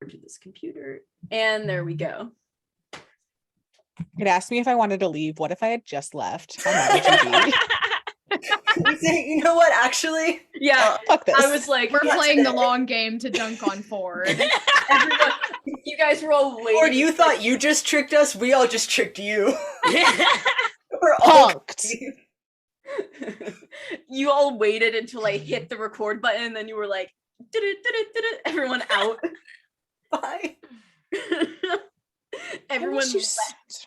to this computer, and there we go. It asked me if I wanted to leave. What if I had just left? How mad would you be? You say, you know what, actually? Yeah, Fuck this. I was like, We're playing the long game to dunk on Ford. everyone, you guys were all waiting. Or you thought you just tricked us? We all just tricked you. We're all Punked. You all waited until I hit the record button, and then you were like, everyone out. Bye. Everyone left.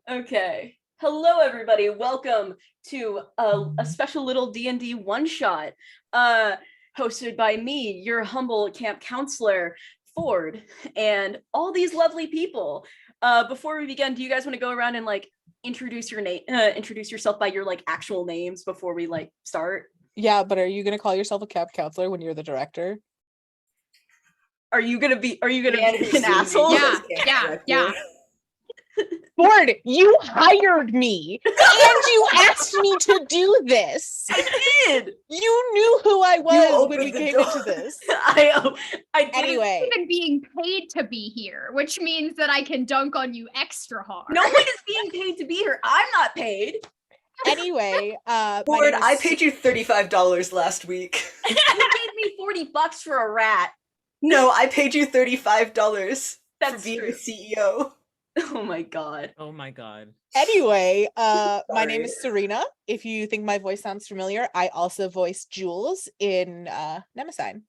Okay. Hello, everybody. Welcome to a special little D&D one-shot hosted by me, your humble camp counselor, Ford, and all these lovely people. Before we begin, do you guys want to go around and like introduce yourself by your like actual names before we like start? Yeah, but are you gonna call yourself a camp counselor when you're the director? Are you gonna be an asshole? Yeah. Ford, you hired me and you asked me to do this. I did. You knew who I was when we opened the came door. into this. I did. Anyway, Even being paid to be here, which means that I can dunk on you extra hard. No one is being paid to be here. I'm not paid. anyway, my Ford, name is- I paid you $35 last week. You paid me $40 for a rat. No, I paid you $35 That's for being true. the CEO. Oh my god. Oh my god. Anyway, my name Sorry. is Serena. If you think my voice sounds familiar, I also voice Jules in Nemesign.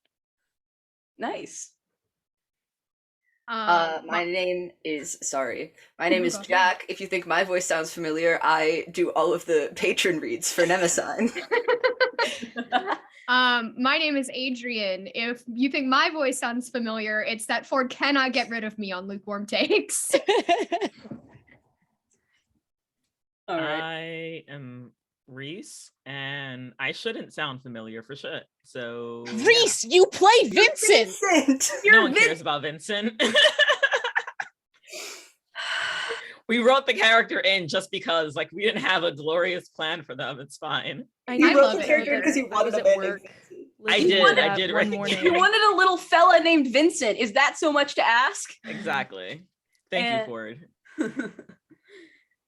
Nice. My name is God. Jack. If you think my voice sounds familiar, I do all of the patron reads for Nemesign. My name is Adrian. If you think my voice sounds familiar, it's that Ford cannot get rid of me on Lukewarm Takes. All right. I am Reese, and I shouldn't sound familiar for shit. So yeah. Reese, you play Vincent. Vincent! No one cares about Vincent. We wrote the character in just because, like, we didn't have a glorious plan for them. It's fine. You wrote love the it. character because you wanted a man named Vincent. I did You write wanted a little fella named Vincent. Is that so much to ask? Exactly. Thank And- you, Ford.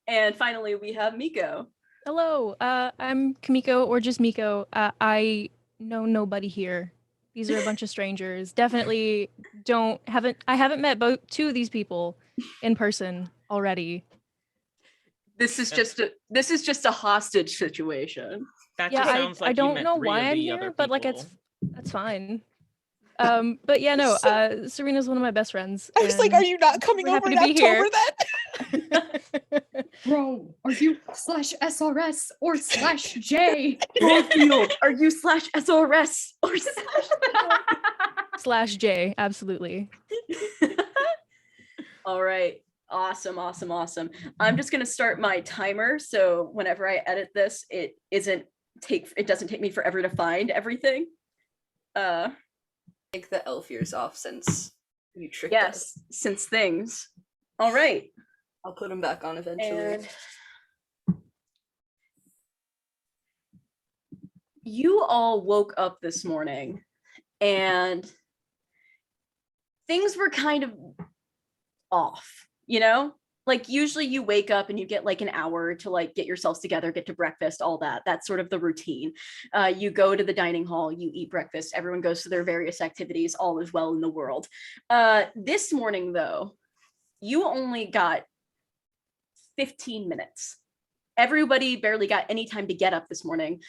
And finally, we have Miko. Hello, I'm Kamiko, or just Miko. I know nobody here. These are a bunch of strangers. Definitely I haven't met two of these people in person already. This is just a hostage situation. That Yeah, just sounds like I you don't met know 3 why of I'm the here, other but like people. that's fine. But yeah, no, Serena's one of my best friends. I was like, and are you not coming we're over happy in to be here. October then? Bro, are you /SRS or /J? Goldfield, are you /SRS or /J, absolutely. All right. Awesome. I'm just gonna start my timer, so whenever I edit this, it doesn't take me forever to find everything. Take the elf ears off since you tricked us. Yes, since things. All right. I'll put them back on eventually. And you all woke up this morning and things were kind of off, you know? Like usually you wake up and you get like an hour to like get yourselves together, get to breakfast, all that. That's sort of the routine. You go to the dining hall, you eat breakfast, everyone goes to their various activities, all is well in the world. This morning though, you only got 15 minutes. Everybody barely got any time to get up this morning.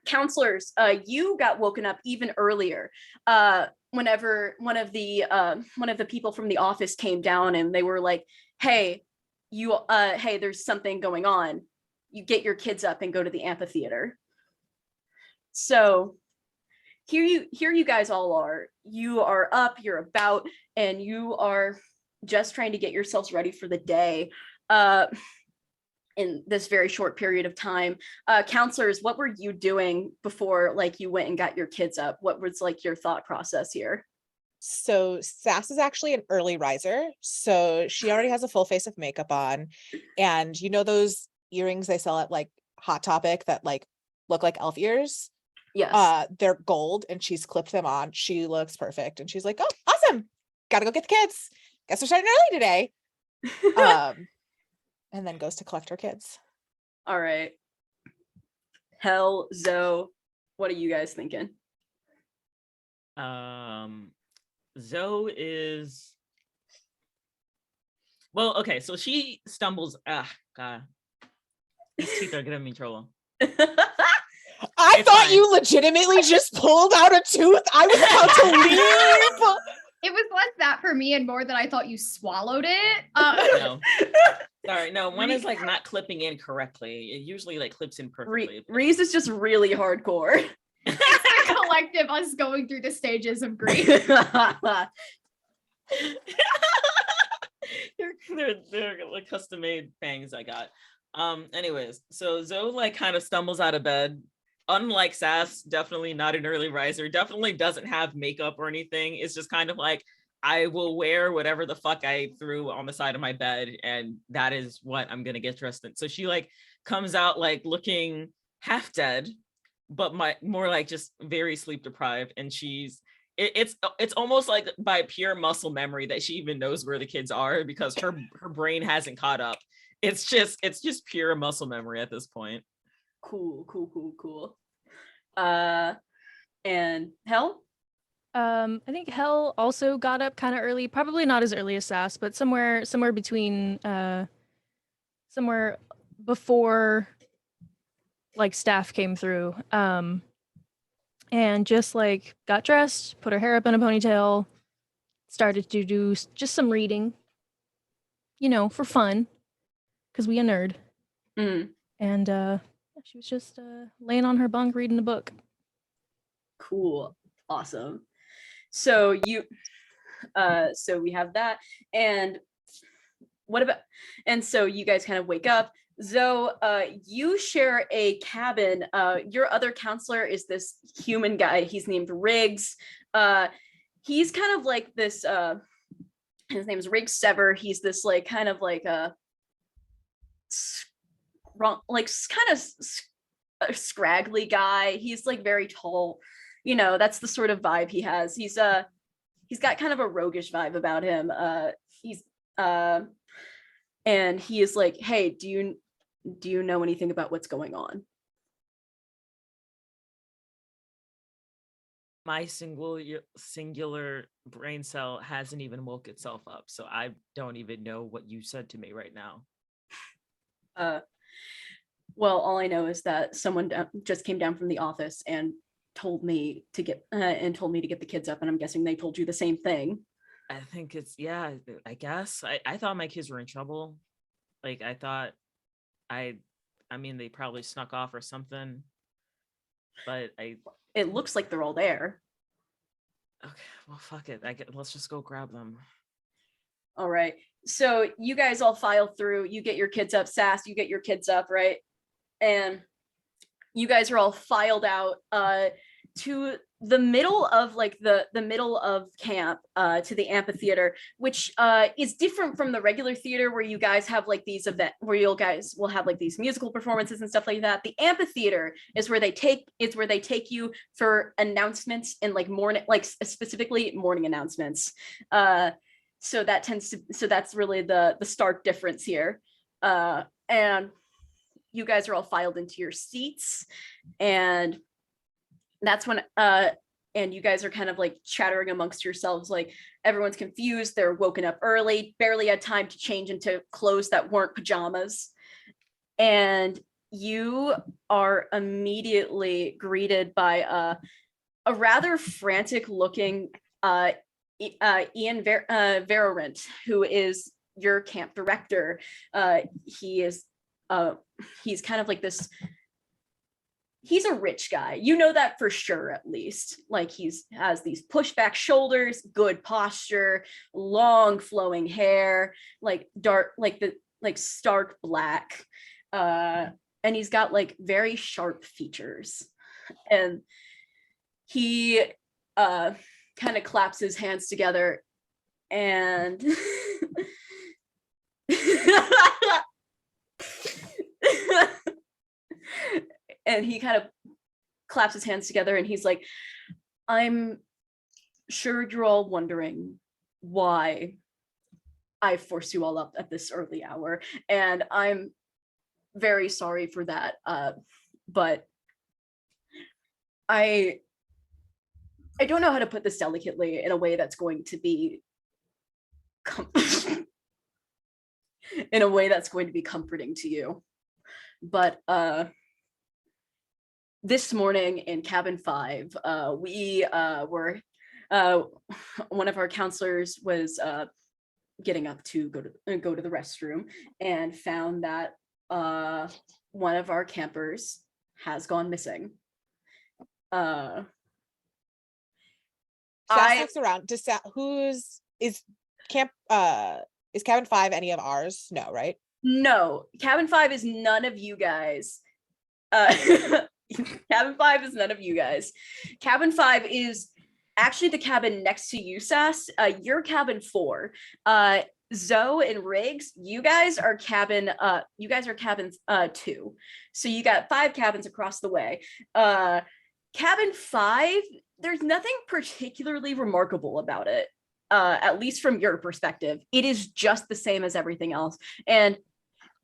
Counselors, you got woken up even earlier. Whenever one of the people from the office came down and they were like, hey, there's something going on. You get your kids up and go to the amphitheater. So here you guys all are. You are up, you're about, and you are just trying to get yourselves ready for the day. In this very short period of time. Counselors, what were you doing before like you went and got your kids up? What was like your thought process here? So Sass is actually an early riser. So she already has a full face of makeup on. And you know those earrings they sell at like Hot Topic that like look like elf ears? Yes. They're gold and she's clipped them on. She looks perfect. And she's like, oh, awesome. Gotta go get the kids. Guess we're starting early today. And then goes to collect her kids. All right. Hell, Zoe, what are you guys thinking? Zoe is well, okay, so she stumbles. God, these teeth are getting me in trouble. I It's thought fine. you legitimately just pulled out a tooth. I was about to leave. It was less that for me and more that I thought you swallowed it. No, sorry, no. One is like not clipping in correctly. It usually like clips in perfectly. Reese is just really hardcore. It's a collective us going through the stages of grief. they're like custom made fangs I got. Anyways, so Zoe like kind of stumbles out of bed. Unlike Sass, definitely not an early riser, definitely doesn't have makeup or anything. It's just kind of like, I will wear whatever the fuck I threw on the side of my bed, and that is what I'm gonna get dressed in. So she like comes out like looking half dead, but more like just very sleep deprived, and it's almost like by pure muscle memory that she even knows where the kids are, because her brain hasn't caught up. It's just pure muscle memory at this point. Cool. And Hell? I think Hell also got up kind of early, probably not as early as Sass, but somewhere between somewhere before like staff came through. And just like got dressed, put her hair up in a ponytail, started to do just some reading, for fun, because we a nerd. And she was just laying on her bunk reading a book. Cool. Awesome. So so we have that. And so you guys kind of wake up. Zoe, you share a cabin. Your other counselor is this human guy. He's named Riggs. He's kind of like this, his name's Riggs Sever. He's this like kind of like a scraggly guy. He's like very tall. That's the sort of vibe he has. He's got kind of a roguish vibe about him. And he is like, hey, do you know anything about what's going on? My singular brain cell hasn't even woke itself up, so I don't even know what you said to me right now. Well, all I know is that someone just came down from the office and told me to get the kids up, and I'm guessing they told you the same thing. I think it's, yeah, I guess. I thought my kids were in trouble. Like, I thought, I mean, they probably snuck off or something, but it looks like they're all there. Okay, well, fuck it. Let's just go grab them. All right. So you guys all file through. You get your kids up. Sass, you get your kids up, right? And you guys are all filed out to the middle of like the middle of camp, to the amphitheater, which is different from the regular theater where you guys have like these events where you guys will have like these musical performances and stuff like that. The amphitheater is where they take you for announcements and like morning, like specifically morning announcements. So that's really the stark difference here. And you guys are all filed into your seats, and that's when and you guys are kind of like chattering amongst yourselves, like everyone's confused, they're woken up early, barely had time to change into clothes that weren't pajamas, and you are immediately greeted by a rather frantic looking Ian Verorent, who is your camp director. He's kind of like this, he's a rich guy, you know that for sure, at least. Like has these pushback shoulders, good posture, long flowing hair, like dark, like stark black, and he's got like very sharp features, and he kind of claps his hands together and and he kind of claps his hands together and he's like, I'm sure you're all wondering why I forced you all up at this early hour, and I'm very sorry for that. But I don't know how to put this delicately in a way that's going to be in a way that's going to be comforting to you. But this morning in cabin 5, we were one of our counselors was getting up to go to the restroom and found that one of our campers has gone missing. Sass I looks around. Is cabin 5 any of ours? No, right? No, cabin 5 is none of you guys. Cabin 5 is none of you guys. Cabin 5 is actually the cabin next to you, Sass. You're cabin 4. Zoe and Riggs, you guys are cabin 2. So you got 5 cabins across the way. Cabin 5, there's nothing particularly remarkable about it. At least from your perspective, it is just the same as everything else. And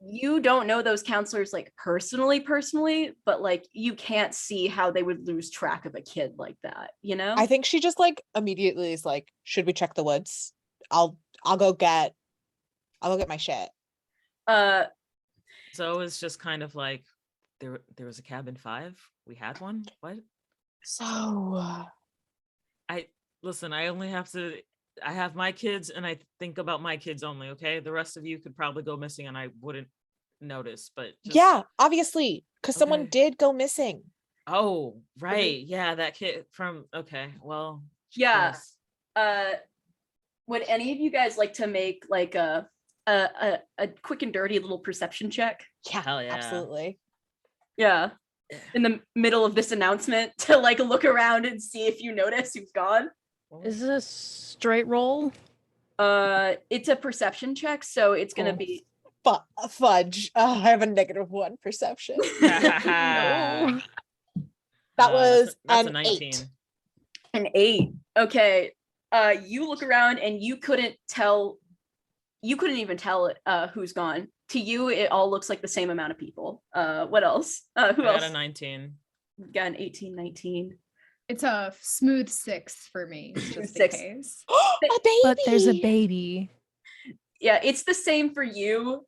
you don't know those counselors like personally, but like you can't see how they would lose track of a kid like that, you know? I think she just like immediately is like, should we check the woods? I'll go get my shit. So it's just kind of like there was a cabin 5. We had one. What? So Listen, I have my kids and I think about my kids only, okay? The rest of you could probably go missing and I wouldn't notice, but yeah, obviously, because someone Okay. did go missing. Oh, right. Yeah, that kid from okay. Well, Yeah. yes. Would any of you guys like to make like a quick and dirty little perception check? Yeah, Hell yeah. absolutely. Yeah. In the middle of this announcement to like look around and see if you notice who's gone. Is this a straight roll? It's a perception check, so it's gonna Oh. be Fudge. I have a -1 perception. No. That was that's a an 19. 8. an 8. Okay. You look around and you couldn't even tell who's gone. To you, it all looks like the same amount of people. What else? Who I got else? a 19. Got an 18, 19. It's a smooth 6 for me, just in 6. case. A baby. But there's a baby. Yeah, it's the same for you,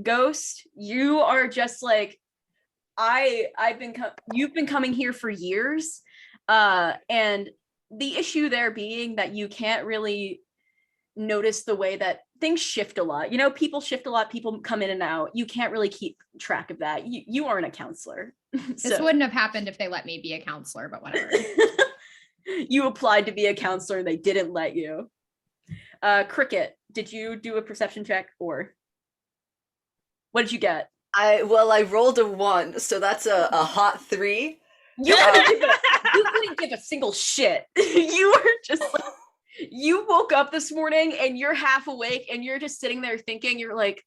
Ghost. You are just like you've been coming here for years, and the issue there being that you can't really notice the way that things shift a lot. You know, people shift a lot, people come in and out. You can't really keep track of that. You aren't a counselor. This wouldn't have happened if they let me be a counselor, but whatever. You applied to be a counselor and they didn't let you. Cricket, did you do a perception check or what did you get? I rolled a 1, so that's a hot 3. You couldn't give a single shit. You were just like, you woke up this morning and you're half awake and you're just sitting there thinking, you're like,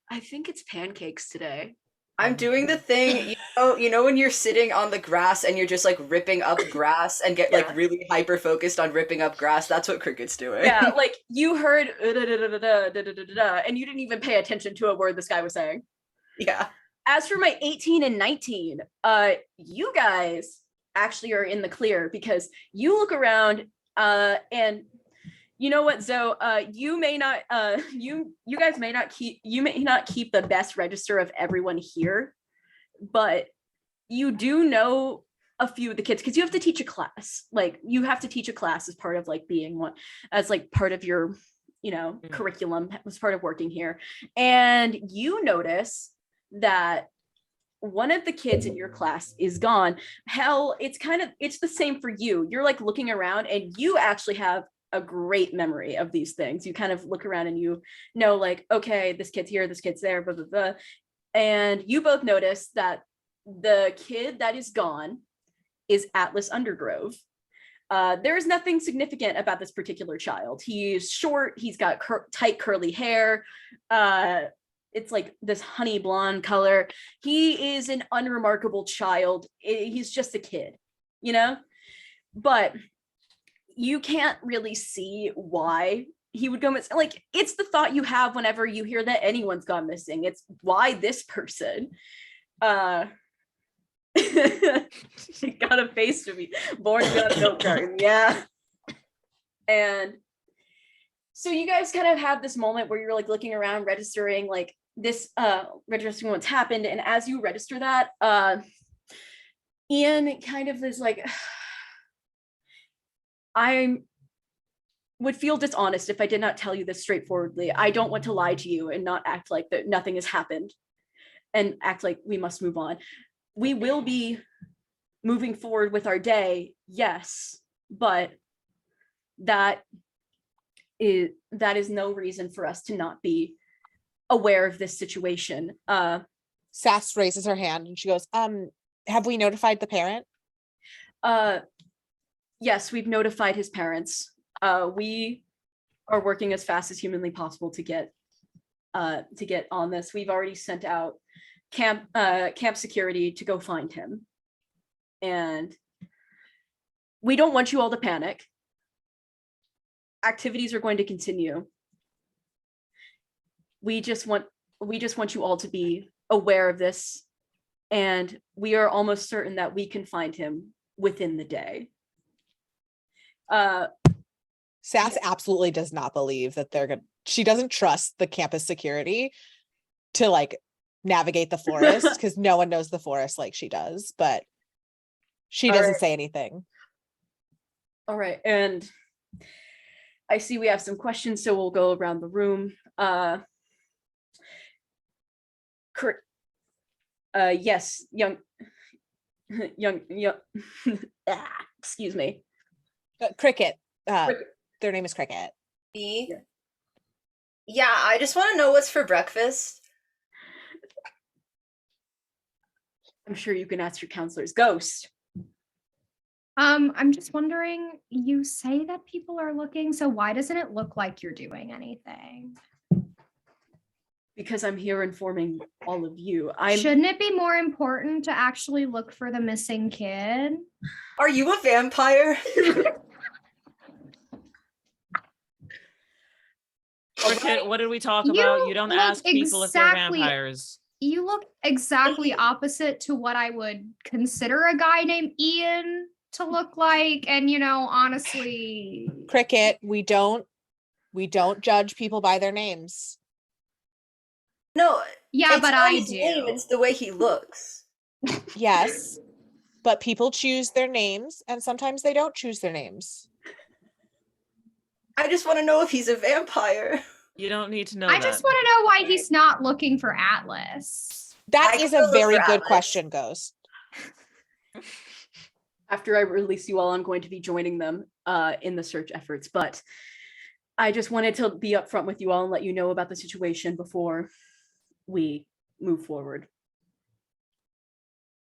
I think it's pancakes today. I'm doing the thing, you know when you're sitting on the grass and you're just like ripping up grass and get Yeah. like really hyper focused on ripping up grass. That's what Cricket's doing. Yeah, like you heard and you didn't even pay attention to a word this guy was saying. Yeah. As for my 18 and 19, you guys actually are in the clear because you look around and you know what, Zoe, you may not you guys may not keep the best register of everyone here, but you do know a few of the kids because you have to teach a class. Like you have to teach a class as part of like being one as like part of your, you know, curriculum as part of working here. And you notice that one of the kids in your class is gone. Hell, it's the same for you. You're like looking around and you actually have a great memory of these things. You kind of look around and you know, like, okay, this kid's here, this kid's there, blah, blah, blah. And you both notice that the kid that is gone is Atlas Undergrove. There is nothing significant about this particular child. He's short, he's got tight curly hair. it's like this honey blonde color. He is an unremarkable child. He's just a kid, you know? But you can't really see why he would go missing. Like, it's the thought you have whenever you hear that anyone's gone missing. It's why this person. Got a face to me. Born to be on a milk carton. Yeah. And so you guys kind of have this moment where you're like looking around, registering like this, registering what's happened. And as you register that, Ian kind of is like, I would feel dishonest if I did not tell you this straightforwardly. I don't want to lie to you and not act like that nothing has happened and act like we must move on. We will be moving forward with our day, yes, but that is no reason for us to not be aware of this situation. Sass raises her hand and she goes, have we notified the parent? Yes, we've notified his parents. We are working as fast as humanly possible to get on this. We've already sent out camp security to go find him. And we don't want you all to panic. Activities are going to continue. We just want you all to be aware of this, and we are almost certain that we can find him within the day. Sass absolutely does not believe that she doesn't trust the campus security to like navigate the forest because no one knows the forest like she does, but she doesn't say anything. All right, and I see we have some questions, so we'll go around the room. Yes, young, excuse me. Cricket. Their name is Cricket. Me? Yeah, I just want to know what's for breakfast. I'm sure you can ask your counselors. Ghost. I'm just wondering, you say that people are looking, so why doesn't it look like you're doing anything? Because I'm here informing all of you. Shouldn't it be more important to actually look for the missing kid? Are you a vampire? Cricket, what did we talk about? You don't look ask people if they're exactly- vampires. You look exactly opposite to what I would consider a guy named Ian to look like. And, you know, honestly, Cricket, we don't judge people by their names. No. yeah, it's but not I his name, do. it's the way he looks. Yes, but people choose their names and sometimes they don't choose their names. I just want to know if he's a vampire. You don't need to know I that. just want to know why he's not looking for Atlas. That I is can a look very for good Atlas. question, Ghost. After I release you all, I'm going to be joining them in the search efforts, but I just wanted to be upfront with you all and let you know about the situation before we move forward.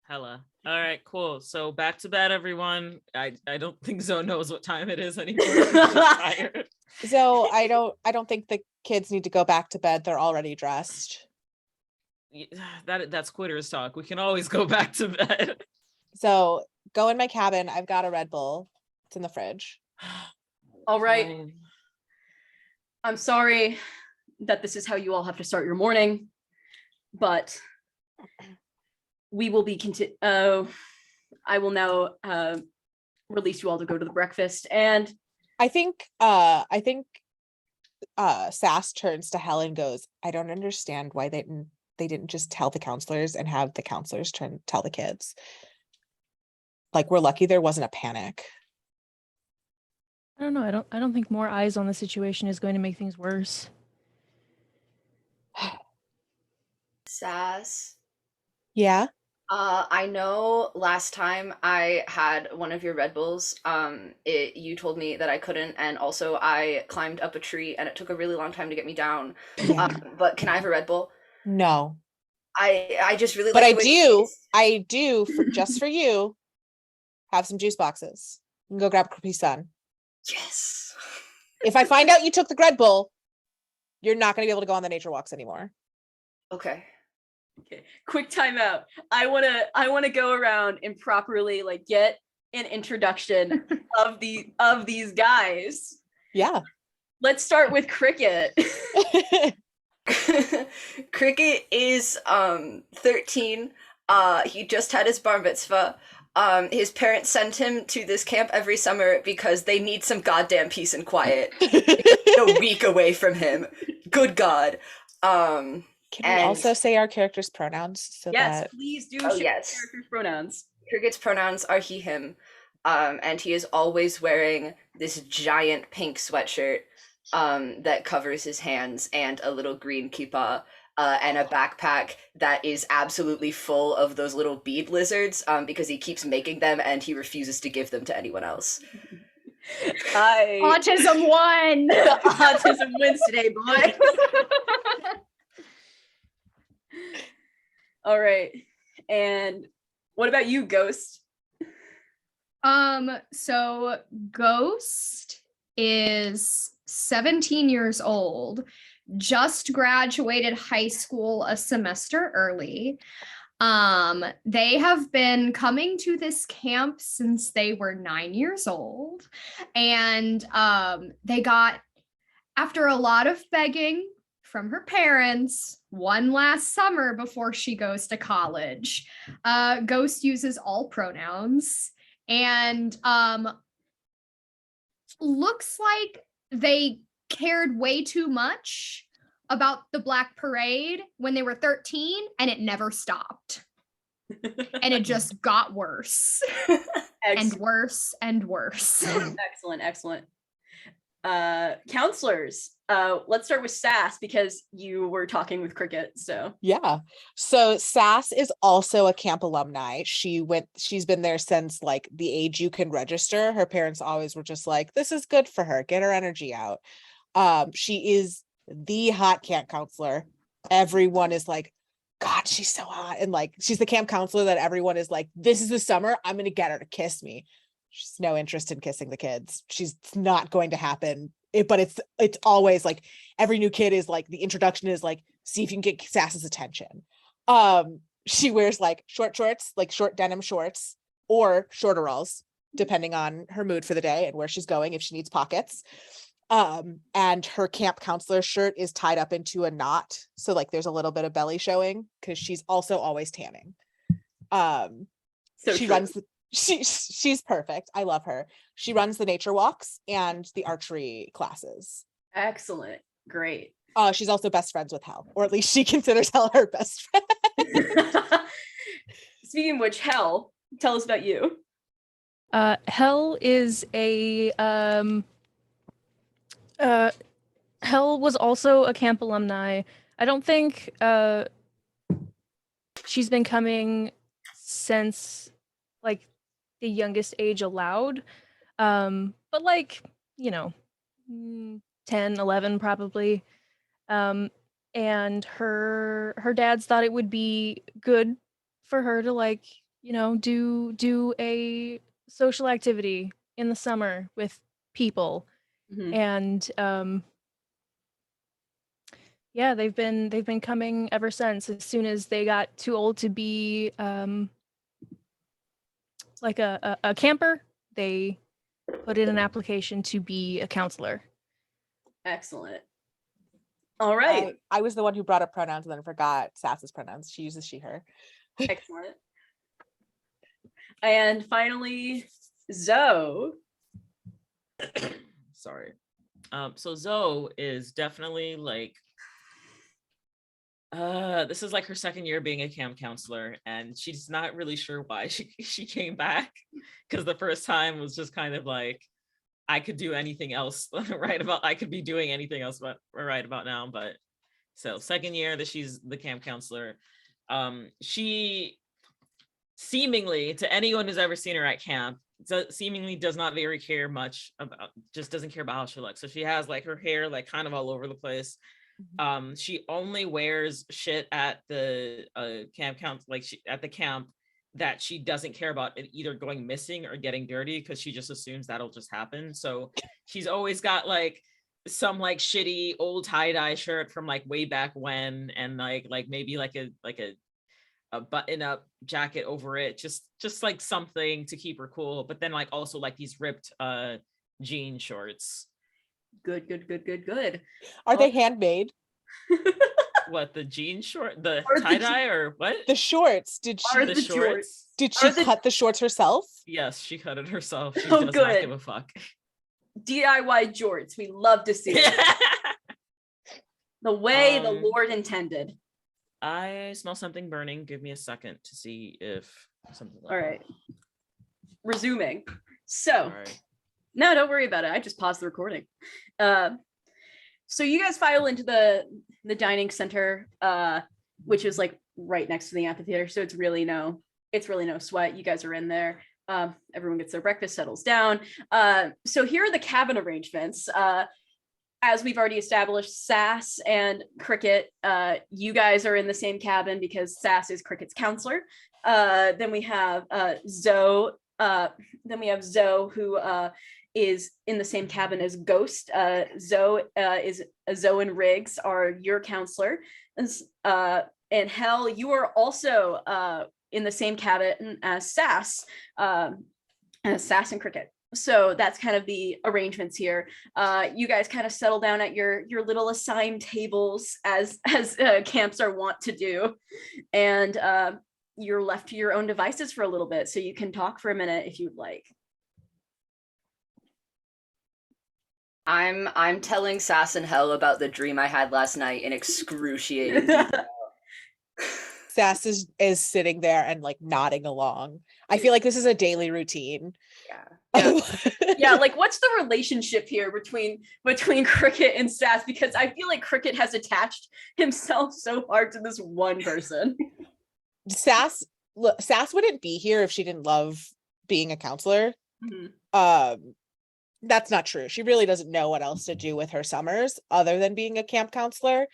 Hella. All right, cool. So back to bed, everyone. I don't think Zoe knows what time it is anymore. She's just tired. So I don't think the kids need to go back to bed. They're already dressed. That's quitters talk. We can always go back to bed. So go in my cabin. I've got a Red Bull. It's in the fridge. All right. Fine. I'm sorry that this is how you all have to start your morning, but we will be I will now release you all to go to the breakfast. And I think Sass turns to Helen and goes, I don't understand why they didn't just tell the counselors and have the counselors tell the kids. Like, we're lucky there wasn't a panic. I don't know. I don't think more eyes on the situation is going to make things worse. Sass. Yeah. I know last time I had one of your Red Bulls, you told me that I couldn't, and also I climbed up a tree and it took a really long time to get me down. Yeah. But can I have a Red Bull? No. I just really But like I the way it do, tastes. just for you, have some juice boxes. You can go grab Capri Sun. Yes. If I find out you took the Red Bull, you're not going to be able to go on the nature walks anymore. Okay. Okay, quick timeout. I wanna go around and properly like get an introduction of these guys. Yeah. Let's start with Cricket. Cricket is 13. He just had his bar mitzvah. His parents send him to this camp every summer because they need some goddamn peace and quiet. A week away from him. Good God. Can we And- also say our characters' pronouns so Yes, that please do Oh, share yes. characters' pronouns. Cricket's pronouns are he, him. And he is always wearing this giant pink sweatshirt that covers his hands and a little green kippah and a backpack that is absolutely full of those little bead lizards because he keeps making them and he refuses to give them to anyone else. Autism won. Autism wins today, boy. All right. And what about you, Ghost? So Ghost is 17 years old, just graduated high school a semester early. They have been coming to this camp since they were 9 years old. And they got, after a lot of begging from her parents, one last summer before she goes to college, Ghost uses all pronouns. And looks like they cared way too much about the Black Parade when they were 13, and it never stopped. And it just got worse and worse and worse. Excellent, excellent. Counselors, let's start with Sass because you were talking with Cricket. So yeah. So Sass is also a camp alumni. She's been there since like the age you can register. Her parents always were just like, this is good for her, get her energy out. She is the hot camp counselor. Everyone is like, God, she's so hot. And like, she's the camp counselor that everyone is like, this is the summer, I'm going to get her to kiss me. She's no interest in kissing the kids. She's not going to happen. But it's always like every new kid is like, the introduction is like, see if you can get Sass's attention. She wears like short shorts, like short denim shorts or shorteralls, depending on her mood for the day and where she's going, if she needs pockets. And her camp counselor shirt is tied up into a knot. So like there's a little bit of belly showing because she's also always tanning. So she true. runs she's perfect. I love her. She runs the nature walks and the archery classes. Excellent. Great. She's also best friends with Hel, or at least she considers Hel her best friend. Speaking of which, Hel, tell us about you. Hel is a Hel was also a camp alumni. I don't think she's been coming since like the youngest age allowed. But like, you know, 10, 11 probably. And her dads thought it would be good for her to like, you know, do a social activity in the summer with people. Mhm. And yeah, they've been coming ever since. As soon as they got too old to be like a camper, they put in an application to be a counselor. Excellent. All right. I was the one who brought up pronouns and then forgot Sass's pronouns. She uses she, her. Excellent. And finally, Zoe. Sorry. So Zoe is definitely like this is like her second year being a camp counselor, and she's not really sure why she came back, because the first time was just kind of like, I could do anything else I could be doing anything else but right about now. But so second year that she's the camp counselor, she seemingly, to anyone who's ever seen her at camp, seemingly does not very care much about, just doesn't care about how she looks. So she has like her hair like kind of all over the place. She only wears shit at the camp at the camp that she doesn't care about it either going missing or getting dirty, because she just assumes that'll just happen. So she's always got like some like shitty old tie-dye shirt from like way back when, and like maybe like a button-up jacket over it, just like something to keep her cool, but then like also like these ripped jean shorts. Good. Are they handmade? What, the jean short, the Are the tie-dye, or what? The shorts. Did Are she The the shorts? did are she the- cut the shorts herself? Yes, she cut it herself. She Oh, does not good. give a fuck. DIY jorts. We love to see it. The way the Lord intended. I smell something burning. Give me a second to see if something. All right. Resuming. So Sorry. no, don't worry about it. I just paused the recording. So you guys file into the dining center, which is like right next to the amphitheater. So it's really no sweat. You guys are in there. Everyone gets their breakfast, settles down. So here are the cabin arrangements. As we've already established, Sass and Cricket, you guys are in the same cabin because Sass is Cricket's counselor. Then we have Zoe. Who is in the same cabin as Ghost. Zoe and Riggs are your counselor. And Hell, you are also in the same cabin as Sass and Cricket. So that's kind of the arrangements here. You guys kind of settle down at your little assigned tables as camps are wont to do, and you're left to your own devices for a little bit, so you can talk for a minute if you'd like. I'm telling Sass and Hell about the dream I had last night in excruciating detail. Sass is sitting there and like nodding along. I feel like this is a daily routine. Yeah, like what's the relationship here between Cricket and Sass? Because I feel like Cricket has attached himself so hard to this one person. Sass wouldn't be here if she didn't love being a counselor. Mhm. That's not true. She really doesn't know what else to do with her summers other than being a camp counselor,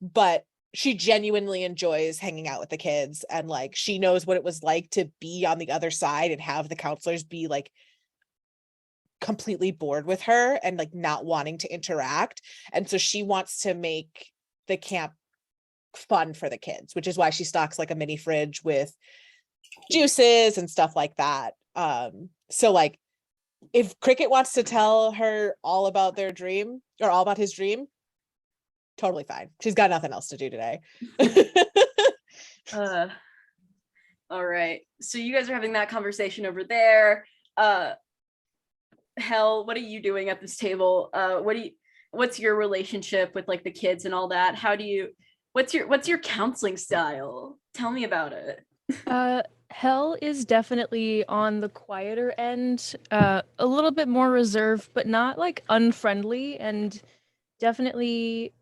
but she genuinely enjoys hanging out with the kids, and like she knows what it was like to be on the other side and have the counselors be like completely bored with her and like not wanting to interact. And so she wants to make the camp fun for the kids, which is why she stocks like a mini fridge with juices and stuff like that. So like if Cricket wants to tell her all about their dream or all about his dream, totally fine. She's got nothing else to do today. All right. So you guys are having that conversation over there. Hell, what are you doing at this table? What's your relationship with like the kids and all that? What's your counseling style? Tell me about it. Hell is definitely on the quieter end, a little bit more reserved, but not like unfriendly, and definitely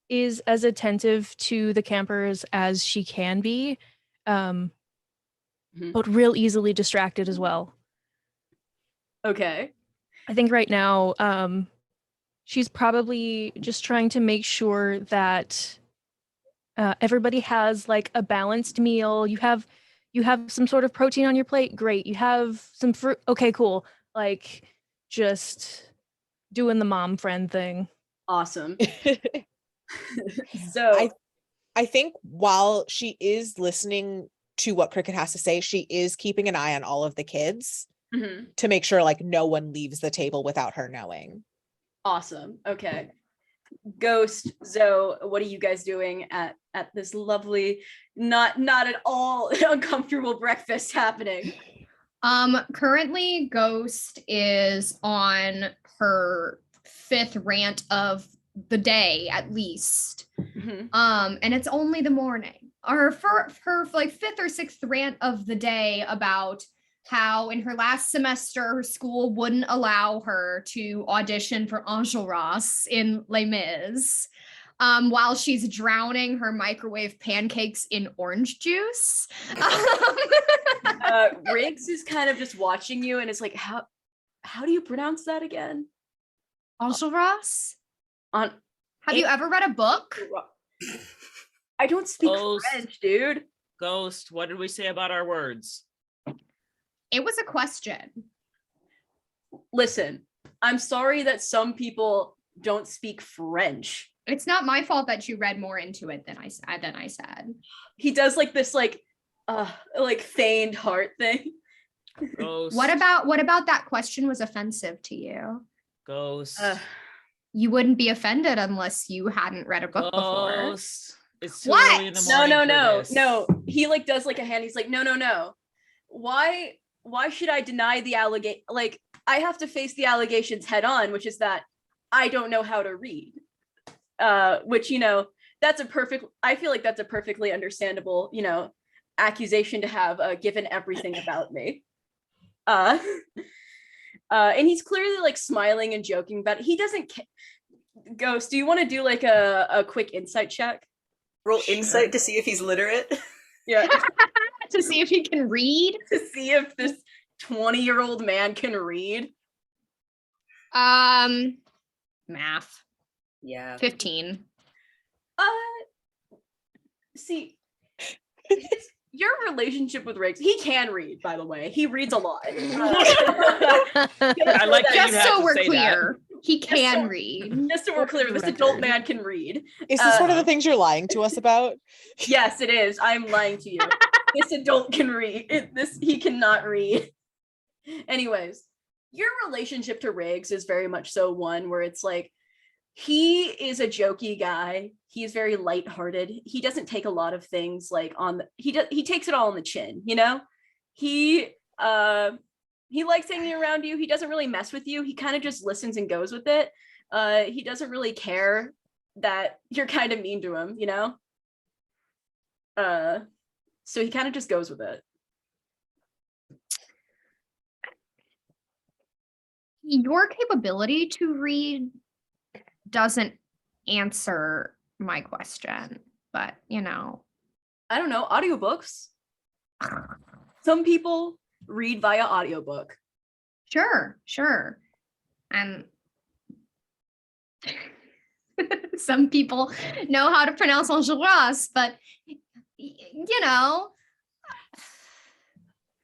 is as attentive to the campers as she can be, Mhm. but real easily distracted as well. Okay. I think right now, she's probably just trying to make sure that everybody has like a balanced meal. You have some sort of protein on your plate. Great. You have some fruit. Okay, cool. Like just doing the mom friend thing. Awesome. So I think while she is listening to what Cricket has to say, she is keeping an eye on all of the kids Mhm. to make sure like no one leaves the table without her knowing. Awesome. Okay. Ghost, Zoe, what are you guys doing at this lovely, not at all uncomfortable breakfast happening? Currently Ghost is on her 5th rant of the day at least. Mhm. And it's only the morning. Or her like 5th or 6th rant of the day about how in her last semester her school wouldn't allow her to audition for Enjolras in Les Mis, while she's drowning her microwave pancakes in orange juice. Riggs is kind of just watching you and is like, how do you pronounce that again? Enjolras? On Have you ever read a book? I don't speak Ghost. French, dude. Ghost, what did we say about our words? It was a question. Listen, I'm sorry that some people don't speak French. It's not my fault that you read more into it than I said. He does like this like feigned heart thing. Ghost. What about that question was offensive to you? Ghost? You wouldn't be offended unless you hadn't read a book before. Ghost. It's too What? early in the No, morning. no, for this. no. He like does like a hand. He's like, no. Why should I deny the allegation? Like, I have to face the allegations head on, which is that I don't know how to read. Which, I feel like that's a perfectly understandable, accusation to have, given everything about me. And he's clearly like smiling and joking about it. He doesn't Ghost, do you want to do like a quick insight check? Roll insight to see if he's literate. Yeah. To see if he can read. To see if this 20-year-old man can read. Math. Yeah. 15. See, your relationship with Riggs, he can read, by the way. He reads a lot. I like that you Just had so to we're say clear, he can so- read. Just so we're clear, this adult man can read. Is this one of Uh, the things you're lying to us about? Yes, it is. I'm lying to you. This adult can read. He cannot read. Anyways, your relationship to Riggs is very much so one where it's like, he is a jokey guy. He's very lighthearted. He doesn't take a lot of things like he takes it all on the chin, He likes hanging around you. He doesn't really mess with you. He kind of just listens and goes with it. He doesn't really care that you're kind of mean to him, so he kind of just goes with it. Your capability to read doesn't answer my question, but I don't know, audiobooks. Some people read via audiobook. Sure. And some people know how to pronounce Honduras, but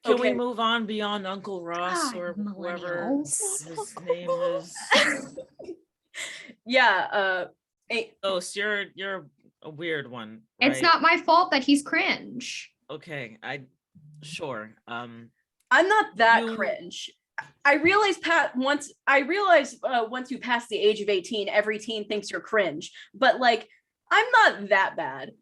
Can we Okay. move on beyond Uncle Ross God, or whoever millennials. his name is? Yeah, Ghost, you're a weird one. It's right? not my fault that he's cringe. Okay. Sure. I'm not that You- cringe. I realize once you pass the age of 18, every teen thinks you're cringe, but like, I'm not that bad.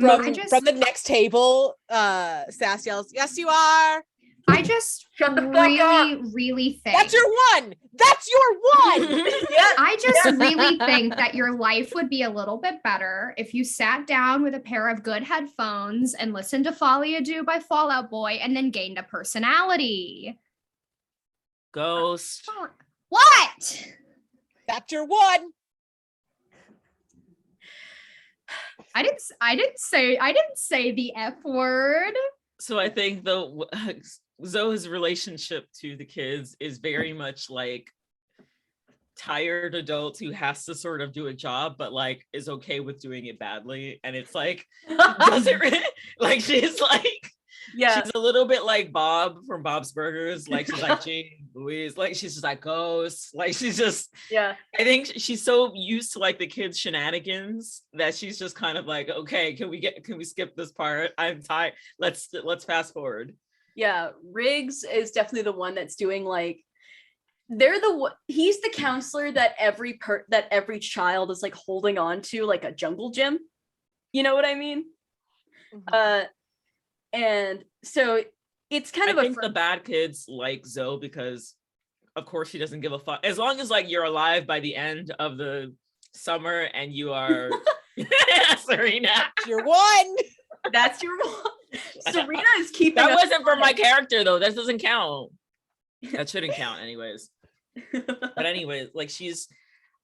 From the next table, Sass yells, "Yes, you are. I just Shut the fuck really think That's your one. That's your one." Yeah. I just really think that your life would be a little bit better if you sat down with a pair of good headphones and listened to Folie à Deux by Fall Out Boy and then gained a personality. Ghost. What? That's your one. I didn't say the F word. So I think Zoe's relationship to the kids is very much like tired adult who has to sort of do a job, but like is okay with doing it badly. And it's like, does it like she's like, Yeah. she's a little bit like Bob from Bob's Burgers. Like she's like, gee, Louise, like she's just like Ghost. Like she's just, Yeah. I think she's so used to like the kids' shenanigans that she's just kind of like, okay, can we skip this part? I'm tired. Let's fast forward. Yeah. Riggs is definitely the one that's doing like, he's the counselor that every child is like holding on to, like a jungle gym. You know what I mean? And so it's kind of I think the bad kids like Zoe because of course she doesn't give a fuck. As long as like you're alive by the end of the summer and you are Serena. Your one. that's your Serena is keeping That us wasn't for my honest. character though. That doesn't count. That shouldn't count anyways. But anyways, like she's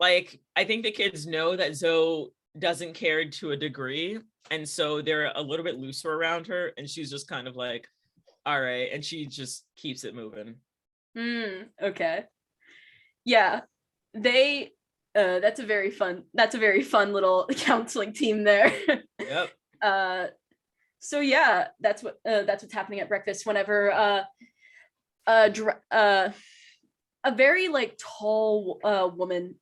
like, I think the kids know that Zoe doesn't care to a degree. And so they're a little bit looser around her. And she's just kind of like, all right. And she just keeps it moving. Okay. Yeah. That's a very fun little counseling team there. Yep. So yeah, that's what's happening at breakfast whenever a very like tall woman.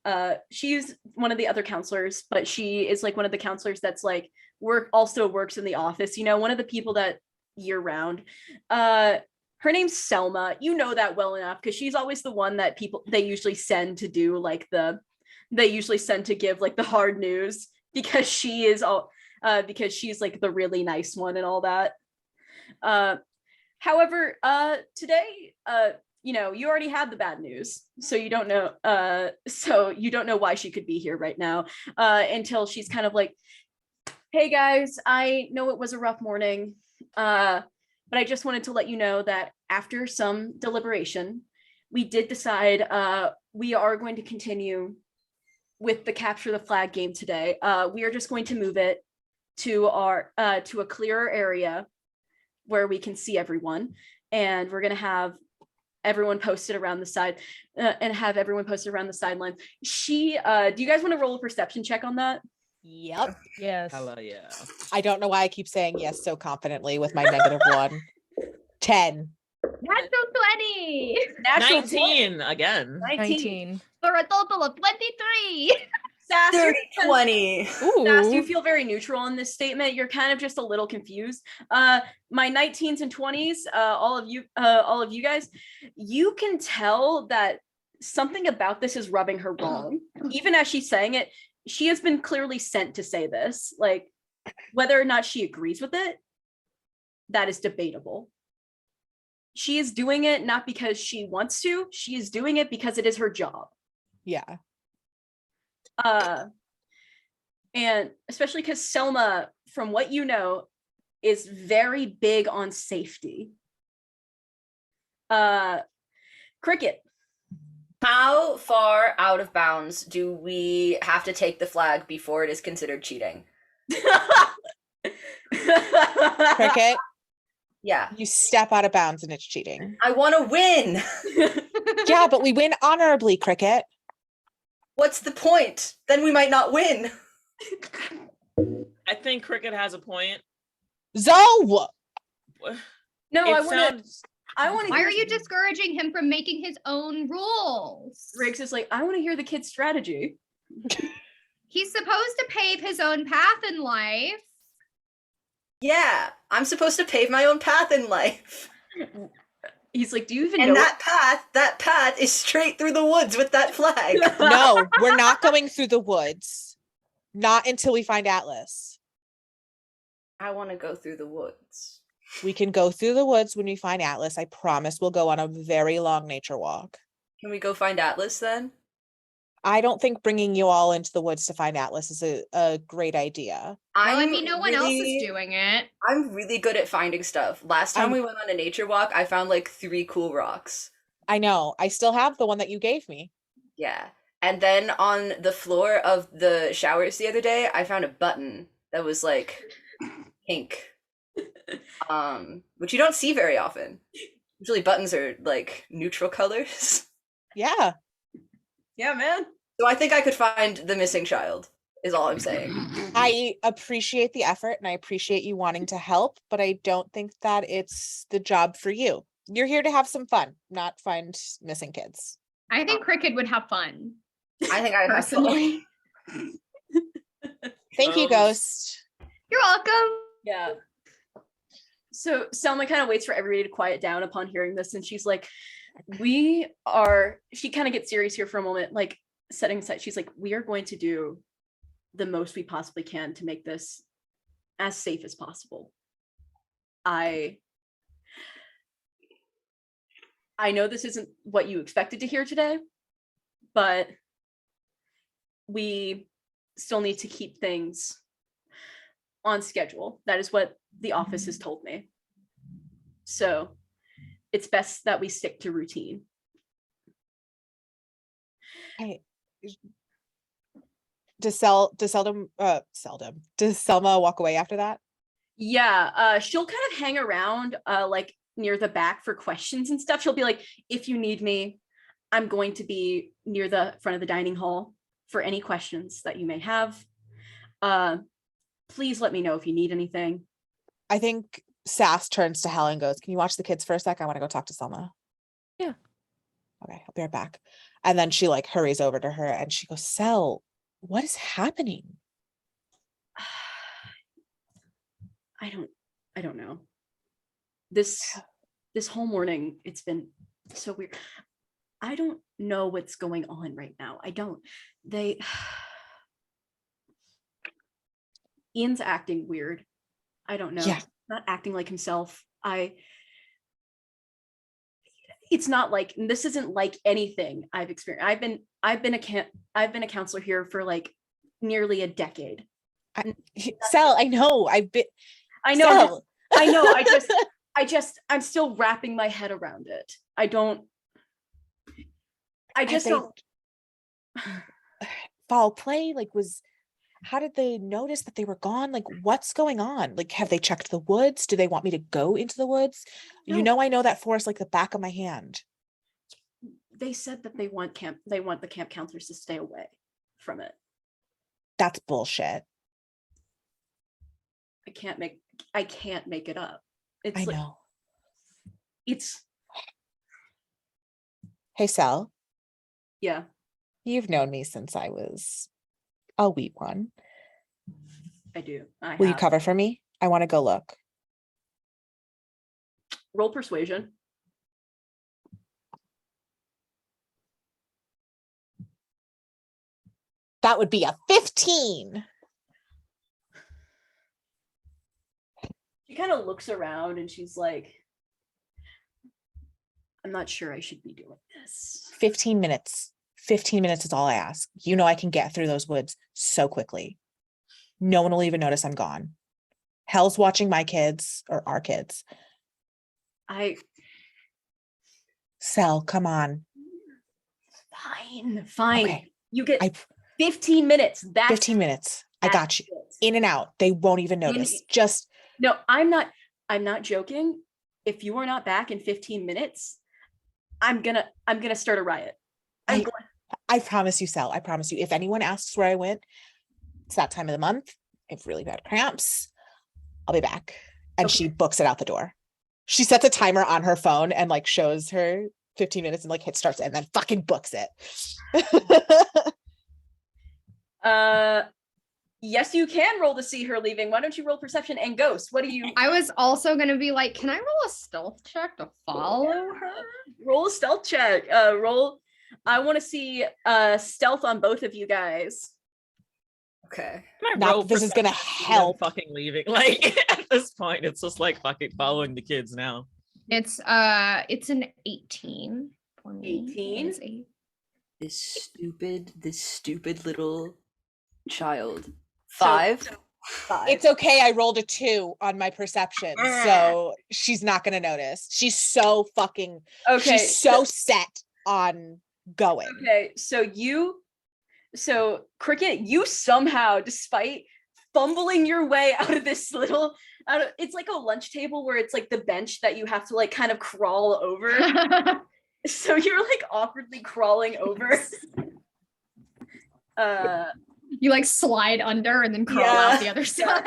She's one of the other counselors, but she is like one of the counselors that's like also works in the office, you know, one of the people that year round. Her name's Selma. You know that well enough because she's always the one that they usually send to do like they usually send to give like the hard news because she's like the really nice one and all that. However, today, you know, you already had the bad news, so you don't know why she could be here right now, until she's kind of like, hey guys, I know it was a rough morning, but I just wanted to let you know that after some deliberation, we did decide we are going to continue with the capture the flag game today. We are just going to move it to a clearer area where we can see everyone, and we're going to have everyone posted around the side and have everyone posted around the sideline. Do you guys want to roll a perception check on that? Yep. Yes. Hello, yeah. I don't know why I keep saying yes so confidently with my -1. 10. Natural 20 Natural 19 again. 19. for a total of 23. Sass, 30-20. Sass, you Ooh. feel very neutral in this statement. You're kind of just a little confused. My 19s and 20s, all of you guys, you can tell that something about this is rubbing her wrong. Even as she's saying it, she has been clearly sent to say this. Like, whether or not she agrees with it, that is debatable. She is doing it not because she wants to, she is doing it because it is her job. Yeah. And especially because Selma, from what you know, is very big on safety. Cricket. How far out of bounds do we have to take the flag before it is considered cheating? Cricket, Yeah. you step out of bounds and it's cheating. I want to win. Yeah, but we win honorably, Cricket. What's the point? Then we might not win. I think Cricket has a point. Zoe! No, It sounds I want to. Why are you discouraging him from making his own rules? Riggs is like, I want to hear the kid's strategy. He's supposed to pave his own path in life. Yeah, I'm supposed to pave my own path in life. He's like, do you even And know? that path is straight through the woods with that flag. No, we're not going through the woods. Not until we find Atlas. I want to go through the woods. We can go through the woods when we find Atlas. I promise we'll go on a very long nature walk. Can we go find Atlas then? I don't think bringing you all into the woods to find Atlas is a great idea. Well, I mean, no one else is doing it. I'm really good at finding stuff. Last time we went on a nature walk, I found like 3 cool rocks. I know. I still have the one that you gave me. Yeah. And then on the floor of the showers the other day, I found a button that was like pink. Which you don't see very often. Usually buttons are like neutral colors. Yeah. Yeah, man. So I think I could find the missing child, is all I'm saying. I appreciate the effort and I appreciate you wanting to help, but I don't think that it's the job for you. You're here to have some fun, not find missing kids. I think Cricket would have fun. I think I have fun. Personally. Thank you, Ghost. You're welcome. Yeah. So Selma kind of waits for everybody to quiet down upon hearing this, and she's like, she kind of gets serious here for a moment, like setting aside, she's like, we are going to do the most we possibly can to make this as safe as possible. I know this isn't what you expected to hear today, but we still need to keep things on schedule. That is what the office has told me. So it's best that we stick to routine. Hey, does Selma walk away after that? Yeah, she'll kind of hang around like near the back for questions and stuff. She'll be like, if you need me, I'm going to be near the front of the dining hall for any questions that you may have. Please let me know if you need anything. I think Sass turns to Helen and goes, can you watch the kids for a sec? I want to go talk to Selma. Yeah. okay, I'll be right back. And then she like hurries over to her and she goes, Sel, what is happening? I don't know. This whole morning, it's been so weird. I don't know what's going on right now. I don't. Ian's acting weird. I don't know. Yeah. Not acting like himself. It's not like, this isn't like anything I've experienced. I've been a counselor here for like nearly a decade. Sel, I know. I know. Sel. I know. I'm still wrapping my head around it. Foul play, like how did they notice that they were gone? Like, what's going on? Like, have they checked the woods? Do they want me to go into the woods? No. You know, I know that forest like the back of my hand. They said that they want the camp counselors to stay away from it. That's bullshit. I can't make it up. I know. It's Hey, Sel, yeah. you've known me since I was a wee one. I do. Will you cover for me? I want to go look. Roll persuasion. That would be a 15. She kind of looks around and she's like, I'm not sure I should be doing this. 15 minutes. 15 minutes is all I ask. You know, I can get through those woods so quickly. No one will even notice I'm gone. Hell's watching my kids or our kids. Sel, come on. Fine. Okay. You get 15 minutes. That's 15 minutes. I got you. In and out. They won't even notice. No, I'm not joking. If you are not back in 15 minutes, I'm gonna start a riot. I promise you, Sel. I promise you. If anyone asks where I went, it's that time of the month. I have really bad cramps. I'll be back. And she books it out the door. She sets a timer on her phone and like shows her 15 minutes and like hit starts and then fucking books it. Yes, you can roll to see her leaving. Why don't you roll perception and ghost? What do you? I was also gonna be like, can I roll a stealth check to follow her? Roll a stealth check. I want to see stealth on both of you guys. Okay. This is gonna help. Fucking leaving. Like at this point, it's just like fucking following the kids now. It's an 18 for me. 18? It's 8. This stupid little child. 5. 5. It's okay. I rolled a 2 on my perception. So she's not gonna notice. She's so fucking Okay. She's so set on going. Okay, so Cricket, you somehow, despite fumbling your way out of this it's like a lunch table where it's like the bench that you have to like kind of crawl over. So you're like awkwardly crawling over. You like slide under and then crawl out the other side.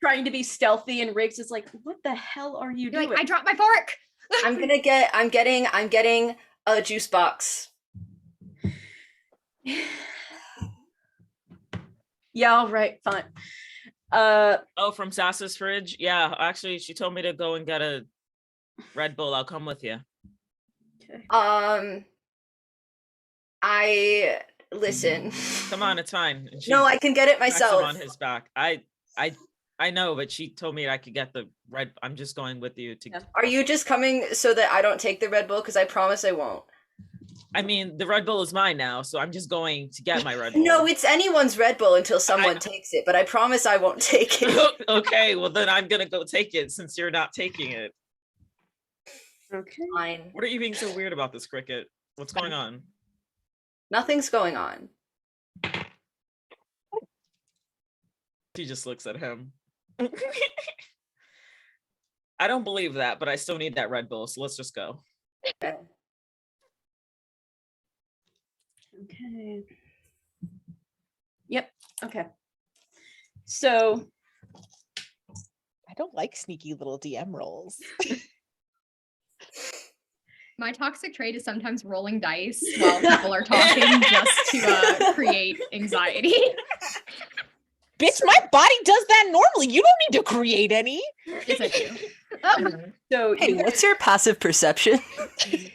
Trying to be stealthy, and Riggs is like, what the hell are you doing? Like, I dropped my fork. I'm getting a juice box. Yeah, all right, fine. Oh, from Sassa's fridge? Yeah, actually, she told me to go and get a Red Bull. I'll come with you. Okay. Listen. Come on, it's fine. No, I can get it Packs myself. him on his back. I know, but she told me I could get the red. I'm just going with you to. Yeah. Are you just coming so that I don't take the Red Bull? Because I promise I won't. I mean, the Red Bull is mine now, so I'm just going to get my Red Bull. No, it's anyone's Red Bull until someone takes it, but I promise I won't take it. Okay, well then I'm gonna go take it since you're not taking it. Okay. Fine. What are you being so weird about this, Cricket? What's going on? Nothing's going on. She just looks at him. I don't believe that, but I still need that Red Bull, so let's just go. Okay. Okay. Yep. Okay. So I don't like sneaky little DM rolls. My toxic trait is sometimes rolling dice while people are talking just to create anxiety. Bitch, my body does that normally. You don't need to create any. Yes, I do. Oh, So Hey, you guys, what's your passive perception? hey,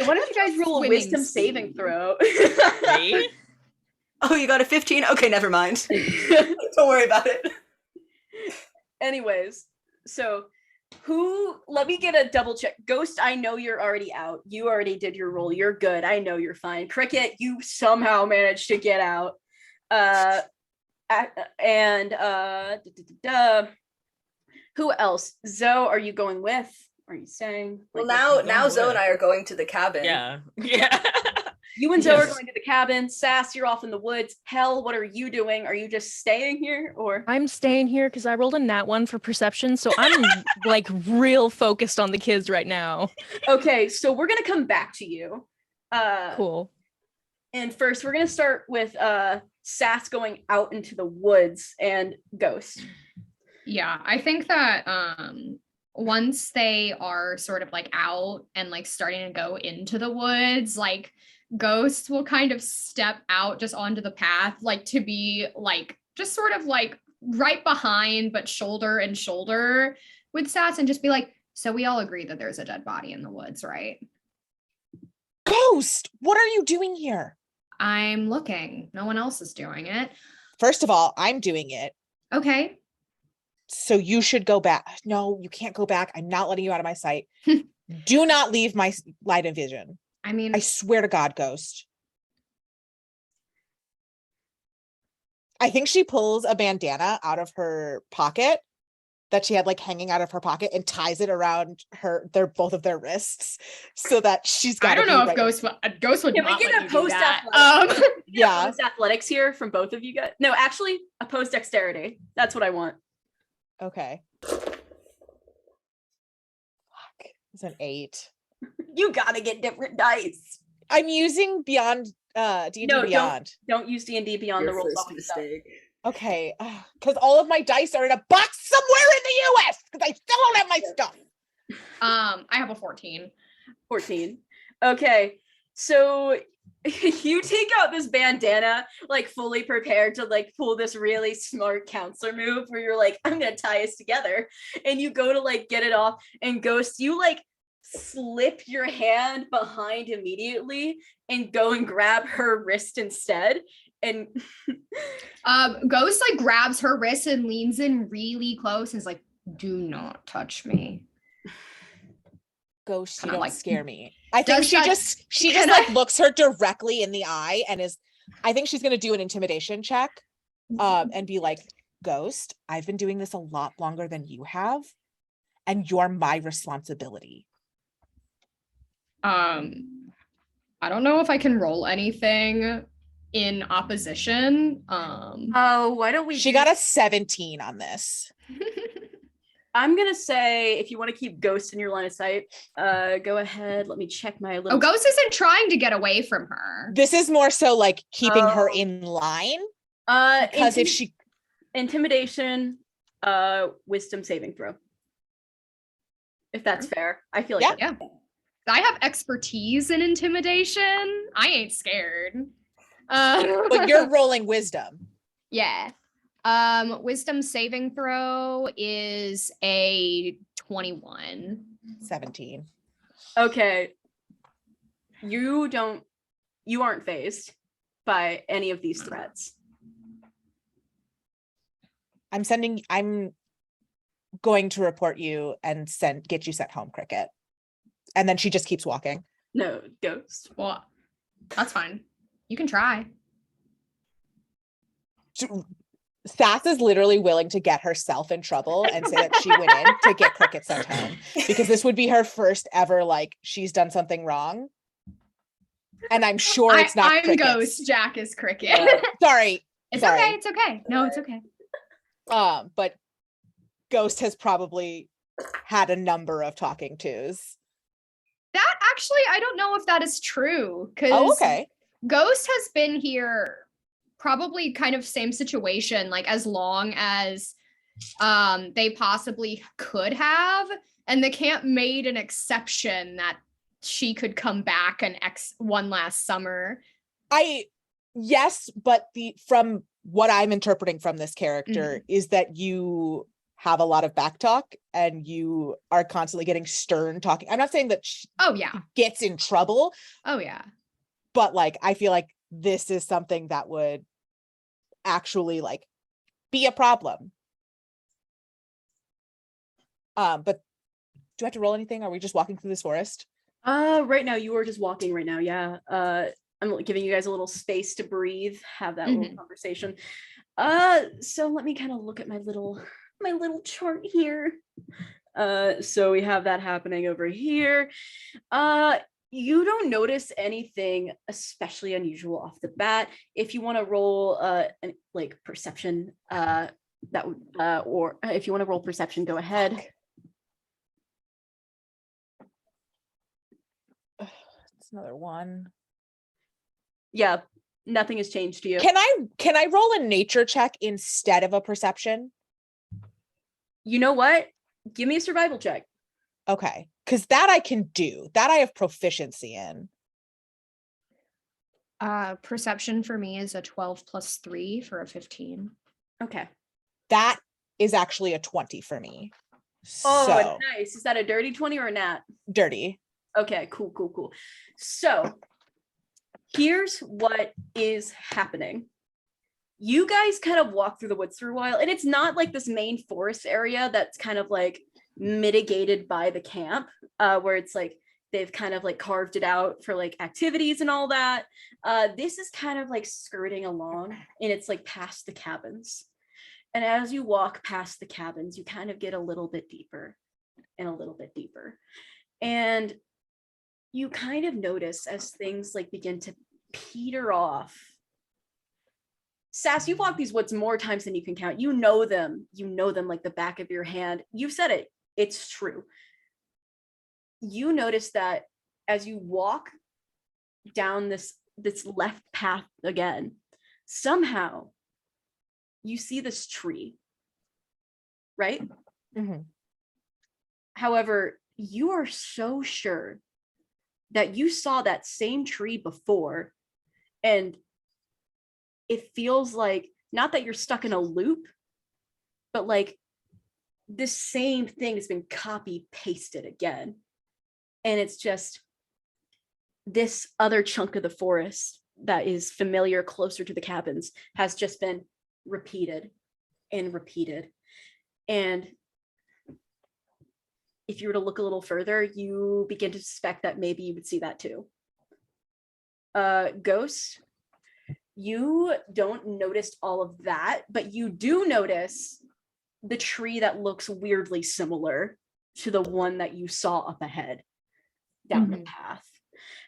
why don't you guys roll a Swimming wisdom saving speed. throw? Me? Oh, you got a 15? Okay, never mind. Don't worry about it. Anyways, so let me get a double check. Ghost, I know you're already out. You already did your roll. You're good. I know you're fine. Cricket, you somehow managed to get out. Who else? Zoe, are you going with? Are you saying? Well, like, now Zoe and I are going to the cabin. Yeah. Yeah. you and Zoe are Yes. going to the cabin. Sass, you're off in the woods. Hell, what are you doing? Are you just staying here or? I'm staying here because I rolled a nat 1 for perception, so I'm like real focused on the kids right now. Okay, so we're gonna come back to you. Cool. And first, we're gonna start with Sass going out into the woods and Ghost. yeah, I think that once they are sort of like out and like starting to go into the woods, like Ghost will kind of step out just onto the path, like to be like just sort of like right behind, but shoulder and shoulder with Sass, and just be like, so we all agree that there's a dead body in the woods, right? Ghost, what are you doing here? I'm looking. No one else is doing it. First of all, I'm doing it. Okay. So you should go back. No, you can't go back. I'm not letting you out of my sight. Do not leave my light of vision. I mean, I swear to God, Ghost. I think she pulls a bandana out of her pocket that she had like hanging out of her pocket and ties it around both of their wrists so that she's got. I don't know if Ghost would Can we not get let a you do post that. athletics? Yeah. Post athletics here from both of you guys. No, actually, a post dexterity. That's what I want. Okay. Fuck. It's an 8. You gotta get different dice. I'm using Beyond D&D No, Beyond. Don't use D&D beyond Your the rules. first mistake. Okay, because all of my dice are in a box somewhere in the US because I still don't have my stuff. I have a 14. 14. Okay, so you take out this bandana, like fully prepared to like pull this really smart counselor move where you're like, I'm gonna tie us together, and you go to like get it off, and Ghost, you like slip your hand behind immediately and go and grab her wrist instead. And Ghost like grabs her wrist and leans in really close and is like, do not touch me. Ghost, you Kinda don't like- scare me. I think Does she that- just Can like I- looks her directly in the eye and I think she's gonna do an intimidation check and be like, Ghost, I've been doing this a lot longer than you have, and you're my responsibility. I don't know if I can roll anything in opposition. oh, why don't we? She got a 17 on this. I'm gonna say if you want to keep Ghost in your line of sight, go ahead. Let me check my little. Oh, Ghost isn't trying to get away from her. This is more so like keeping her Oh. in line Because because if she intimidation, wisdom saving throw. If that's fair, I feel like Yeah. that's- Yeah. I have expertise in intimidation. I ain't scared. but you're rolling wisdom. Yeah. Wisdom saving throw is a 21. 17. Okay. You aren't phased by any of these threats. I'm going to report you and get you sent home, Cricket. And then she just keeps walking. No, Ghost. Well, that's fine. You can try. Sass is literally willing to get herself in trouble and say that she went in to get Cricket sent home because this would be her first ever, like, she's done something wrong. And I'm sure it's not I'm Cricket's. Ghost. Jack is Cricket. Sorry. It's Sorry. okay. It's okay. No, it's okay. But Ghost has probably had a number of talking tos. That actually, I don't know if that is true because Oh, okay. Ghost has been here probably kind of same situation, like as long as they possibly could have. And the camp made an exception that she could come back one last summer. Yes, but from what I'm interpreting from this character is that you have a lot of back talk and you are constantly getting stern talking. I'm not saying that she Oh yeah. gets in trouble, Oh yeah. but like I feel like this is something that would actually like be a problem. But do I have to roll anything? Are we just walking through this forest? Right now you are just walking right now. Yeah. I'm giving you guys a little space to breathe, have that little conversation. So let me kind of look at my little chart here. So we have that happening over here. You don't notice anything especially unusual off the bat. If you want to roll like perception, that would or if you want to roll perception, go ahead. It's another one. Yeah, nothing has changed to you. Can I roll a nature check instead of a perception? You know what? Give me a survival check. Okay, because that I can do. That I have proficiency in. Perception for me is a 12 plus 3 for a 15. Okay. That is actually a 20 for me. Oh, So nice. Is that a dirty 20 or a nat? dirty. Okay, cool. So here's what is happening. You guys kind of walk through the woods for a while, and it's not like this main forest area that's kind of like mitigated by the camp, where it's like they've kind of like carved it out for like activities and all that. This is kind of like skirting along, and it's like past the cabins. And as you walk past the cabins, you kind of get a little bit deeper and a little bit deeper. And you kind of notice as things like begin to peter off. Sass, you've walked these woods more times than you can count. You know them like the back of your hand. You've said it, it's true. You notice that as you walk down this left path again, somehow you see this tree, right? Mhm. However, you are so sure that you saw that same tree before, and it feels like not that you're stuck in a loop, but like this same thing has been copy pasted again. And it's just this other chunk of the forest that is familiar closer to the cabins has just been repeated and repeated. And if you were to look a little further, you begin to suspect that maybe you would see that too. Ghost, you don't notice all of that, but you do notice the tree that looks weirdly similar to the one that you saw up ahead down the path.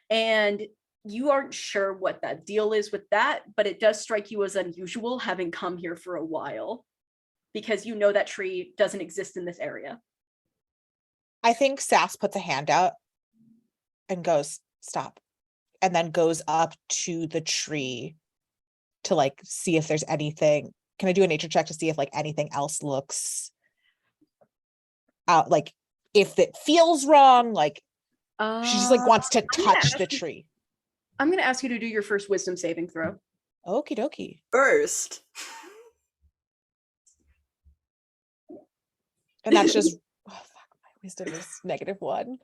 And you aren't sure what that deal is with that, but it does strike you as unusual having come here for a while, because you know that tree doesn't exist in this area. I think Sass puts a hand out and goes, stop, and then goes up to the tree to like see if there's anything. Can I do a nature check to see if like anything else looks out, like if it feels wrong, like she just like wants to touch the tree. I'm gonna ask you to do your first wisdom saving throw. Okie dokie. First. And that's just oh fuck, my wisdom is -1.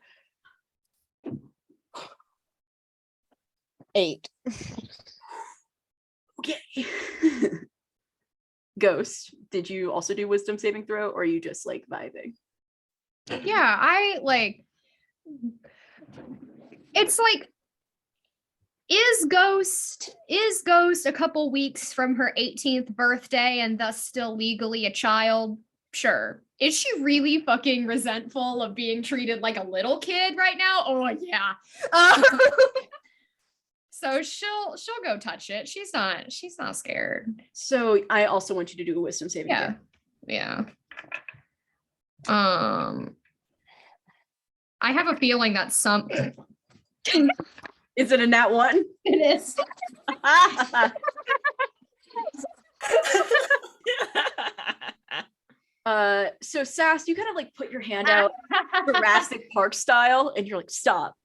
8. Okay. Ghost, did you also do wisdom saving throw, or are you just like vibing? Yeah, I like, it's like, is Ghost a couple weeks from her 18th birthday and thus still legally a child? Sure. Is she really fucking resentful of being treated like a little kid right now? Oh yeah. So she'll go touch it. She's not scared. So I also want you to do a wisdom saving Yeah. throw. Yeah. I have a feeling that Is it a nat 1? it is. So Sass, you kind of like put your hand out Jurassic Park style, and you're like, stop.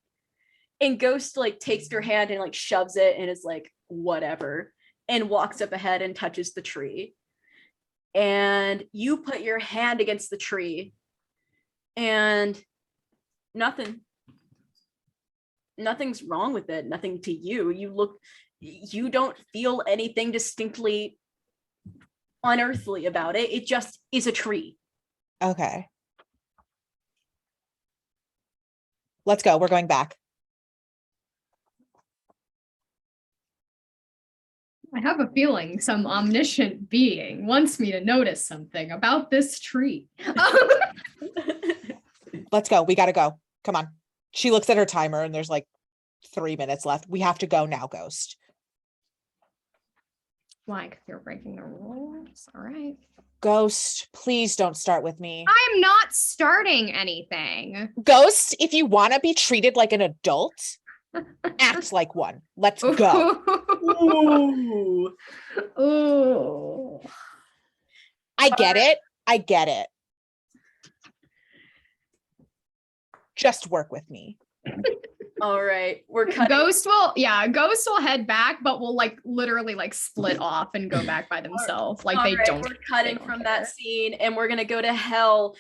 And Ghost like takes your hand and like shoves it and is like, whatever, and walks up ahead and touches the tree. And you put your hand against the tree, and nothing's wrong with it. Nothing to you. You don't feel anything distinctly unearthly about it. It just is a tree. Okay. Let's go. We're going back. I have a feeling some omniscient being wants me to notice something about this tree. Let's go. We got to go. Come on. She looks at her timer and there's like 3 minutes left. We have to go now, Ghost. Why? Because you're breaking the rules. All right. Ghost, please don't start with me. I'm not starting anything. Ghost, if you want to be treated like an adult, act like one. Let's go. Ooh. Ooh. I get it. I get it. Just work with me. All right, we're cutting. Ghost will head back, but will like literally like split off and go back by themselves. Like All they right, don't. We're cutting they don't from care. that scene, and we're gonna go to Hell.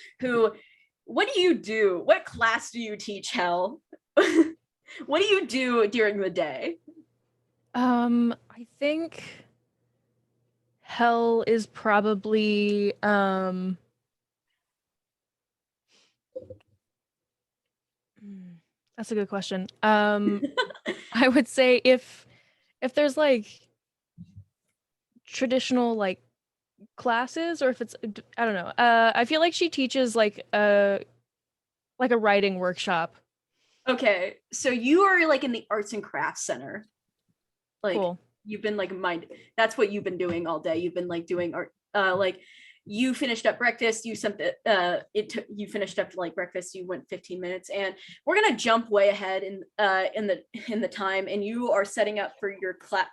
What do you do? What class do you teach, Hell? What do you do during the day? I think Hell is probably that's a good question. I would say if there's like traditional like classes, or if it's I don't know. I feel like she teaches like a writing workshop. Okay, so you are like in the arts and crafts center. Like Cool. you've been like that's what you've been doing all day. You've been like doing art, like you finished up breakfast, you finished up like breakfast, you went 15 minutes, and we're gonna jump way ahead in the time, and you are setting up for your class.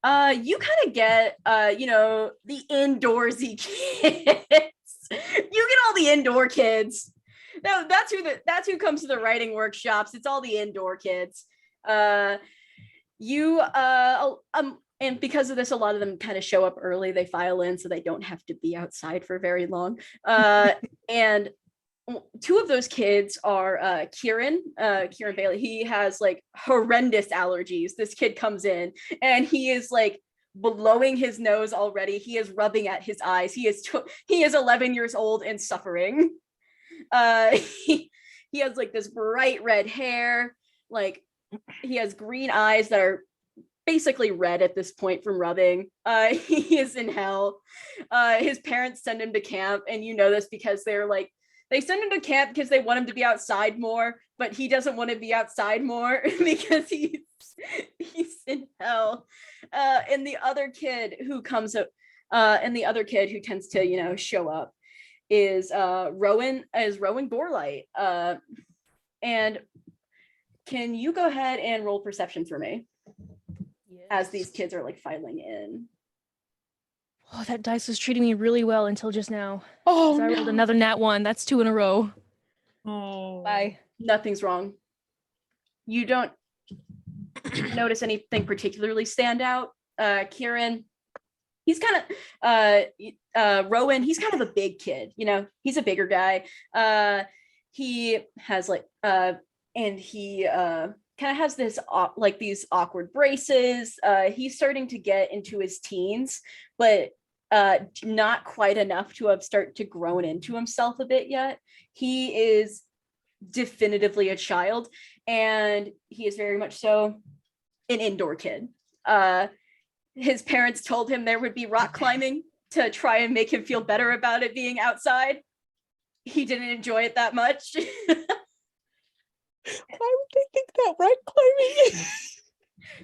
You kind of get the indoorsy kids. You get all the indoor kids. No, that's who comes to the writing workshops. It's all the indoor kids. And because of this, a lot of them kind of show up early. They file in so they don't have to be outside for very long. And two of those kids are Kieran Bailey. He has like horrendous allergies. This kid comes in and he is like blowing his nose already. He is rubbing at his eyes. He is 11 years old and suffering. He has like this bright red hair. Like he has green eyes that are basically red at this point from rubbing. He is in hell. His parents send him to camp, and you know this because they send him to camp because they want him to be outside more, but he doesn't want to be outside more because he's in hell. And the other kid who comes up, and the other kid who tends to show up is Rowan Gorelight. And can you go ahead and roll perception for me as these kids are like filing in? Oh, that dice was treating me really well until just now. Oh, I rolled no. another nat 1. That's 2 in a row. Oh. Bye. Nothing's wrong. You don't notice anything particularly stand out. Kieran, he's kind of Rowan, he's kind of a big kid, he's a bigger guy. He has like and he kind of has this like these awkward braces. He's starting to get into his teens, but not quite enough to have started to grown into himself a bit yet. He is definitively a child, and he is very much so an indoor kid. His parents told him there would be rock climbing to try and make him feel better about it being outside. He didn't enjoy it that much. Why would they think that rock climbing?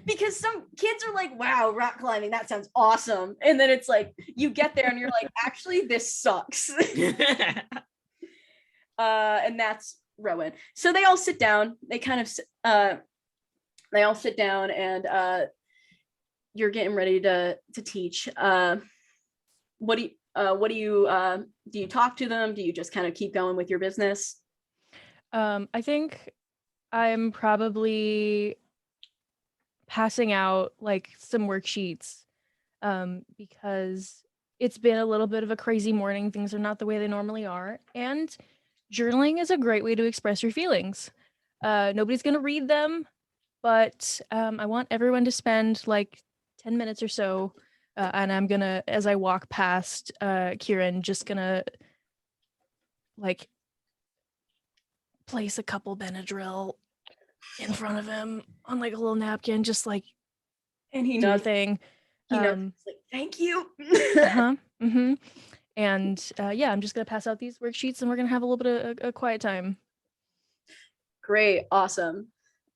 Because some kids are like, wow, rock climbing, that sounds awesome. And then it's like, you get there and you're like, actually, this sucks. And that's Rowan. So they all sit down. They all sit down, and you're getting ready to teach. What do What do you talk to them? Do you just kind of keep going with your business? I think I'm probably passing out like some worksheets because it's been a little bit of a crazy morning. Things are not the way they normally are. And journaling is a great way to express your feelings. Nobody's going to read them, but I want everyone to spend like 10 minutes or so. And I'm going to, as I walk past Kieran, just going to like place a couple Benadryl in front of him on like a little napkin, just like And he knows. nothing. He knows. He's like, thank you. Uh-huh. Mm-hmm. And yeah, I'm just gonna pass out these worksheets and we're gonna have a little bit of a quiet time. Great, awesome.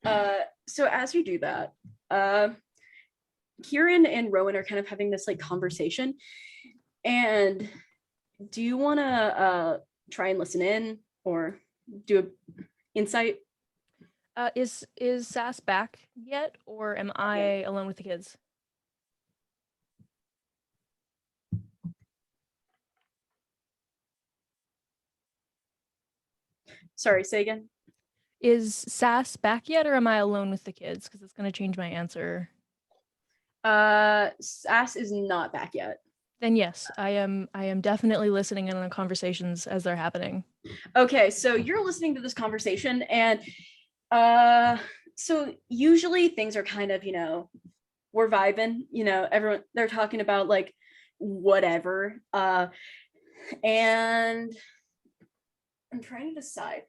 So as you do that, Kieran and Rowan are kind of having this like conversation. And do you want to try and listen in or do a insight? Is Sass back yet, or am I alone with the kids? Sorry, say again. Is Sass back yet, or am I alone with the kids? Because it's gonna change my answer. Sass is not back yet. Then yes, I am definitely listening in on the conversations as they're happening. Okay, so you're listening to this conversation, and so usually things are kind of, we're vibing, everyone, they're talking about like whatever. And I'm trying to decide,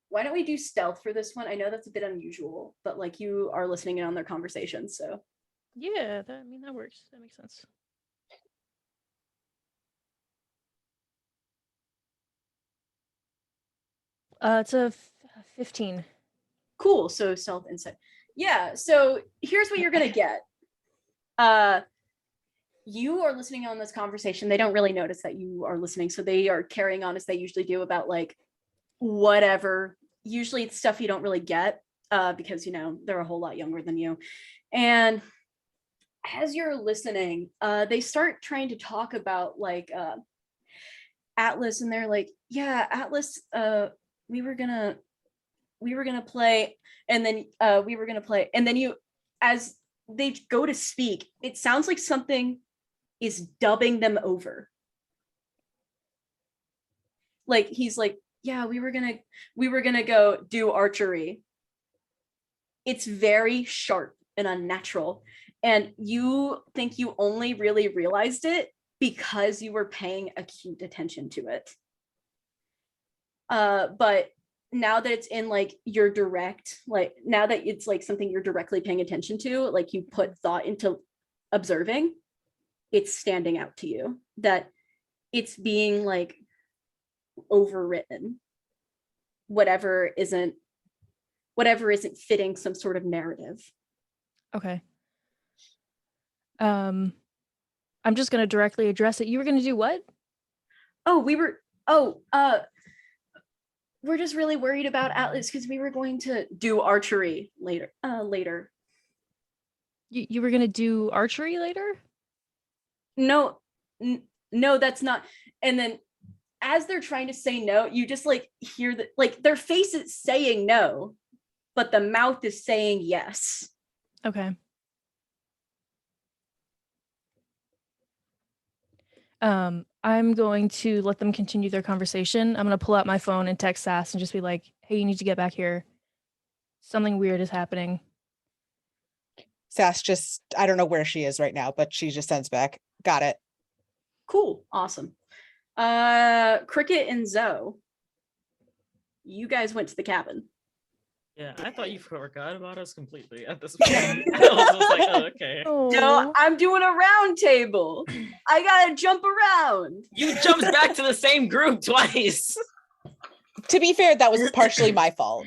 why don't we do stealth for this one? I know that's a bit unusual, but like you are listening in on their conversations, so. Yeah, that works. That makes sense. It's a 15. Cool. So stealth insight. Yeah. So here's what you're gonna get. You are listening on this conversation. They don't really notice that you are listening, so they are carrying on as they usually do about like whatever. Usually it's stuff you don't really get because they're a whole lot younger than you. And as you're listening, they start trying to talk about like Atlas, and they're like, yeah, Atlas, we were gonna play, and then we were gonna play, and then as they go to speak, it sounds like something is dubbing them over. Like he's like, yeah, we were gonna go do archery. It's very sharp and unnatural, and you think you only really realized it because you were paying acute attention to it. But now that it's in like your direct, like now that it's like something you're directly paying attention to, like you put thought into observing, it's standing out to you that it's being like overwritten. Whatever isn't fitting some sort of narrative. Okay. I'm just gonna directly address it. You were gonna do what? We're just really worried about Atlas because we were going to do archery later. You were gonna do archery later? No, that's not. And then as they're trying to say no, you just like hear that like their face is saying no, but the mouth is saying yes. Okay. I'm going to let them continue their conversation. I'm gonna pull out my phone and text Sass and just be like, hey, you need to get back here. Something weird is happening. Sass just, I don't know where she is right now, but she just sends back, got it. Cool. Awesome. Cricket and Zoe, you guys went to the cabin. Yeah, I thought you forgot about us completely at this point. I was just like, oh, okay. No, I'm doing a round table. I gotta jump around. You jumped back to the same group twice. To be fair, that was partially my fault.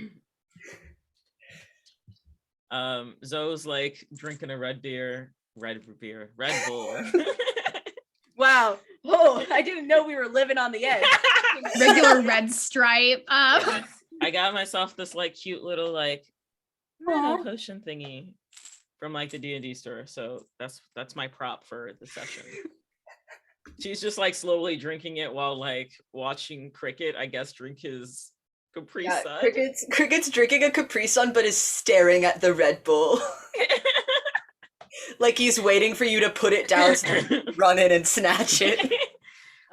Zoe's like drinking a Red Bull. Wow. Oh, I didn't know we were living on the edge. Regular red stripe. I got myself this like cute little like potion thingy from like the D&D store. So that's my prop for the session. She's just like slowly drinking it while like watching Cricket, I guess, drink his Capri Yeah, Sun. Cricket's drinking a Capri Sun, but is staring at the Red Bull. Like he's waiting for you to put it down so he can run in and snatch it.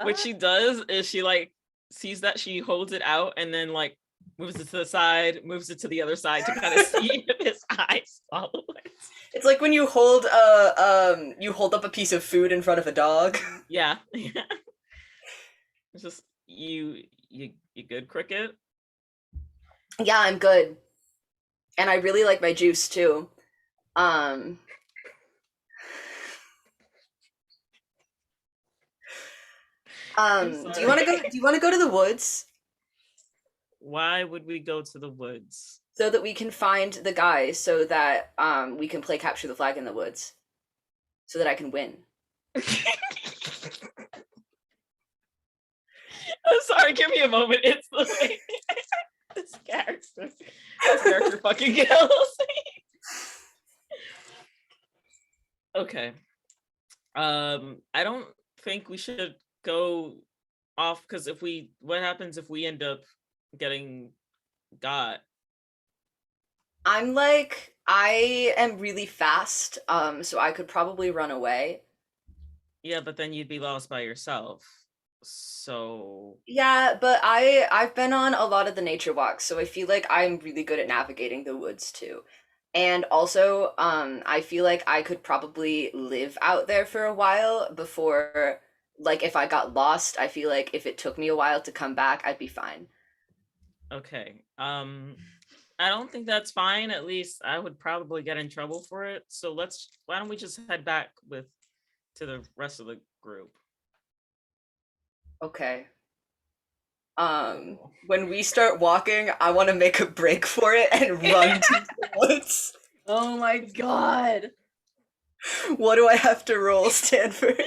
What she does is she like sees that she holds it out and then like moves it to the side, moves it to the other side to kind of see if his eyes follow it. It's like when you hold up a piece of food in front of a dog. Yeah. It's just you good, Cricket? Yeah, I'm good. And I really like my juice too. Do you want to go to the woods Why would we go to the woods? so that we can find the guys so that we can play capture the flag in the woods so that I can win. I'm sorry, give me a moment. It's the way this character fucking kills me. Okay. I don't think we should go off because what happens if we end up getting got? I am really fast, so I could probably run away. Yeah, but then you'd be lost by yourself. So Yeah, but I've been on a lot of the nature walks, so I feel like I'm really good at navigating the woods too. And also, I feel like I could probably live out there for a while before, like, if I got lost, I feel like if it took me a while to come back, I'd be fine. okay. I don't think that's fine. At least I would probably get in trouble for it. So why don't we just head back to the rest of the group? Okay. When we start walking, I want to make a break for it and run to the woods. Oh my god. What do I have to roll, Stanford?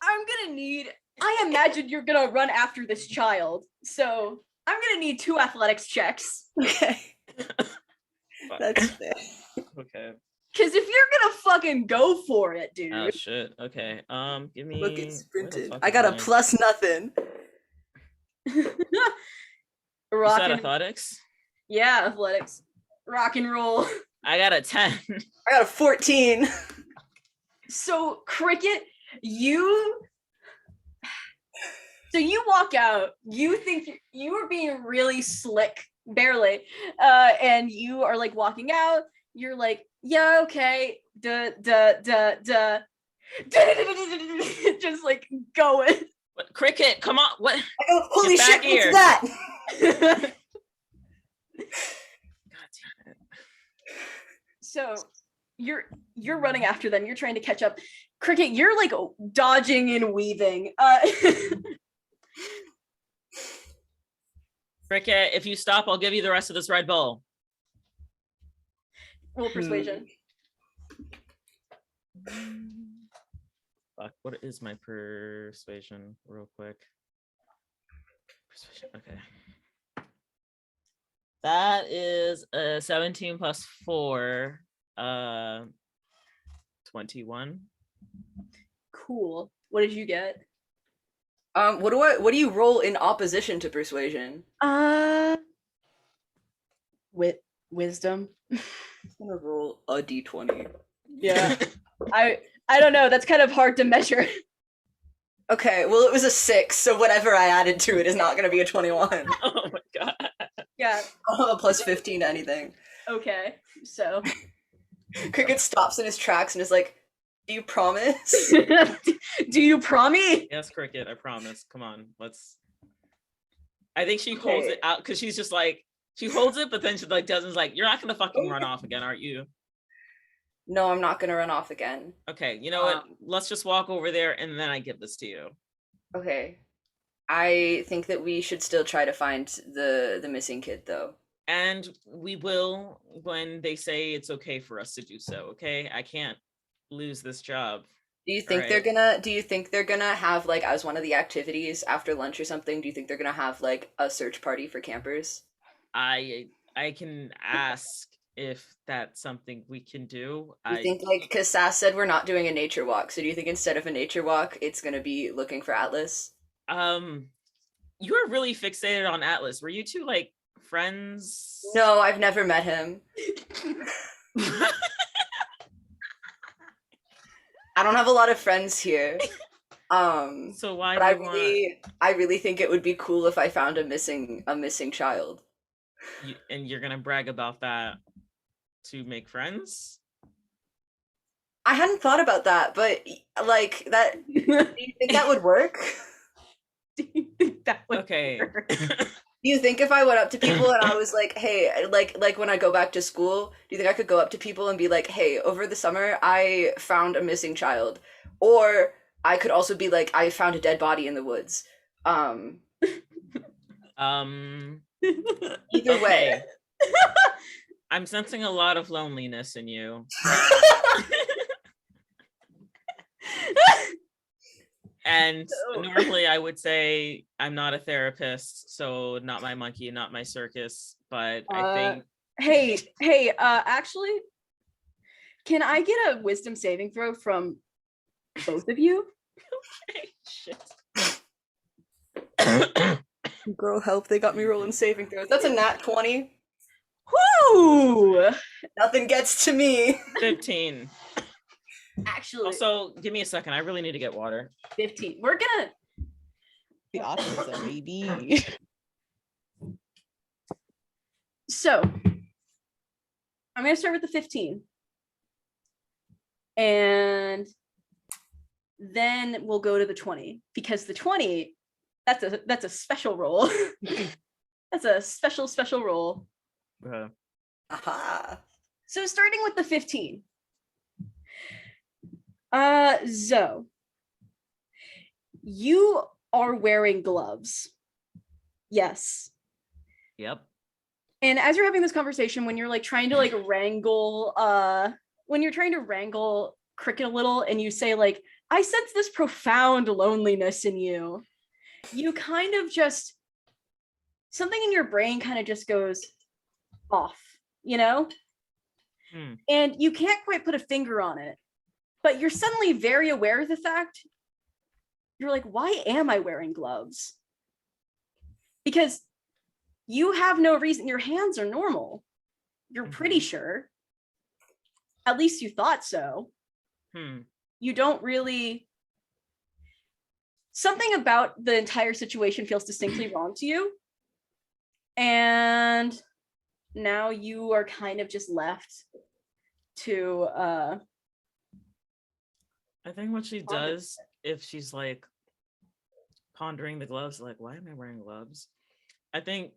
I imagine you're gonna run after this child. So I'm gonna need 2 athletics checks. Okay. Fuck. That's fair. Okay. Cause if you're gonna fucking go for it, dude. Oh shit. Okay. Give me. Look, where it's the sprinted. fuck I is got a my- plus nothing. Is that Rockin', athletics? yeah, athletics. Rock and roll. I got a 10. I got a 14. So Cricket, so you walk out, you think you are being really slick, barely, and you are like walking out, you're like, yeah, okay, just like going. What, Cricket, come on. What? I go, holy Get shit, back here. what's that? God damn it. So you're running after them, you're trying to catch up. Cricket, you're like dodging and weaving. Cricket, if you stop, I'll give you the rest of this Red Bull. Roll persuasion. Fuck, what is my persuasion? Real quick. Persuasion, okay. That is a 17 plus 4, 21. Cool. What did you get? What do you roll in opposition to persuasion? Wisdom. I'm gonna roll a d20. Yeah. I don't know. That's kind of hard to measure. Okay, well it was a 6, so whatever I added to it is not gonna be a 21. Oh my god. Yeah. I'll have a plus 15 to anything. Okay. So. Cricket stops in his tracks and is like, do you promise? Do you promise? Yes, Cricket, I promise. Come on, let's. I think she holds Okay. it out because she's just like, she holds it, but then she like doesn't like, you're not gonna fucking run off again, aren't you? No, I'm not gonna run off again. Okay, you know what? Um, Let's just walk over there and then I give this to you. Okay. I think that we should still try to find the missing kid though. And we will when they say it's okay for us to do so, okay? I can't lose this job. Do you think they're gonna have like as one of the activities after lunch or something? Do you think they're gonna have like a search party for campers? I can ask if that's something we can do. You think, like, because Sass said we're not doing a nature walk, so do you think instead of a nature walk, it's gonna be looking for Atlas? You are really fixated on Atlas. Were you two like friends? No, I've never met him. I don't have a lot of friends here. So why But do you want I really think it would be cool if I found a missing child. and you're gonna brag about that to make friends? I hadn't thought about that, but like that. Do you think that would work? Do you think that would Okay. work? Do you think if I went up to people and I was like, "Hey," like when I go back to school, do you think I could go up to people and be like, "Hey, over the summer I found a missing child," or I could also be like, "I found a dead body in the woods." Either way. Okay. I'm sensing a lot of loneliness in you. And normally I would say I'm not a therapist, so not my monkey, not my circus, but I think Hey, actually, can I get a wisdom saving throw from both of you? shit. Girl, help! They got me rolling saving throws. That's a nat 20. Whoo! Nothing gets to me. 15. Actually, Also, give me a second. I really need to get water. 15. We're gonna The autism, baby. so I'm gonna start with the 15. And then we'll go to the 20 because the 20, that's a special roll. That's a special roll. Aha. So starting with the 15. Zoe, you are wearing gloves. Yes. Yep. And as you're having this conversation, when you're like trying to like wrangle, when you're trying to wrangle Cricket a little and you say like, I sense this profound loneliness in you, you kind of just, something in your brain kind of just goes off, you know? And you can't quite put a finger on it, but you're suddenly very aware of the fact, you're like, why am I wearing gloves? Because you have no reason, your hands are normal. You're pretty sure. At least you thought so. You don't really, something about the entire situation feels distinctly wrong to you. And now you are kind of just left to I think what she does, if she's like pondering the gloves, like, why am I wearing gloves? I think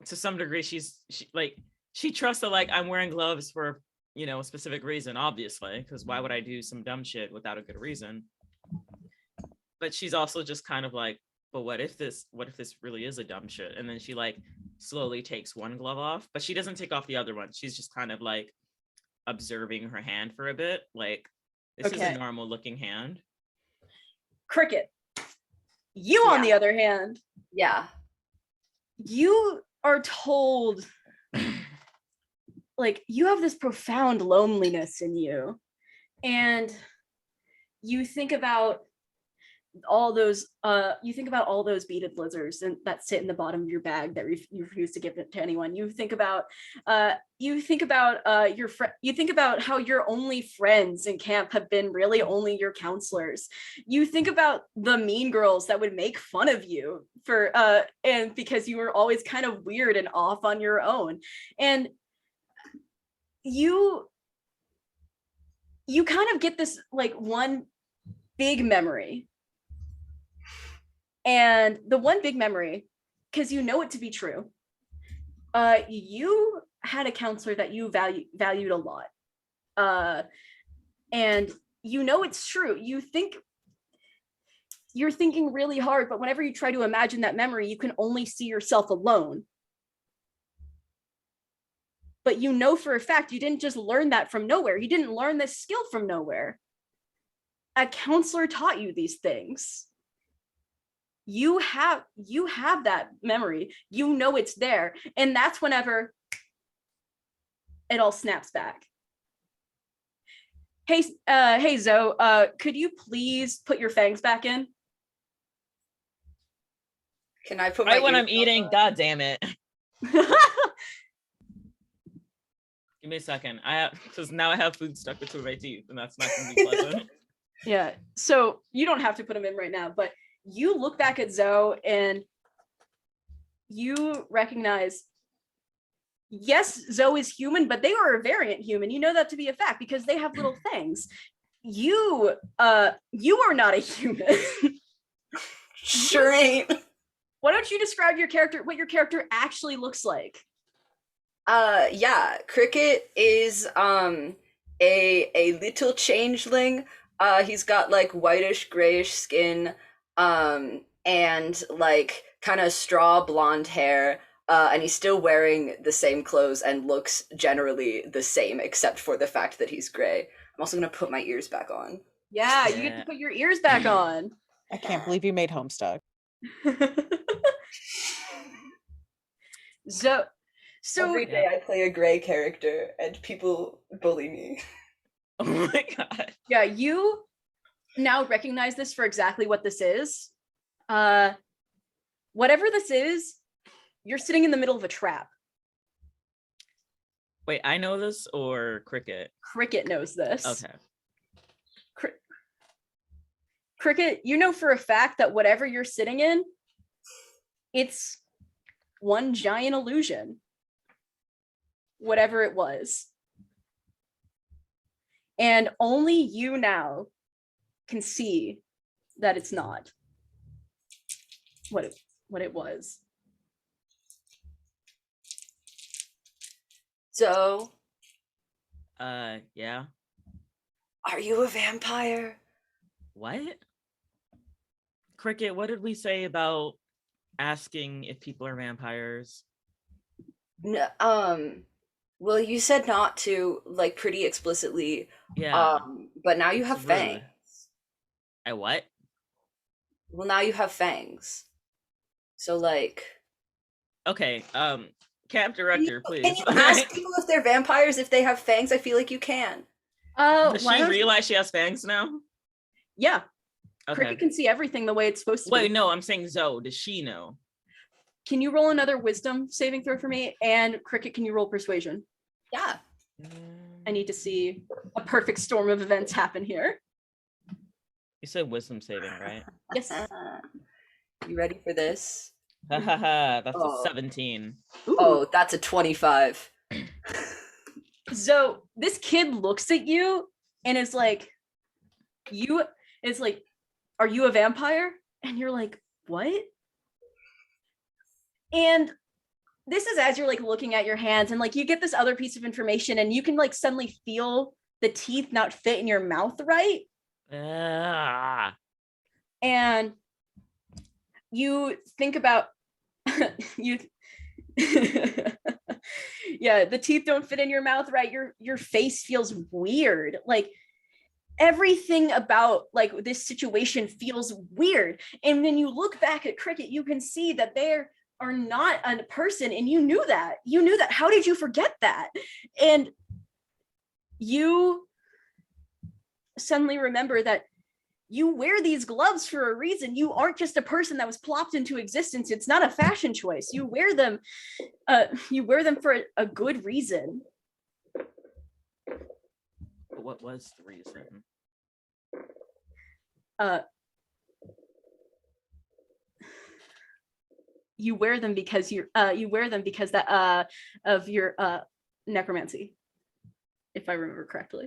to some degree she trusts that like I'm wearing gloves for, you know, a specific reason, obviously, because why would I do some dumb shit without a good reason? But she's also just kind of like, but what if this really is a dumb shit? And then she like slowly takes one glove off, but she doesn't take off the other one. She's just kind of like observing her hand for a bit, like, this is a normal looking hand. Cricket, you on the other hand, you are told like you have this profound loneliness in you, and you think about all those beaded lizards that sit in the bottom of your bag that you refuse to give it to anyone. You think about you think about how your only friends in camp have been really only your counselors. You think about the mean girls that would make fun of you for and because you were always kind of weird and off on your own, and you kind of get this like one big memory. And the one big memory, because you know it to be true, you had a counselor that you valued a lot. And you know it's true. You're thinking really hard, but whenever you try to imagine that memory, you can only see yourself alone. But you know for a fact, you didn't just learn that from nowhere. You didn't learn this skill from nowhere. A counselor taught you these things. You have that memory, you know it's there, and that's whenever it all snaps back. Hey Zoe, could you please put your fangs back in? Can I put my Right when I'm earphones eating, on? god damn it. Give me a second. I have, because now I have food stuck between my teeth, and that's not gonna be pleasant. Yeah, so you don't have to put them in right now, but you look back at Zoe and you recognize, yes, Zoe is human, but they are a variant human. You know that to be a fact because they have little things. You are not a human. Sure ain't. Why don't you describe your character, what your character actually looks like? Yeah, Cricket is a little changeling. He's got like whitish grayish skin, and like kind of straw blonde hair. And he's still wearing the same clothes and looks generally the same, except for the fact that he's gray. I'm also gonna put my ears back on. Yeah, you get Yeah. to put your ears back on. I can't believe you made Homestuck. So Every day I play a gray character, and people bully me. Oh my god. yeah, you now recognize this for exactly what this is. Whatever this is, you're sitting in the middle of a trap. Wait, I know this or Cricket? Cricket knows this. Okay. Cricket, you know for a fact that whatever you're sitting in, it's one giant illusion. Whatever it was. And only you now can see that it's not what it was. So, Yeah. are you a vampire? What? Cricket, what did we say about asking if people are vampires? Well, you said not to, like, pretty explicitly. Yeah. But now you It's have rude. fangs. I what? Well, now you have fangs. So, like, Okay, camp director, please. can you ask people if they're vampires if they have fangs? I feel like you can. Does Why she don't- realize she has fangs now? Yeah, Okay. Cricket can see everything the way it's supposed to Wait, be. no, I'm saying Zoe. Does she know? Can you roll another wisdom saving throw for me? And Cricket, can you roll persuasion? Yeah. I need to see a perfect storm of events happen here. You said wisdom saving, right? Yes. You ready for this? Hahaha, that's Oh. a 17. Ooh. Oh, that's a 25. So this kid looks at you and is like, are you a vampire? And you're like, what? And this is as you're like looking at your hands and like you get this other piece of information and you can like suddenly feel the teeth not fit in your mouth right. Ah. And you think about you yeah, the teeth don't fit in your mouth right. Your face feels weird. Like everything about like this situation feels weird. And when you look back at Cricket, you can see that there are not a person, and you knew that. How did you forget that? And you suddenly remember that you wear these gloves for a reason. You aren't just a person that was plopped into existence. It's not a fashion choice. You wear them for a good reason. But what was the reason? You wear them because that of your necromancy, if I remember correctly.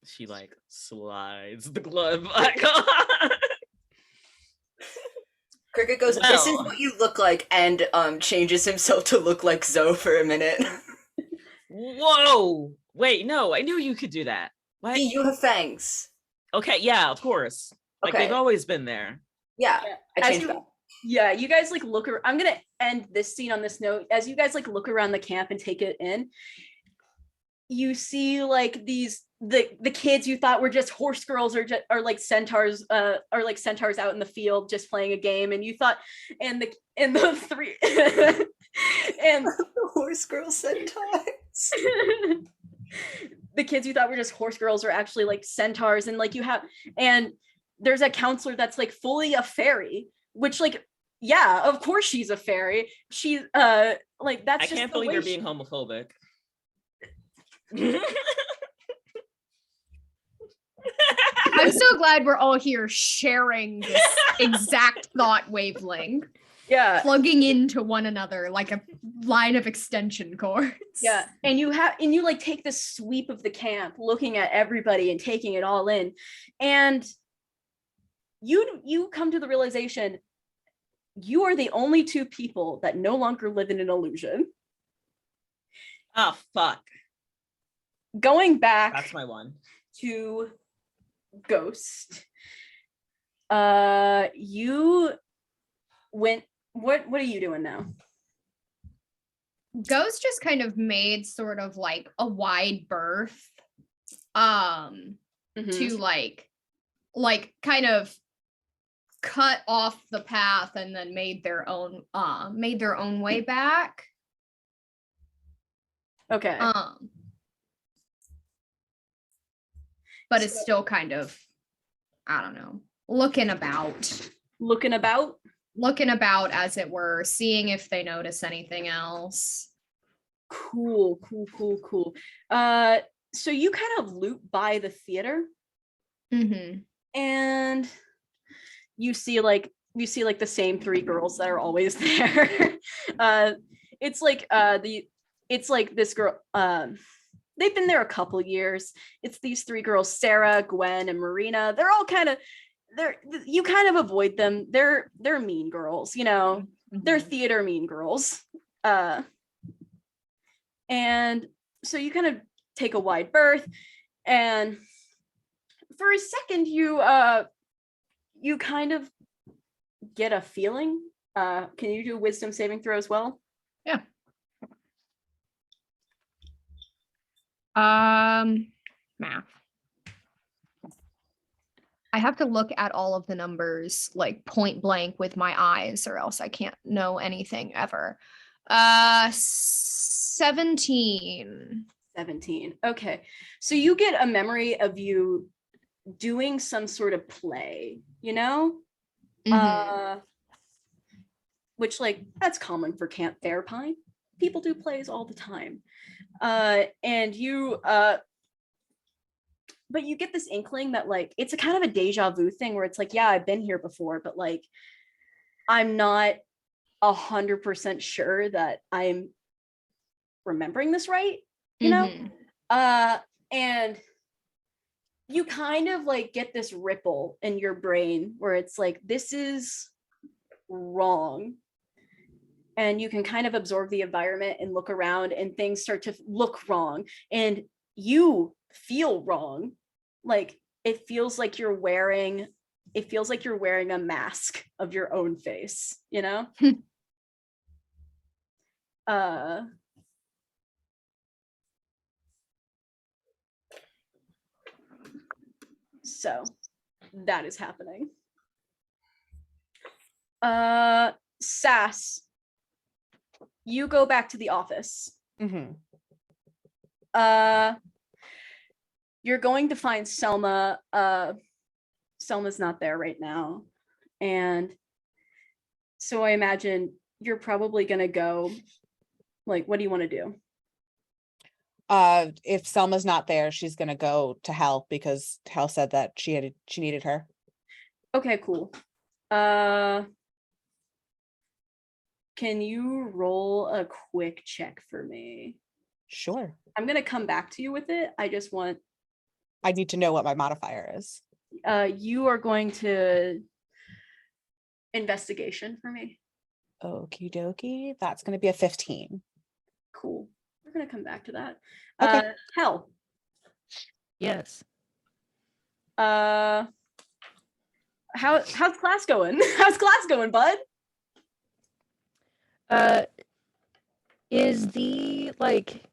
She like slides the glove back on. Cricket goes, this is Well. what you look like, and changes himself to look like Zoe for a minute. Whoa! Wait, no, I knew you could do that. What? See, you have fangs. Okay, yeah, of course. Like Okay. they've always been there. Yeah, I As changed you- that. Yeah, you guys like look. I'm gonna end this scene on this note. As you guys like look around the camp and take it in, you see like the kids you thought were just horse girls or like centaurs out in the field just playing a game, and you thought and the three And Horse girl centaurs. the kids you thought were just horse girls are actually like centaurs, and like and there's a counselor that's like fully a fairy, which like, yeah, of course she's a fairy. She's like, that's I just can't the believe way you're being homophobic. I'm so glad we're all here sharing this exact thought wavelength, yeah. plugging into one another like a line of extension cords. Yeah, and you like take this sweep of the camp, looking at everybody and taking it all in, and you come to the realization you are the only two people that no longer live in an illusion. Oh fuck. Going back That's my one. to Ghost, you went. What are you doing now? Ghost just kind of made sort of like a wide berth Mhm. to like kind of cut off the path and then made their own way back. Okay. But it's still kind of, I don't know, looking about as it were, seeing if they notice anything else. Cool. So you kind of loop by the theater, Mm-hmm. and you see like the same three girls that are always there. It's like this girl, they've been there a couple years. It's these three girls, Sarah, Gwen, and Marina. They're all you kind of avoid them. They're mean girls, you know. They're theater mean girls. And so you kind of take a wide berth, and for a second you kind of get a feeling. Can you do a wisdom saving throw as well? Yeah. Math. I have to look at all of the numbers like point blank with my eyes, or else I can't know anything ever. 17. 17. Okay. So you get a memory of you doing some sort of play, you know? Mhm. Which like that's common for Camp Fairpine. People do plays all the time. And you but you get this inkling that like it's a kind of a deja vu thing where it's like, yeah, I've been here before, but like I'm not 100% sure that I'm remembering this right, you know? Mhm. And you kind of like get this ripple in your brain where it's like, this is wrong. And you can kind of absorb the environment and look around, and things start to look wrong, and you feel wrong. Like it feels like you're wearing a mask of your own face, you know? So that is happening. Sass, you go back to the office. Mm-hmm. You're going to find Selma. Selma's not there right now, and so I imagine you're probably gonna go. Like, what do you want to do? If Selma's not there, she's gonna go to Hell because Hell said that she needed her. Okay, cool. Can you roll a quick check for me? Sure. I'm gonna come back to you with it. I just want. I need to know what my modifier is. You are going to investigation for me. Okie dokie. That's gonna be a 15. Cool. We're gonna come back to that. Okay. Hell. Yes. How's class going? How's class going, bud? Is the like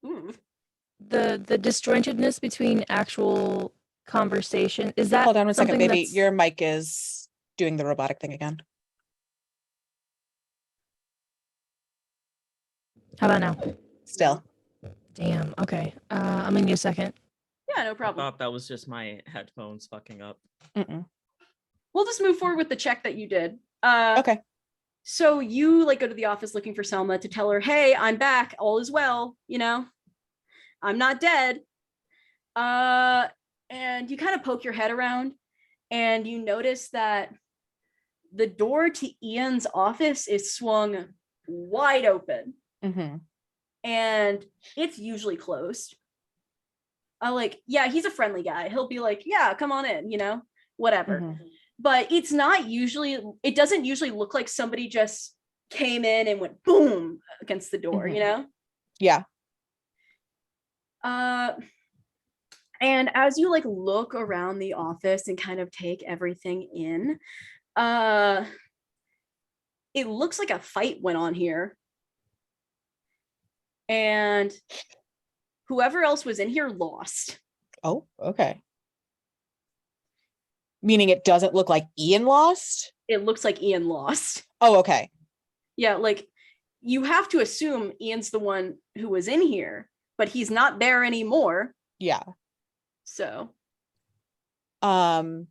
the disjointedness between actual conversation, is that Hold on 1 second, something baby. that's- Your mic is doing the robotic thing again. How about now? Still. Damn. Okay. I'm gonna need a second. Yeah, no I problem. thought that was just my headphones fucking up. Mm-mm. We'll just move forward with the check that you did. Okay. So you like go to the office looking for Selma to tell her, hey, I'm back, all is well, you know, I'm not dead. And you kind of poke your head around and you notice that the door to Ian's office is swung wide open Mm-hmm. and it's usually closed. Like, yeah, he's a friendly guy. He'll be like, yeah, come on in, you know, whatever. Mhm. But it doesn't usually look like somebody just came in and went boom against the door, you know? Yeah. And as you like look around the office and kind of take everything in, it looks like a fight went on here. And whoever else was in here lost. Oh, okay. Meaning it doesn't look like Ian lost? It looks like Ian lost. Oh, okay. Yeah, like you have to assume Ian's the one who was in here, but he's not there anymore. Yeah. So Can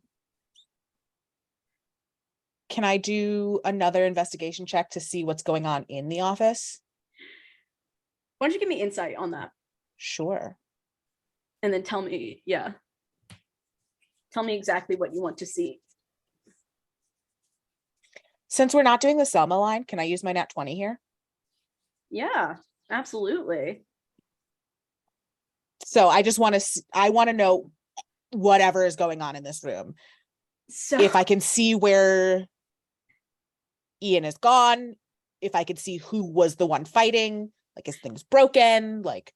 I do another investigation check to see what's going on in the office? why don't you give me insight on that? Sure. And then tell me exactly what you want to see. Since we're not doing the Selma line, can I use my nat 20 here? Yeah, absolutely. So I just want to know whatever is going on in this room. So If I can see where Ian is gone, if I can see who was the one fighting, like is things broken? Like,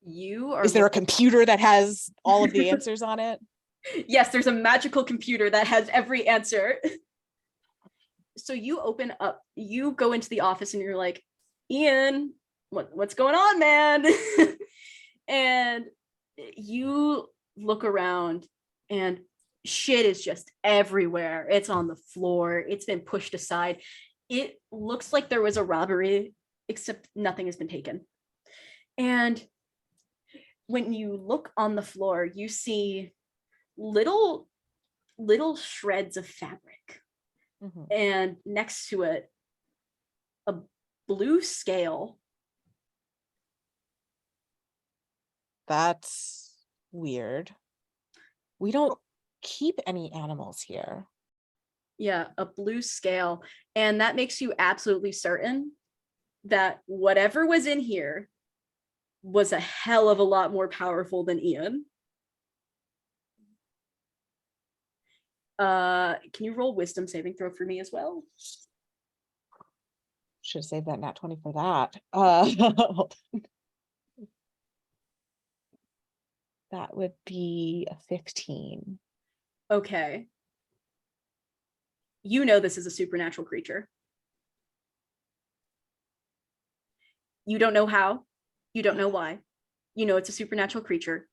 you are is there a computer that has all of the answers on it? Yes, there's a magical computer that has every answer. So you go into the office and you're like, Ian, what's going on, man? And you look around and shit is just everywhere. It's on the floor. It's been pushed aside. It looks like there was a robbery, except nothing has been taken. And when you look on the floor, you see little shreds of fabric, and next to it a blue scale. That's weird. We don't keep any animals here. Yeah, a blue scale. And that makes you absolutely certain that whatever was in here was a hell of a lot more powerful than Ian. Can you roll wisdom saving throw for me as well? Should have saved that nat 20 for that. Hold on. That would be a 15. Okay. You know this is a supernatural creature. You don't know how. You don't know why. You know it's a supernatural creature.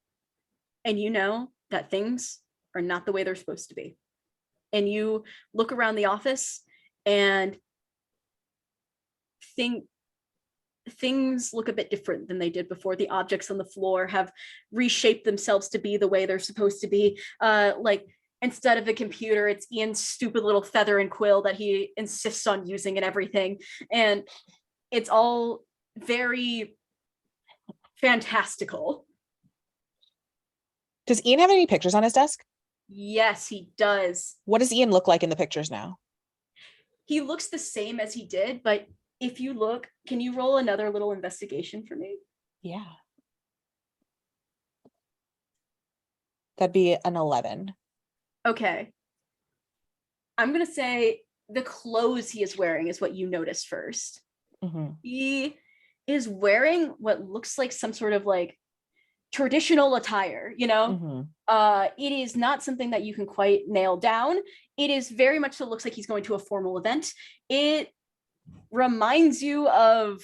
And you know that things are not the way they're supposed to be. And you look around the office and things look a bit different than they did before. The objects on the floor have reshaped themselves to be the way they're supposed to be. Like instead of a computer, it's Ian's stupid little feather and quill that he insists on using and everything. And it's all very fantastical. Does Ian have any pictures on his desk? Yes, he does. What does Ian look like in the pictures now? He looks the same as he did, but if you look, can you roll another little investigation for me? Yeah. That'd be an 11. Okay. I'm going to say the clothes he is wearing is what you notice first. He is wearing what looks like some sort of like traditional attire, you know? It is not something that you can quite nail down. It is very much so looks like he's going to a formal event. It reminds you of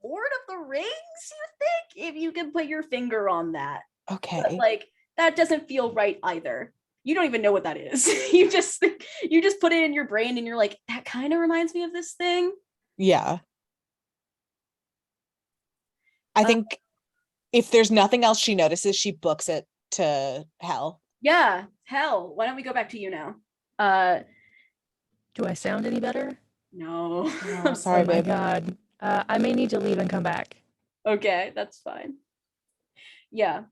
Lord of the Rings, you think, if you can put your finger on that. Okay. But, like, that doesn't feel right either. You don't even know what that is. you just put it in your brain and you're like, that kind of reminds me of this thing. Yeah. I think if there's nothing else she notices, she books it to Hell. Yeah, hell. Why don't we go back to you now? Do I sound any better? No. Oh, I'm sorry, Oh my babe. god. I may need to leave and come back. Okay, that's fine. Yeah.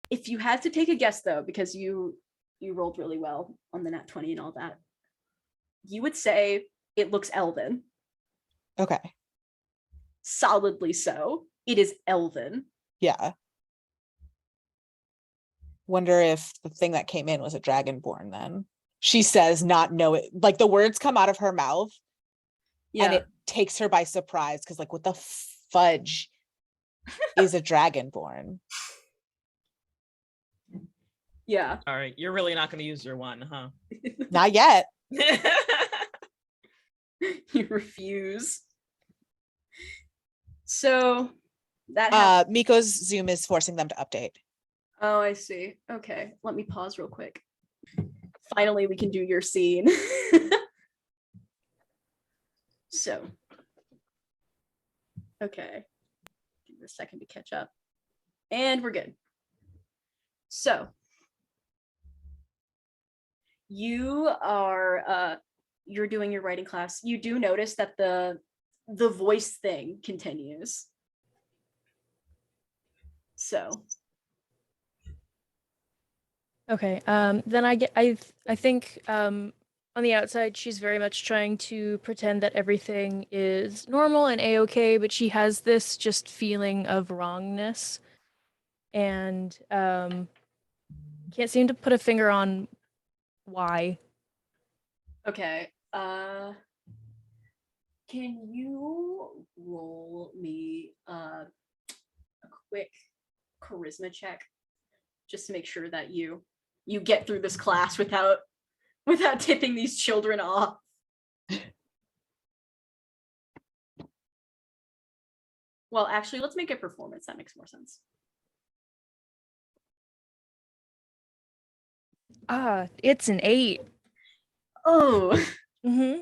If you had to take a guess though, because you rolled really well on the nat 20 and all that, you would say it looks elven. Okay. Solidly so. It is elven. Yeah. Wonder if the thing that came in was a dragonborn then. She says not know it. Like the words come out of her mouth Yeah. and it takes her by surprise because like what the fudge is a dragonborn? Yeah. All right, you're really not going to use your one, huh? Not yet. You refuse. So that happened. Miko's Zoom is forcing them to update. Oh, I see. Okay, let me pause real quick. Finally, we can do your scene. So, okay. Give it a second to catch up. And we're good. So, you are you're doing your writing class. You do notice that the voice thing continues. So, Okay. Then I think on the outside she's very much trying to pretend that everything is normal and a-okay, but she has this just feeling of wrongness and can't seem to put a finger on why. okay. Can you roll me a quick charisma check just to make sure that you get through this class without tipping these children off? Well, actually, let's make it performance. That makes more sense. It's an 8. Oh, Mm-hmm.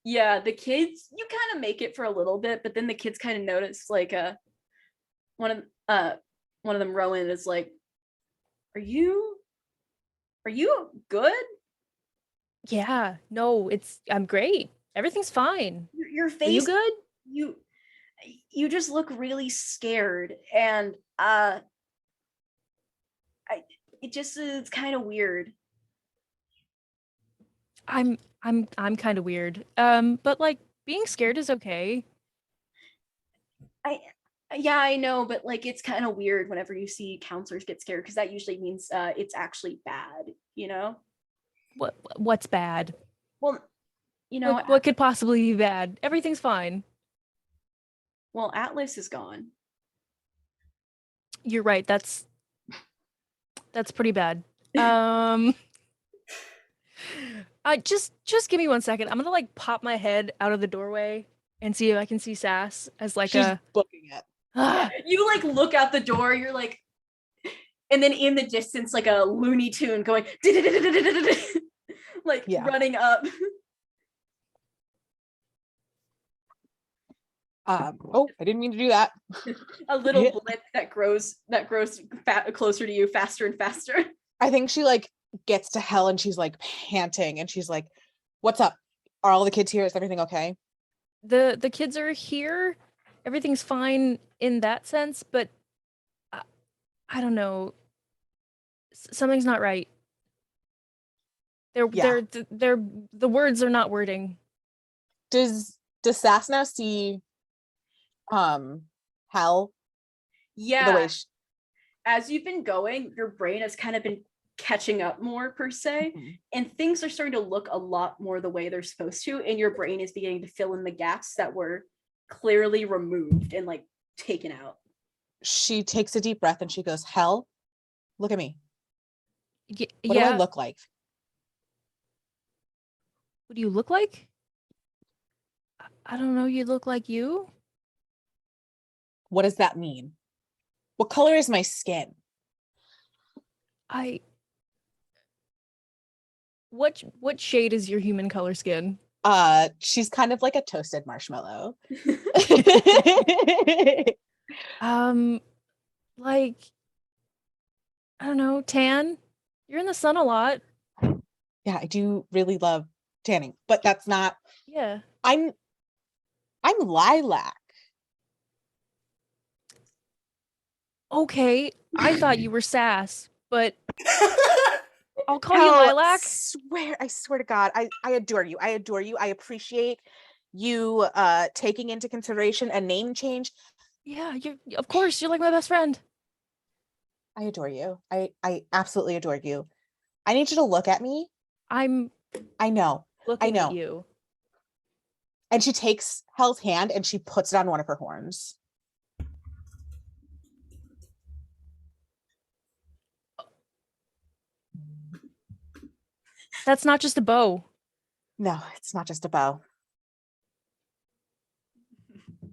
yeah, the kids, you kind of make it for a little bit, but then the kids kind of notice like one of them, Rowan, is like, are you good? Yeah, no, I'm great. Everything's fine. Your Are face, you good? you just look really scared, and it's kind of weird. I'm kind of weird. But like being scared is okay. Yeah, I know, but like it's kind of weird whenever you see counselors get scared because that usually means it's actually bad, you know? What's bad? Well, you know, What could possibly be bad? Everything's fine. well, Atlas is gone. You're right. That's pretty bad. I just give me 1 second. I'm gonna like pop my head out of the doorway and see if I can see Sass as like She's a booking it. You like look out the door, you're like, and then in the distance, like a Looney Tune going, like Yeah. running up. Oh, I didn't mean to do that. A little Yeah. blip that grows closer to you faster and faster. I think she like gets to Hell and she's like panting and she's like, what's up? Are all the kids here? Is everything okay? The kids are here. Everything's fine in that sense, but I don't know. Something's not right. Yeah. They're the words are not wording. Does Sass now see Hell the Yeah, way as you've been going, your brain has kind of been catching up more per se, and things are starting to look a lot more the way they're supposed to, and your brain is beginning to fill in the gaps that were clearly removed and like taken out. she takes a deep breath and she goes, Hell, look at me. What do Yeah. I look like? What do you look like? I don't know. You look like you. What does that mean? What color is my skin? What shade is your human color skin? She's kind of like a toasted marshmallow. Like, I don't know, tan. You're in the sun a lot. Yeah, I do really love tanning, but that's not. Yeah. I'm lilac. Okay. I thought you were sass, but I'll call you Hell, lilac. I swear to God, I adore you. I adore you. I appreciate you taking into consideration a name change. Yeah, you of course, you're like my best friend. I adore you. I absolutely adore you. I need you to look at me. I'm I know. looking at know. you. And she takes Hel's hand and she puts it on one of her horns. That's not just a bow. No, it's not just a bow.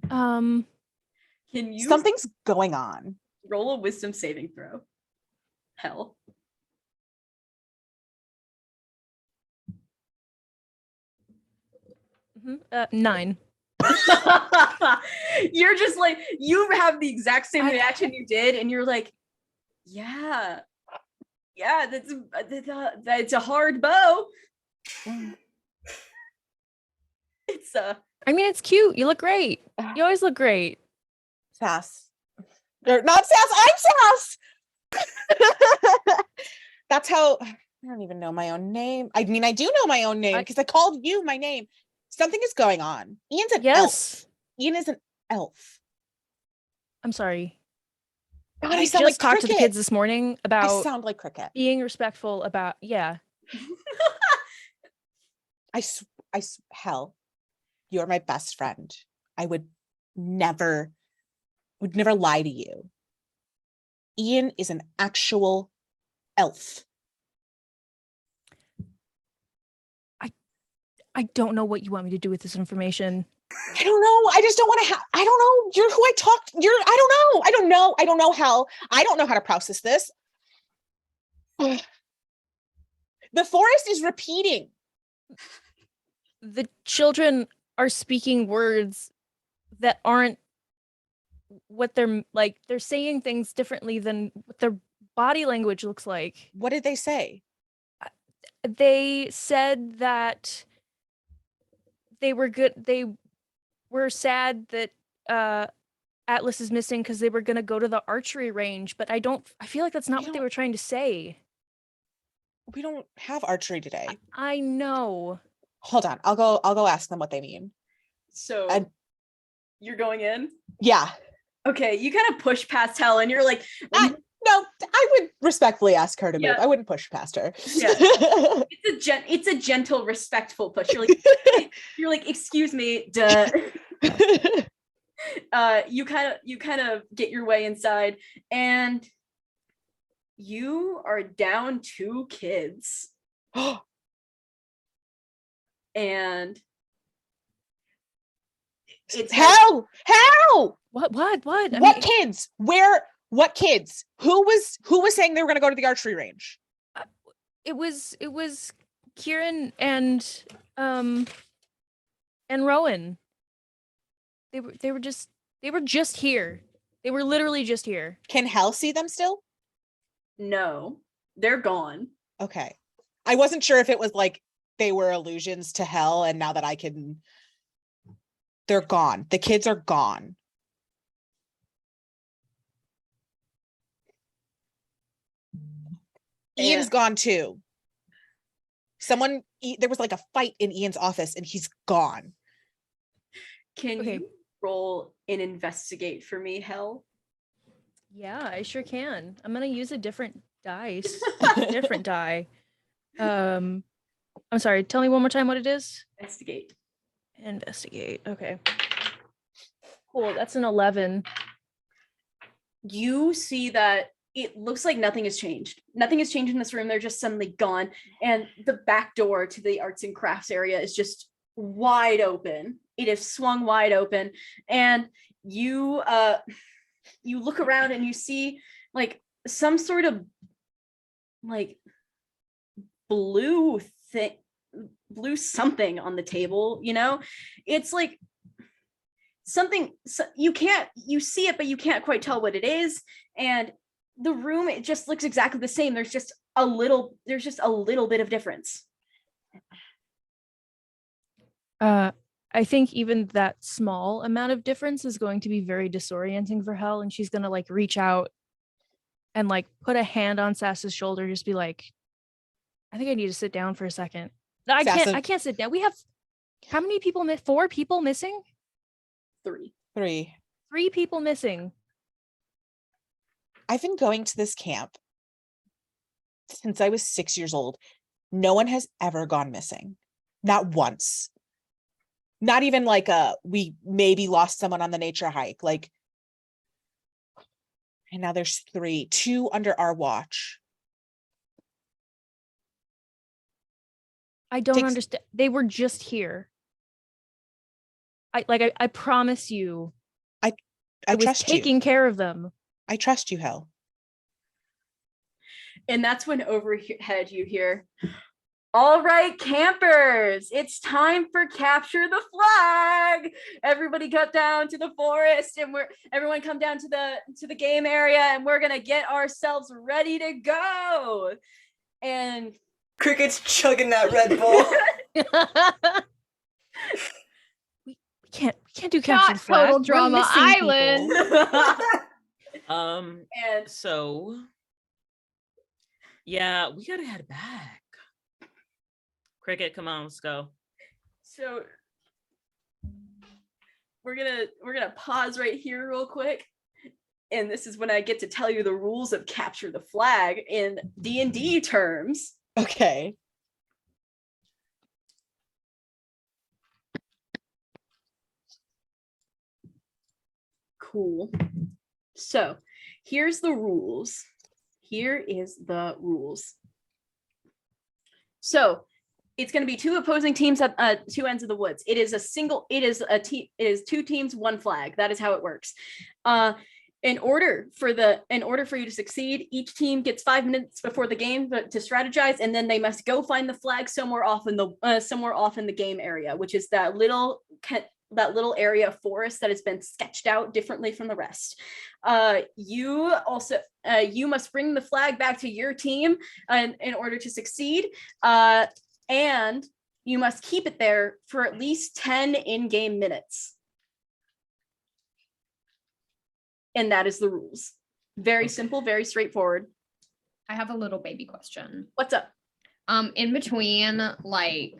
Can you Something's going on. roll a wisdom saving throw? Hell. Mhm. 9. You're just like, you have the exact same I- reaction you did, and you're like, yeah, that's a hard bow. It's I mean, it's cute. You look great. You always look great. Sass. Or not Sass, I'm Sass. That's how I don't even know my own name. I mean, I do know my own name because I called you my name. Something is going on. Ian's an elf. Yes. Ian is an elf. I'm sorry. God, I I sound just like talked to the Cricket. kids this morning I about sound like Cricket. being respectful about, yeah. Hell, you're my best friend. I would never lie to you. Ian is an actual elf. I don't know what you want me to do with this information. I don't know. I just don't want to I don't know. You're who I talked. I don't know. I don't know how. I don't know how to process this. The forest is repeating. The children are speaking words that aren't what they're like. They're saying things differently than what their body language looks like. What did they say? They said that they were good. They were sad that Atlas is missing because they were going to go to the archery range, but I feel like that's not what they were trying to say. We don't have archery today. I know. Hold on. I'll go ask them what they mean. so you're going in. Yeah. Okay, you kind of push past Hell, and you're like, No, I would respectfully ask her to move. Yeah. I wouldn't push past her. Yeah. it's a gentle, respectful push. You're like, excuse me, duh. You kind of get your way inside, and you are down 2 kids. And it's Hell! What? I What mean, kids? What kids? Who was saying they were going to go to the archery range? it was Kieran and Rowan. They were just here. They were literally just here. Can Hell see them still? No, they're gone. Okay. I wasn't sure if it was like they were allusions to Hell, and now that I can, they're gone. The kids are gone. Ian's gone too. There was like a fight in Ian's office and he's gone. Can Okay. you roll and investigate for me, Hell? Yeah, I sure can. I'm gonna use a different dice. Different die. I'm sorry, tell me one more time what it is. Investigate. Investigate. Okay. Cool. That's an 11. You see that it looks like nothing has changed. Nothing has changed in this room. They're just suddenly gone. And the back door to the arts and crafts area is just wide open. It is swung wide open. And you look around and you see like some sort of like blue thing, something on the table, you know? It's like something you see it, but you can't quite tell what it is. And the room, it just looks exactly the same. There's just a little bit of difference. I think even that small amount of difference is going to be very disorienting for Hel, and she's gonna like reach out and like put a hand on Sass's shoulder, just be like, I think I need to sit down for a second. No, I Sassa- can't sit down. We have how many people 4 people missing? 3. 3. 3 people missing. I've been going to this camp since I was 6 years old. No one has ever gone missing. Not once. Not even like we maybe lost someone on the nature hike. Like, and now there's 3, 2 under our watch. I don't Takes- understand. They were just here. I promise you, I was trust you. taking care of them. I trust you, Hel. And that's when overhead you hear, all right, campers, it's time for capture the flag. Everybody cut down to the forest, and everyone come down to the game area, and we're gonna get ourselves ready to go. And Cricket's chugging that Red Bull. we can't do capture the Not flag. Total We're Drama missing people. Island. and So yeah, we gotta head back. Cricket, come on, let's go. so we're gonna pause right here real quick. And this is when I get to tell you the rules of capture the flag in D&D terms. Okay. Cool. So here's the rules. Here is the rules. So it's going to be 2 opposing teams at 2 ends of the woods. It is 2 teams, 1 flag. That is how it works. In order for you to succeed, each team gets 5 minutes before the game to strategize, and then they must go find the flag somewhere off in the game area, which is that little area of forest that has been sketched out differently from the rest. You must bring the flag back to your team in order to succeed, and you must keep it there for at least 10 in-game minutes. And that is the rules. Very simple, very straightforward. I have a little baby question. What's up? In between, like,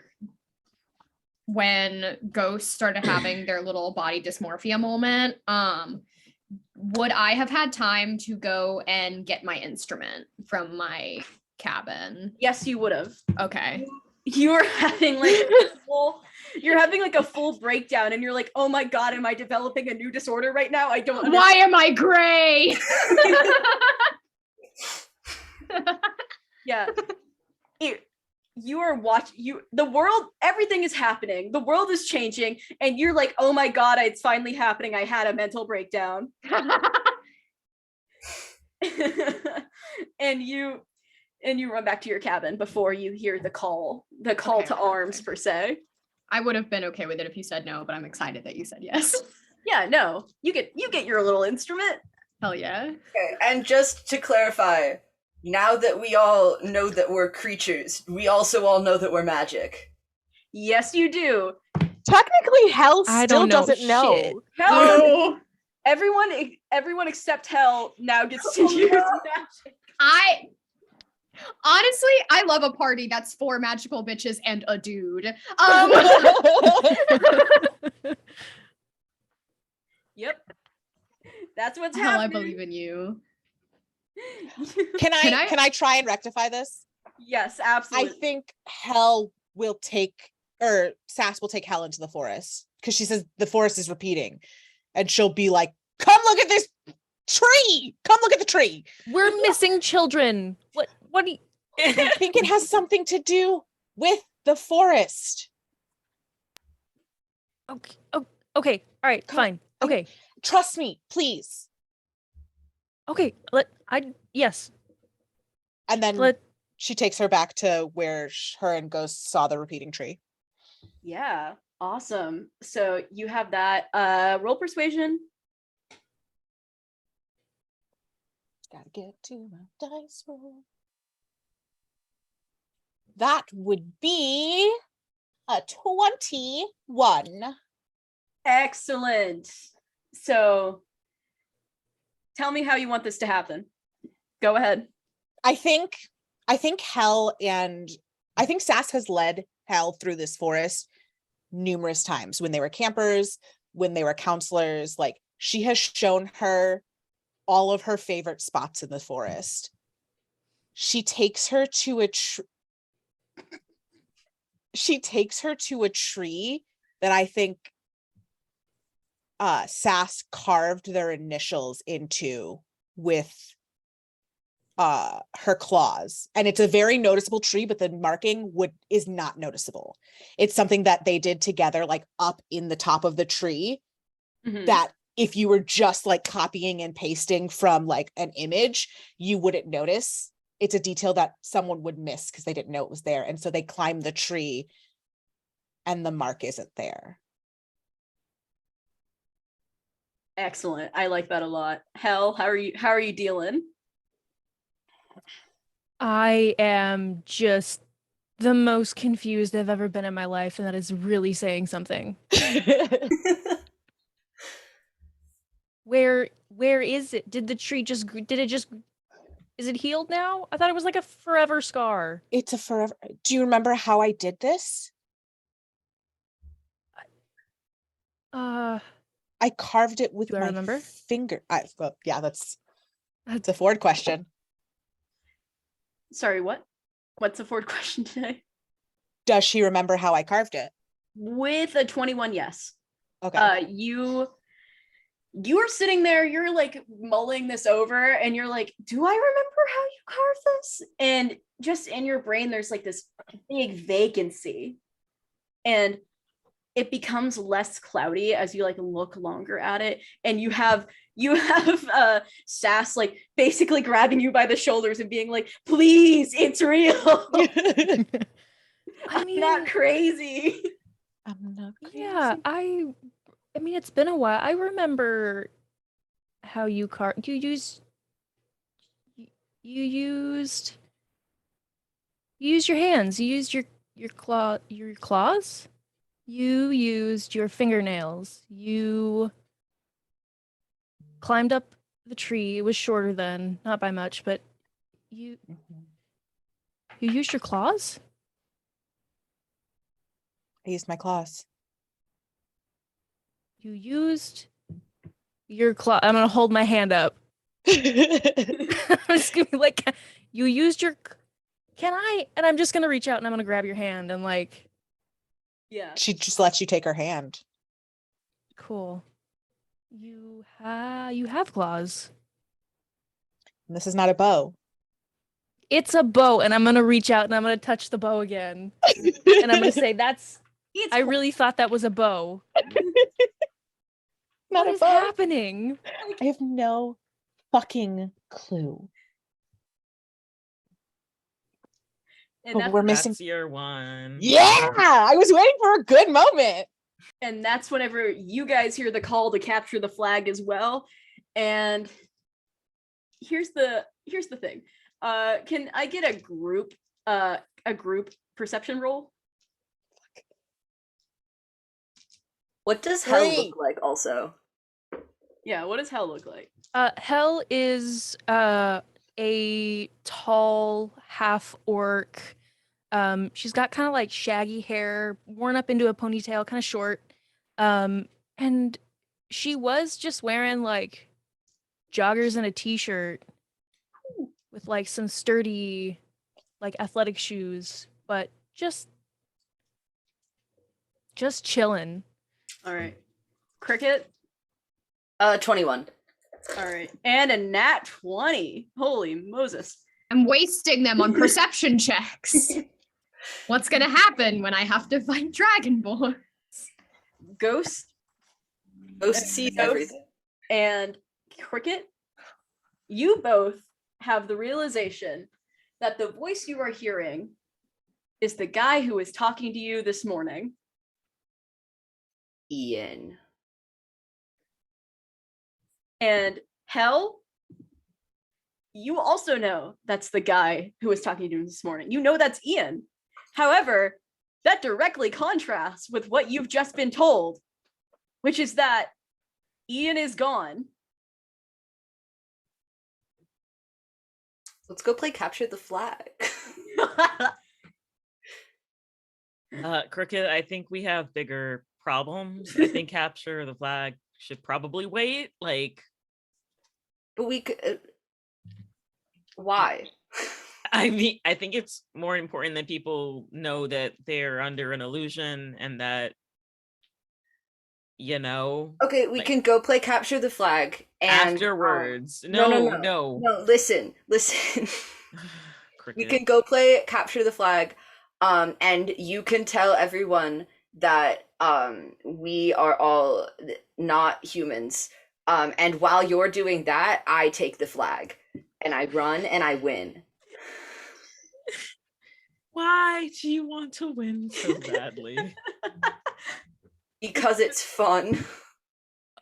when ghosts started having their little body dysmorphia moment, would I have had time to go and get my instrument from my cabin? Yes, you would have. Okay. You're having like a full breakdown, and you're like, oh my god, am I developing a new disorder right now? I don't understand. Why am I gray? Yeah. You are watching the world, everything is happening. The world is changing, and you're like, oh my god, it's finally happening. I had a mental breakdown. and you run back to your cabin before you hear the call Okay, to arms per se. I would have been okay with it if you said no, but I'm excited that you said yes. Yeah, no, you get your little instrument. Hell yeah. Okay, and just to clarify, now that we all know that we're creatures, we also all know that we're magic. Yes, you do. Technically, Hel I still don't know doesn't know. shit. Hell, everyone except Hel now gets to use magic. Honestly, I love a party that's 4 magical bitches and a dude. Yep. That's what's Hell, I happening. believe in you. Can I- I try and rectify this? Yes, I absolutely. think Sass will take Hel into the forest because she says the forest is repeating, and she'll be like, "Come look at this tree! Come look at the tree!" We're missing children. What do you I think it has something to do with the forest. Okay. Oh, okay. All right. Come- Fine. Okay. Trust me, please. Okay. Yes. And then Let She takes her back to where her and Ghost saw the repeating tree. Yeah, awesome. So you have that. Roll persuasion. Gotta get to my dice roll. That would be a 21. Excellent. So tell me how you want this to happen. Go ahead. I think Hel and I think Sass has led Hel through this forest numerous times when they were campers, when they were counselors. Like, she has shown her all of her favorite spots in the forest. She takes her to a tree that I think Sass carved their initials into with her claws, and it's a very noticeable tree, but the marking is not noticeable. It's something that they did together, like up in the top of the tree, that if you were just like copying and pasting from like an image, you wouldn't notice. It's a detail that someone would miss because they didn't know it was there, and so they climb the tree and the mark isn't there. Excellent. I like that a lot. Hel, how are you dealing? I am just the most confused I've ever been in my life, and that is really saying something. Where is it? Did it just is it healed now? I thought it was like a forever scar. It's a forever. Do you remember how I did this? I carved it with Do I my remember? finger. Well, yeah, that's a Ford question. Sorry, what? What's the Ford question today? Does she remember how I carved it? With a 21, yes. Okay. You're sitting there, you're like mulling this over, and you're like, do I remember how you carved this? And just in your brain, there's like this big vacancy. And it becomes less cloudy as you like look longer at it, and you have Sass like basically grabbing you by the shoulders and being like, please, it's real. I'm not crazy. I'm not crazy. Yeah, I mean, it's been a while. I remember how you used your hands. You used your claws. You used your fingernails. You climbed up the tree. It was shorter then, not by much, but you used your claws? I used my claws. You used your claw. I'm gonna hold my hand up. I'm just gonna be like, you used your. Can I? And I'm just gonna reach out and I'm gonna grab your hand and like. Yeah. She just lets you take her hand. Cool. You have claws. And this is not a bow. It's a bow, and I'm gonna reach out and I'm gonna touch the bow again, and I'm gonna say, I really thought that was a bow. Not What a is bow. happening? I have no fucking clue. And But we're missing. That's your one. Yeah, I was waiting for a good moment. And that's whenever you guys hear the call to capture the flag as well. And here's the thing. Can I get a group perception roll? What does hell Great. look like also? Yeah, what does hell look like? Hel is a tall half orc. She's got kind of like shaggy hair, worn up into a ponytail, kind of short. And she was just wearing like joggers and a t-shirt with like some sturdy like athletic shoes, but just chilling. All right. Cricket. 21. All right. And a nat 20. Holy Moses. I'm wasting them on perception checks. What's gonna happen when I have to fight Dragonborn? Ghost Ghost sees everything. and Cricket, you both have the realization that the voice you are hearing is the guy who was talking to you this morning. Ian. And Hell, you also know that's the guy who was talking to you this morning. You know that's Ian. However, that directly contrasts with what you've just been told, which is that Ian is gone. Let's go play capture the flag. Cricket, I think we have bigger problems. I think capture the flag should probably wait. Like, But we could. Why? I mean, I think it's more important that people know that they're under an illusion and that, Okay, we like, can go play capture the flag and afterwards. no. No. Listen. We Cricket. can go play capture the flag, and you can tell everyone that we are all not humans. And while you're doing that, I take the flag and I run and I win. Why do you want to win so badly? Because it's fun.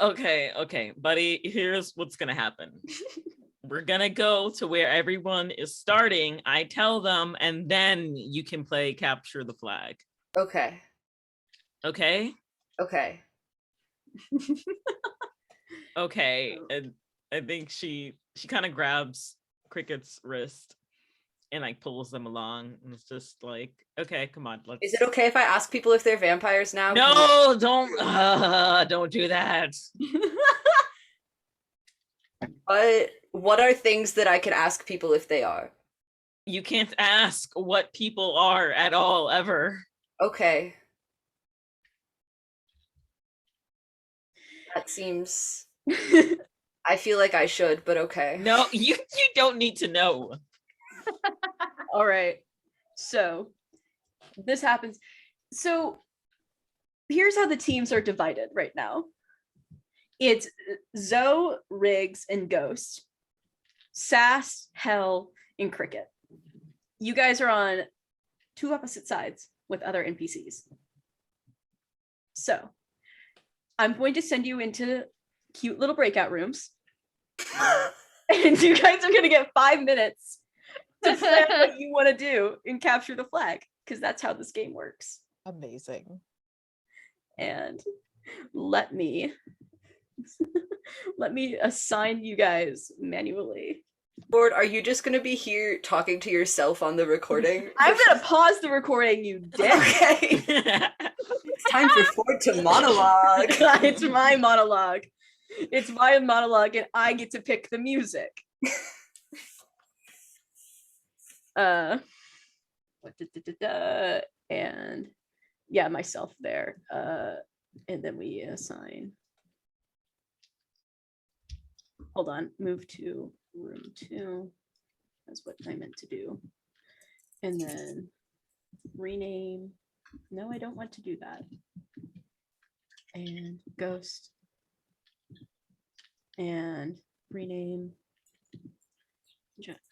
Okay, buddy, here's what's gonna happen. We're gonna go to where everyone is starting. I tell them, and then you can play capture the flag. Okay. Okay? Okay. Okay. And I think she kind of grabs Cricket's wrist and like pulls them along, and it's just like, okay, come on, let's. Is it okay if I ask people if they're vampires now? No, don't do that. What are things that I can ask people if they are? You can't ask what people are at all, ever. Okay. That seems. I feel like I should, but okay. No, you don't need to know. All right. So this happens. So here's how the teams are divided right now. It's Zoe, Riggs, and Ghost. Sass, Hell, and Cricket. You guys are on two opposite sides with other NPCs. So I'm going to send you into cute little breakout rooms. And you guys are going to get 5 minutes to plan what you want to do and capture the flag, because that's how this game works. Amazing. And let me assign you guys manually. Lord, are you just gonna be here talking to yourself on the recording? I'm gonna pause the recording, you dick. Okay. It's time for Ford to monologue. It's my monologue. It's my monologue, and I get to pick the music. And yeah, myself there. And then we assign. Hold on, move to room 2. That's what I meant to do. And then rename. No, I don't want to do that. And Ghost. And rename.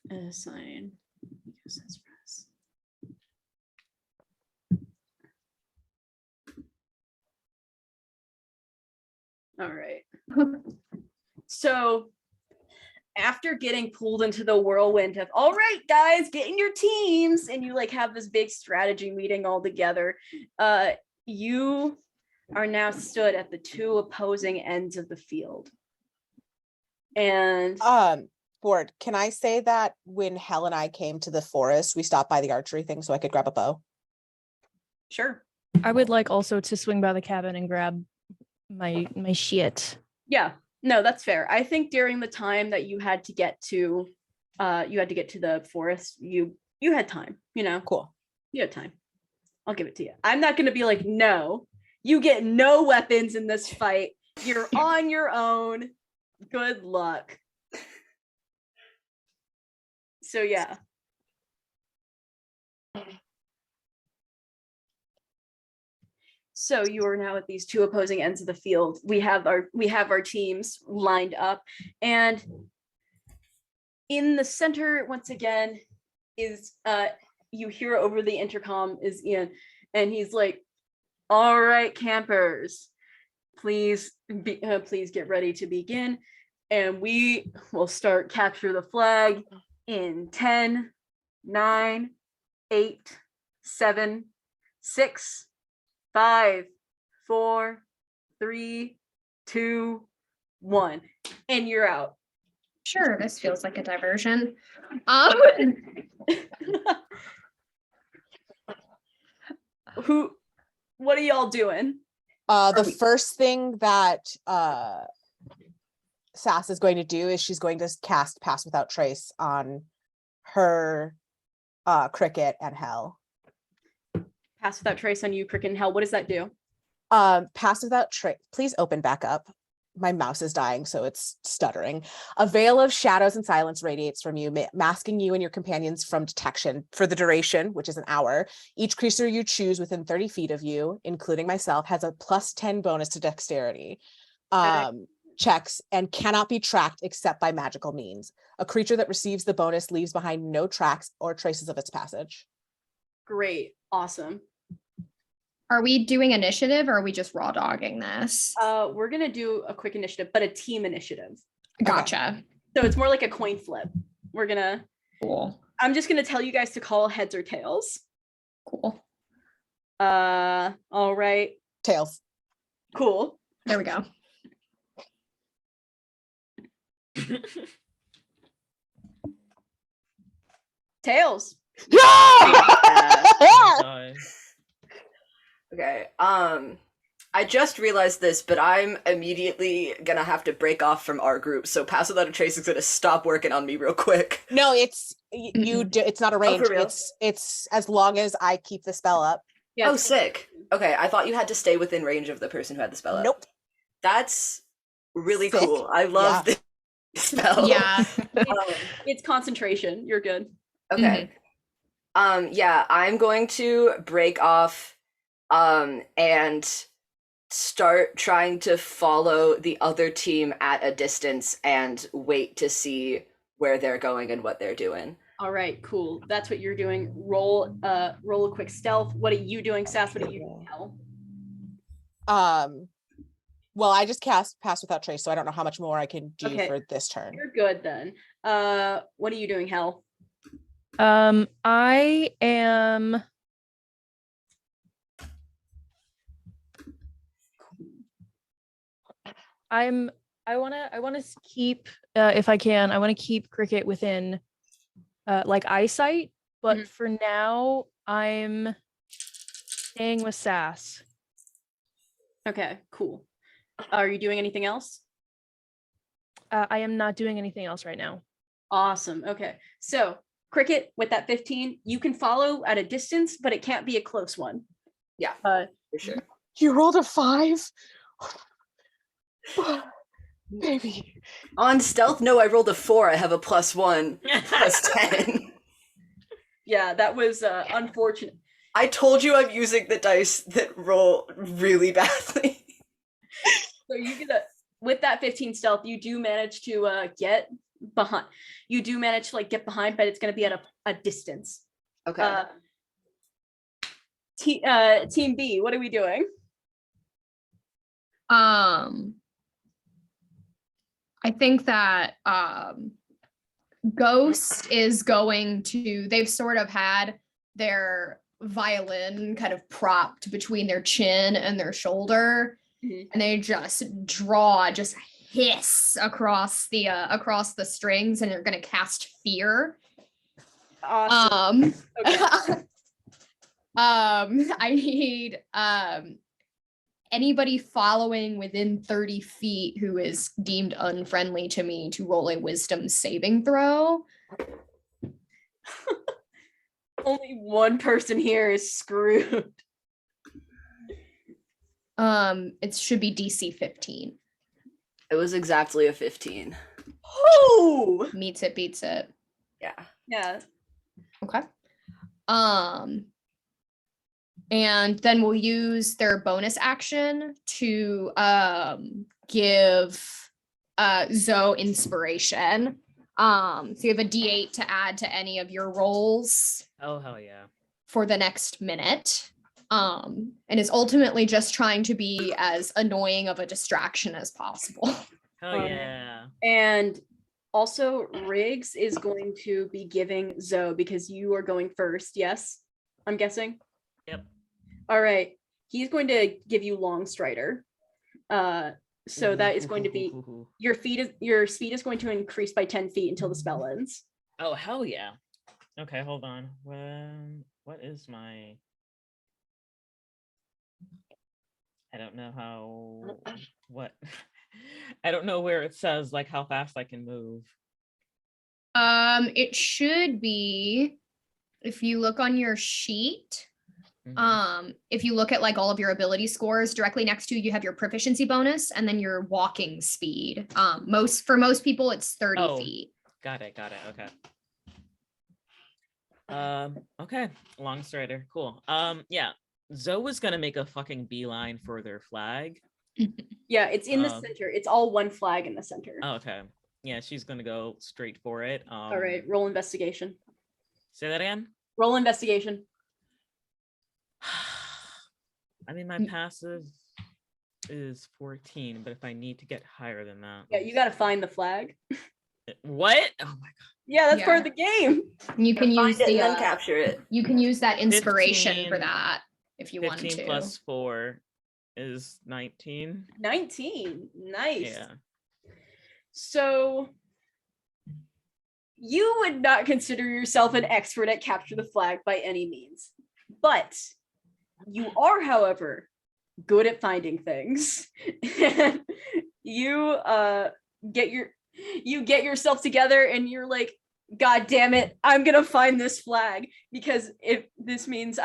Assign. All right. So after getting pulled into the whirlwind of, all right, guys, get in your teams, and you like have this big strategy meeting all together, you are now stood at the two opposing ends of the field. And Ford, can I say that when Hell and I came to the forest, we stopped by the archery thing so I could grab a bow? sure. I would like also to swing by the cabin and grab my shit. Yeah, no, that's fair. I think during the time that you had to get to the forest, you had time, Cool. You had time. I'll give it to you. I'm not gonna be like, no, you get no weapons in this fight. You're on your own. Good luck. So yeah. So you are now at these two opposing ends of the field. We have our teams lined up, and in the center, once again, is you hear over the intercom is Ian, and he's like, all right, campers, please please get ready to begin, and we will start capture the flag in 10, 9, 8, 7, 6, 5, 4, 3, 2, 1, and you're out. Sure, this feels like a diversion. What are y'all doing? The first thing that Sass is going to do is she's going to cast Pass Without Trace on her Cricket and Hell. Pass Without Trace on you, Cricket and Hell. What does that do? Pass Without Trace. Please open back up. My mouse is dying, so it's stuttering. A veil of shadows and silence radiates from you, masking you and your companions from detection for the duration, which is an hour. Each creature you choose within 30 feet of you, including myself, has a +10 bonus to dexterity checks and cannot be tracked except by magical means. A creature that receives the bonus leaves behind no tracks or traces of its passage. Great. Awesome. Are we doing initiative or are we just raw dogging this? We're gonna do a quick initiative, but a team initiative. Gotcha. So it's more like a coin flip. Cool. I'm just gonna tell you guys to call heads or tails. Cool. All right. Tails. Cool. There we go. Tails. Oh, Okay. I just realized this, but I'm immediately gonna have to break off from our group. So Pass Without a Trace is gonna stop working on me real quick. No, it's you do, it's not a range. for real? It's as long as I keep the spell up. Yeah. Oh, sick. Okay, I thought you had to stay within range of the person who had the spell up. Nope. That's really Sick. cool. I love this spell. Yeah. It's concentration. You're good. Okay. Yeah, I'm going to break off and start trying to follow the other team at a distance and wait to see where they're going and what they're doing. All right, cool. That's what you're doing. Roll a quick stealth. What are you doing, Sass? What are you doing, Hell? Well, I just cast Pass Without Trace, so I don't know how much more I can do Okay. for this turn. You're good then. What are you doing, Hell? I am I want to keep if I can, I want to keep Cricket within like eyesight, but Mhm. for now I'm staying with Sass. Okay, cool. Are you doing anything else? I am not doing anything else right now. Awesome. Okay. So, Cricket, with that 15, you can follow at a distance, but it can't be a close one. Yeah, Uh, for sure. You rolled a 5? Baby. On stealth, no, I rolled a 4. I have a +1, +10. yeah, that was unfortunate. I told you I'm using the dice that roll really badly. So you get with that 15 stealth, you do manage to get behind. You do manage to get behind, but it's going to be at a distance. Okay. Team B, what are we doing? I think that Ghost is going to, they've sort of had their violin kind of propped between their chin and their shoulder, Mhm. and they just hiss across the strings, and they're going to cast Fear. Awesome. Okay. I need anybody following within 30 feet who is deemed unfriendly to me to roll a wisdom saving throw. Only one person here is screwed. It should be DC 15. It was exactly a 15. Oh, Meets it, beats it. Yeah. yeah. Okay. And then we'll use their bonus action to give Zoe inspiration. So you have a D8 to add to any of your rolls Oh hell yeah. for the next minute. And is ultimately just trying to be as annoying of a distraction as possible. Hell yeah. And also Riggs is going to be giving Zoe, because you are going first, yes? I'm guessing? Yep. All right. He's going to give you Long Strider. So that is going to be your speed is going to increase by 10 feet until the spell ends. Oh hell yeah. Okay, hold on. What is my? I don't know how. What? I don't know where it says like how fast I can move. It should be, if you look on your sheet, Mhm. if you look at like all of your ability scores, directly next to you have your proficiency bonus and then your walking speed. For most people it's 30 Oh. feet. Got it. Okay. Okay. Long Strider. Cool. Yeah. Zoe was gonna make a fucking beeline for their flag. Yeah, it's in the center. It's all one flag in the center. Oh, okay. Yeah, she's gonna go straight for it. All right, roll investigation. Say that again. Roll investigation. I mean, my passive is 14, but if I need to get higher than that. Yeah, you got to find the flag. What? Oh my god. Yeah, that's part of the game. You can use Find it the and then capture it. you can use that inspiration 15 for that if you want 15 to. plus 4 is 19. 19. Nice. Yeah. So you would not consider yourself an expert at capture the flag by any means, but you are, however, good at finding things. You get yourself together and you're like, God damn it, I'm gonna find this flag, because if this means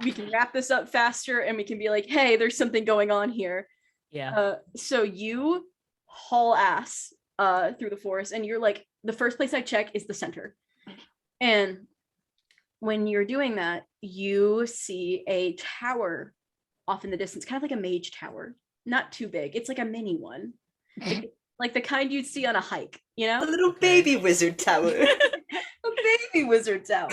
we can wrap this up faster and we can be like, hey, there's something going on here. Yeah. So you haul ass through the forest, and you're like, the first place I check is the center. And when you're doing that, you see a tower off in the distance, kind of like a mage tower, not too big. It's like a mini one, like the kind you'd see on a hike, you know? A little baby wizard tower. A baby wizard tower.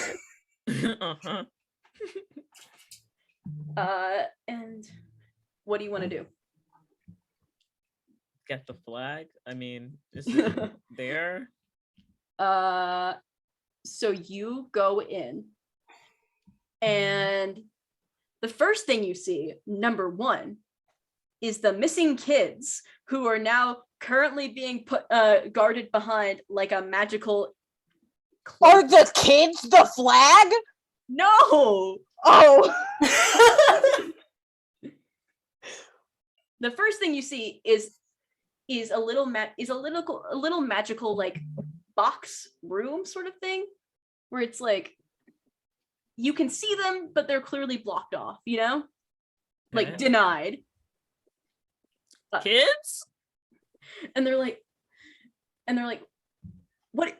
Uh-huh. And what do you want to do? Get the flag. I mean, is it there? So you go in, and the first thing you see, number one, is the missing kids, who are now currently being guarded behind like a magical cloak. Are the kids the flag? No. Oh. The first thing you see is a little magical like box room sort of thing, where it's like you can see them, but they're clearly blocked off, you know? Like Okay. denied. Kids? And they're like, what?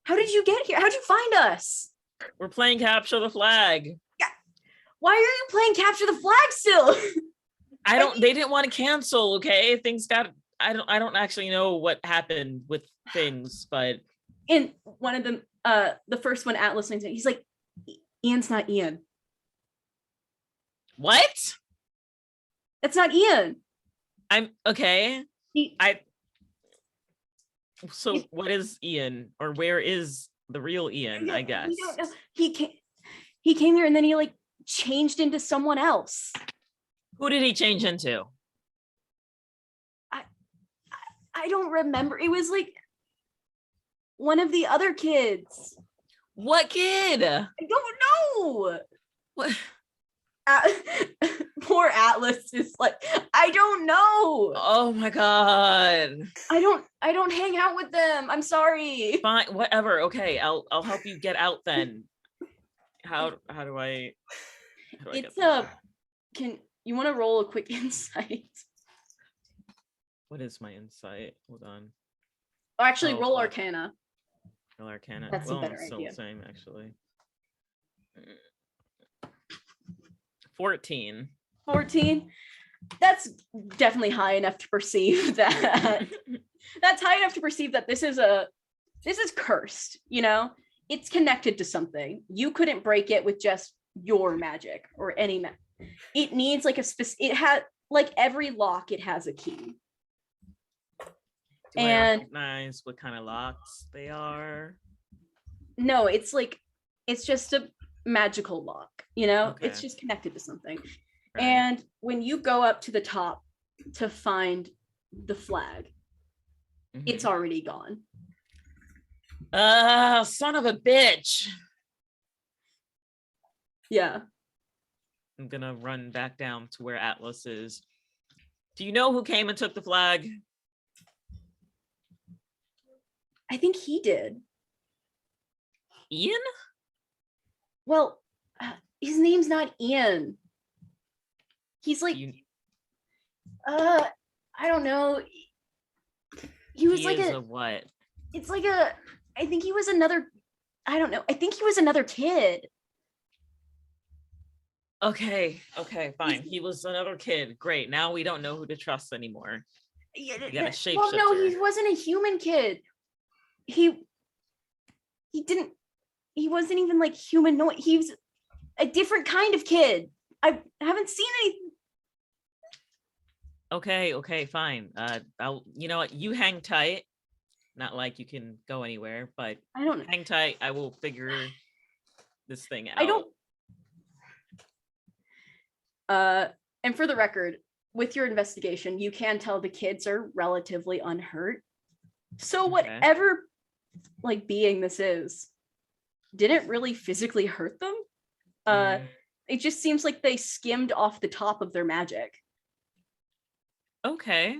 How did you get here? How'd you find us? We're playing capture the flag. Why are you playing capture the flag still? They didn't want to cancel, okay? Things got I don't actually know what happened with things, but And one of them, the first one, Atlas, he's like, Ian's not Ian. what? That's not Ian. I'm okay. He, So what is Ian, or where is the real Ian? I guess. we don't know. He came here and then he like changed into someone else. Who did he change into? I don't remember. It was like one of the other kids. What kid? I don't know. What? Poor Atlas is like, I don't know. Oh my god. I don't hang out with them. I'm sorry. Fine, whatever. Okay, I'll help you get out then. How do I It's get can you want to roll a quick insight? What is my insight? Hold on. Or actually, Oh, roll fuck. Arcana. Roll Arcana. That's a Well, better I'm still idea. saying actually. 14. 14. That's definitely high enough to perceive that that's high enough to perceive that this is cursed, you know? It's connected to something. You couldn't break it with just your magic or any it needs like a it has like every lock, it has a key. Do I And recognize what kind of locks they are? no, it's like it's just a magical lock, you know? It's Okay. just connected to something. Right. And when you go up to the top to find the flag, it's Mhm. already gone. Son of a bitch. Yeah. I'm gonna run back down to where Atlas is. Do you know who came and took the flag? I think he did. Ian? Well, his name's not Ian. He's like, You, I don't know. He was he like is a, a what? it's like a, I think he was another, I don't know. I think he was another kid. Okay, fine. He was another kid. Great. Now we don't know who to trust anymore. Yeah, You got a well, no, he shapeshifter. wasn't a human kid. He didn't, he wasn't even like humanoid. He was a different kind of kid. I haven't seen anything. Okay, fine. You know what? You hang tight. Not like you can go anywhere, but I don't know. hang tight. I will figure this thing out. I don't. And for the record, with your investigation, you can tell the kids are relatively unhurt. So Okay. whatever like being this is, didn't really physically hurt them. Mm, It just seems like they skimmed off the top of their magic. okay.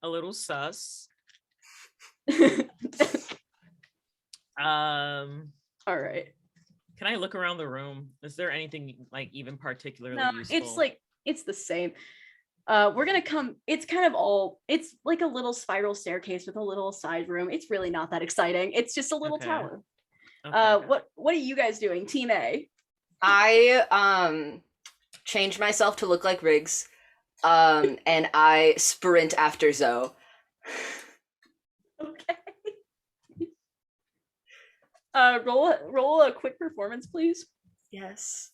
A little sus. All right. Can I look around the room? Is there anything like even particularly No, useful? it's like it's the same. We're gonna come. It's kind of all. It's like a little spiral staircase with a little side room. It's really not that exciting. It's just a little Okay. tower. Okay. What are you guys doing, Team A? I change myself to look like Riggs, and I sprint after Zoe. Okay. Roll a quick performance, please. Yes.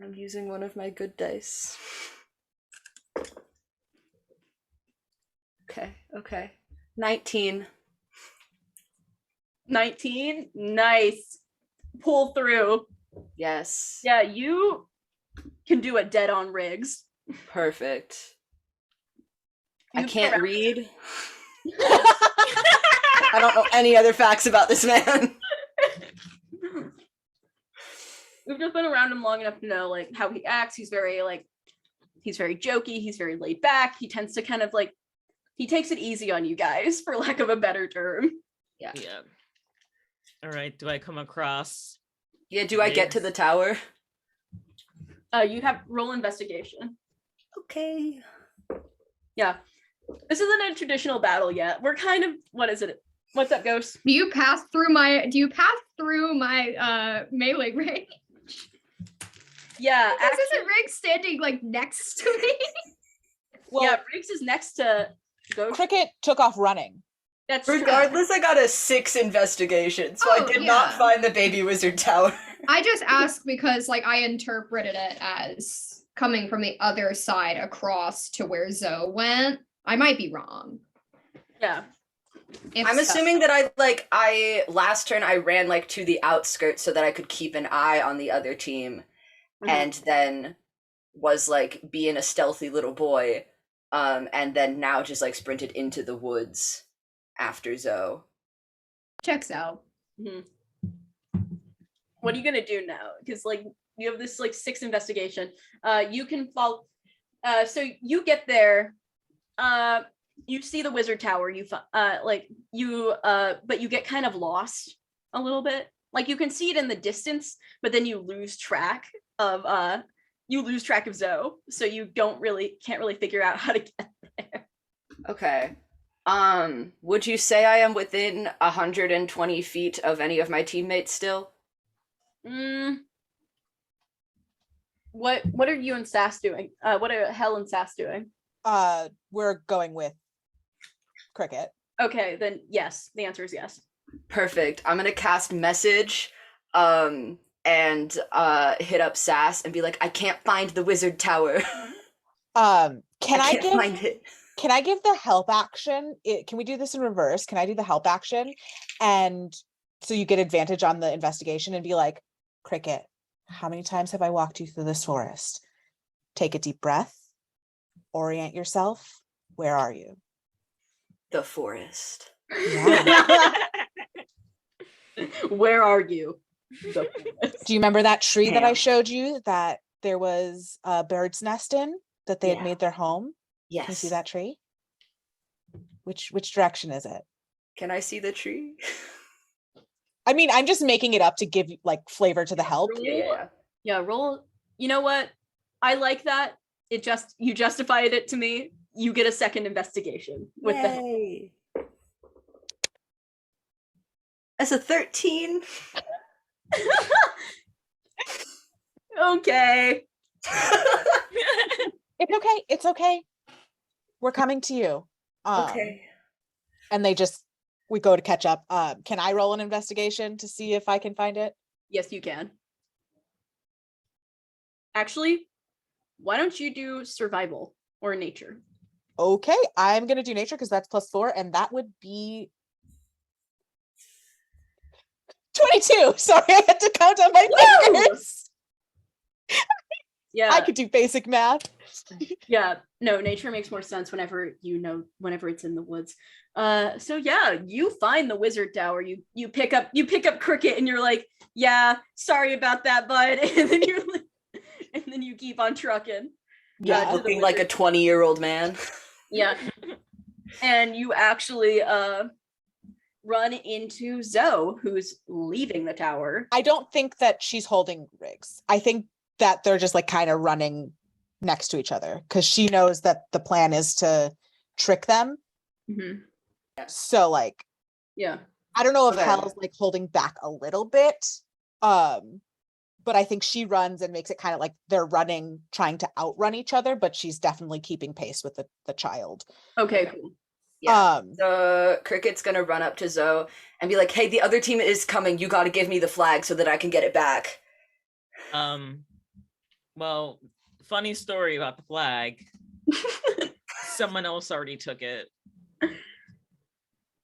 I'm using one of my good dice. Okay. 19. 19. Nice. Pull through. Yes. Yeah, you can do it dead on Riggs. Perfect. I You've can't around- read. I don't know any other facts about this man. We've just been around him long enough to know like how he acts. He's very jokey. He's very laid back. He tends to kind of like he takes it easy on you guys, for lack of a better term. Yeah. All right. Do I come across? Yeah, do I get to the tower? You have roll investigation. Okay. Yeah. This isn't a traditional battle yet. We're kind of what is it? What's up, Ghost? Do you pass through my melee range? Yeah, Because isn't Riggs standing like next to me? well, yeah, Riggs is next to Ghost. Cricket took off running. That's true. Regardless, I got a 6 investigation, so I Oh, did not yeah. find the baby wizard tower. I just asked because like I interpreted it as coming from the other side across to where Zoe went. I might be wrong. Yeah. If I'm so- assuming that I last turn I ran like to the outskirts so that I could keep an eye on the other team, Mhm. and then was like being a stealthy little boy, and then now just like sprinted into the woods after Zoe. checks out. What are you gonna do now? Because like you have this like 6 investigation. You can follow. So you get there. You see the wizard tower. But you get kind of lost a little bit. Like you can see it in the distance, but then you lose track of Zoe. So you can't really figure out how to get there. Okay. Would you say I am within 120 feet of any of my teammates still? What are you and Sass doing? What are Hell and Sass doing? We're going with Cricket. Okay, then yes. The answer is yes. Perfect. I'm gonna cast message, and hit up Sass and be like, I can't find the wizard tower. Can I can't give find it. can I give the help action? Can we do this in reverse? Can I do the help action? And so you get advantage on the investigation and be like, Cricket, how many times have I walked you through this forest? Take a deep breath, orient yourself. Where are you? The forest. Yeah. Where are you? Do you remember that tree that I Damn. showed you that there was a bird's nest in that they had Yeah. made their home? Yes. Can you see that tree? Which direction is it? Can I see the tree? I mean, I'm just making it up to give like flavor to the help. Yeah. Yeah, roll. You know what? I like that. You justified it to me. You get a second investigation with the help. Yay. As a 13. Okay. It's okay. It's okay. We're coming to you. Okay. And we go to catch up. Can I roll an investigation to see if I can find it? Yes, you can. Actually, why don't you do survival or nature? Okay, I'm gonna do nature because that's +4, and that would be 22. Sorry, I had to count on my Woo! fingers. Yeah. I could do basic math. Yeah, no, nature makes more sense whenever it's in the woods. So yeah, you find the wizard tower. You pick up Cricket and you're like, yeah, sorry about that, bud. And then you keep on trucking. Yeah. to the Looking like a wizard. 20-year-old man. Yeah. And you actually run into Zoe, who's leaving the tower. I don't think that she's holding Riggs. I think that they're just like kind of running next to each other because she knows that the plan is to trick them. Mhm. So like, Yeah. I don't know if Okay. Hell's like holding back a little bit. But I think she runs and makes it kind of like they're running, trying to outrun each other, but she's definitely keeping pace with the child. Okay, cool. Yeah. So Cricket's gonna run up to Zoe and be like, hey, the other team is coming. You gotta give me the flag so that I can get it back. Well, funny story about the flag. Someone else already took it.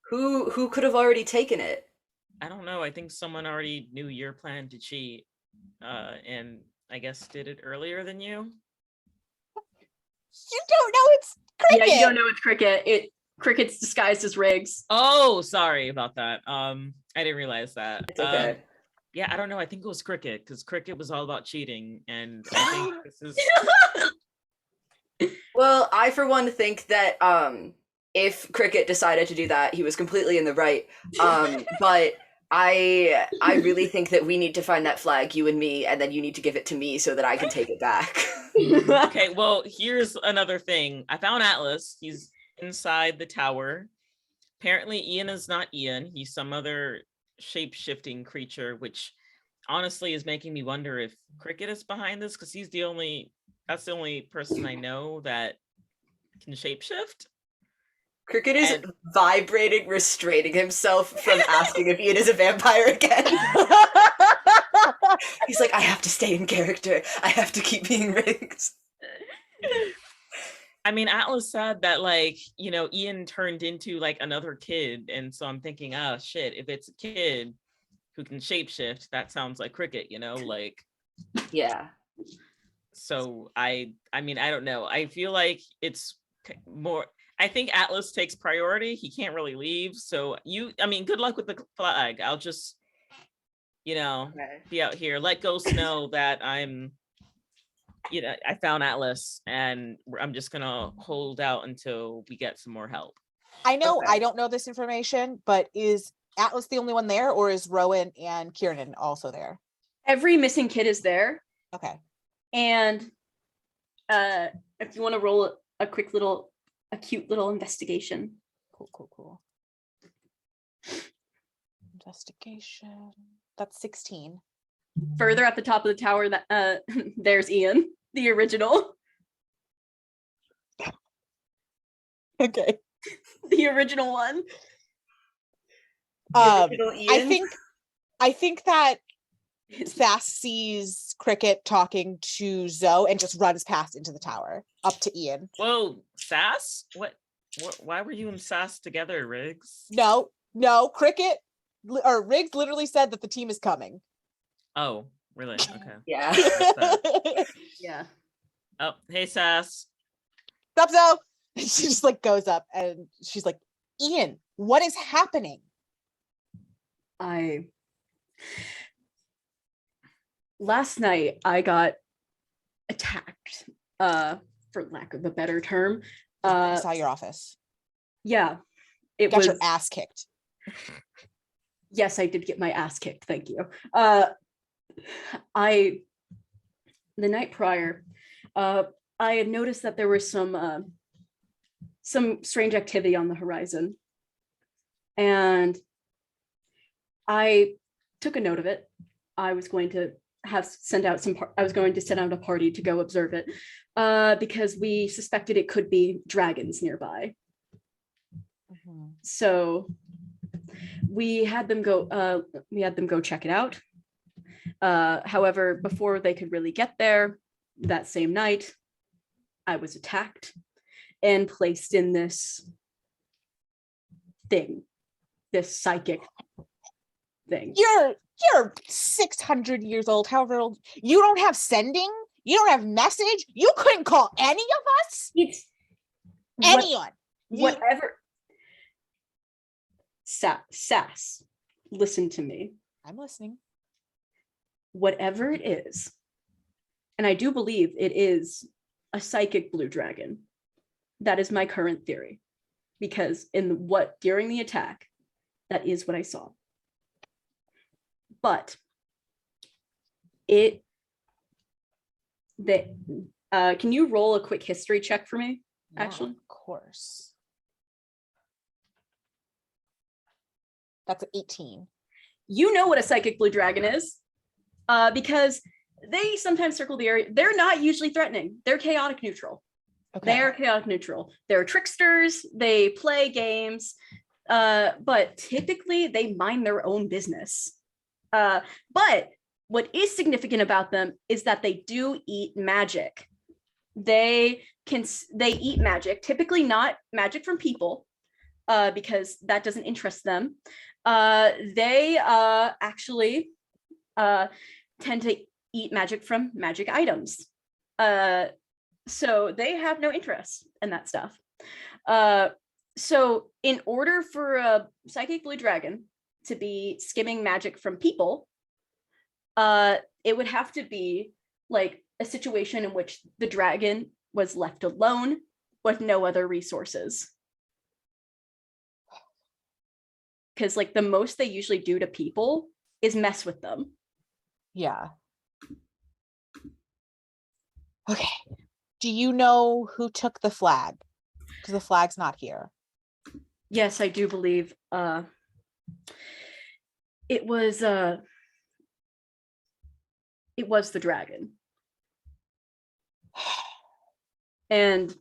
Who could have already taken it? I don't know. I think someone already knew your plan to cheat, and I guess did it earlier than you. You don't know it's Cricket. Yeah, you don't know it's Cricket. Cricket's disguised as Riggs. Oh, sorry about that. I didn't realize that. It's okay. Yeah, I don't know. I think it was Cricket because Cricket was all about cheating, and I think this is. Well, I for one think that if Cricket decided to do that, he was completely in the right. But I really think that we need to find that flag, you and me, and then you need to give it to me so that I can take it back. Okay, well, here's another thing. I found Atlas. He's inside the tower. Apparently, Ian is not Ian. He's some other shape-shifting creature, which honestly is making me wonder if Cricket is behind this because that's the only person I know that can shapeshift. Cricket is And- vibrating, restraining himself from asking if Ian is a vampire again. He's like, I have to stay in character. I have to keep being Riggs. I mean, Atlas said that, like, Ian turned into like another kid. And so I'm thinking, oh shit, if it's a kid who can shapeshift, that sounds like Cricket, like, Yeah. so I mean, I don't know. I feel like it's more, I think Atlas takes priority. He can't really leave. So good luck with the flag. I'll just, Okay. be out here. Let Ghost know that I found Atlas and I'm just gonna hold out until we get some more help. I know Okay. I don't know this information, but is Atlas the only one there, or is Rowan and Kieran also there? Every missing kid is there. Okay. And if you want to roll a cute little investigation. Cool. Investigation. That's 16. Further at the top of the tower, that there's Ian, the original. Okay. The original one. The original I Ian? think that Sass sees Cricket talking to Zoe and just runs past into the tower up to Ian. Whoa, Sass? What? Why were you and Sass together, Riggs? No, Cricket or Riggs literally said that the team is coming. Oh, really? Okay. Yeah. Yeah. Oh, hey, Sass. Stop, Zoe. And she just like goes up and she's like, Ian, what is happening? Last night I got attacked, for lack of a better term. I saw your office. Yeah. It Got was your ass kicked. yes, I did get my ass kicked. Thank you. The night prior, I had noticed that there was some strange activity on the horizon, and I took a note of it. I was going to send out a party to go observe it, because we suspected it could be dragons nearby. So we had them go check it out. However, before they could really get there, that same night, I was attacked and placed in this psychic thing. You're 600 years old, however old. You don't have sending? You don't have message? You couldn't call any of us? It's Anyone. whatever. Sass, listen to me. I'm listening. Whatever it is, and I do believe it is a psychic blue dragon. That is my current theory, because during the attack, that is what I saw. But can you roll a quick history check for me? Actually, of course. That's 18. You know what a psychic blue dragon is, because they sometimes circle the area. They're not usually threatening. They're chaotic neutral. Okay. They are chaotic neutral. They're tricksters. They play games, but typically they mind their own business. But what is significant about them is that they do eat magic. They eat magic, typically not magic from people, because that doesn't interest them. They actually tend to eat magic from magic items. So they have no interest in that stuff. So in order for a psychic blue dragon to be skimming magic from people, it would have to be like a situation in which the dragon was left alone with no other resources. Because like the most they usually do to people is mess with them. Yeah. Okay. Do you know who took the flag? Because the flag's not here. Yes, I do believe it was the dragon. And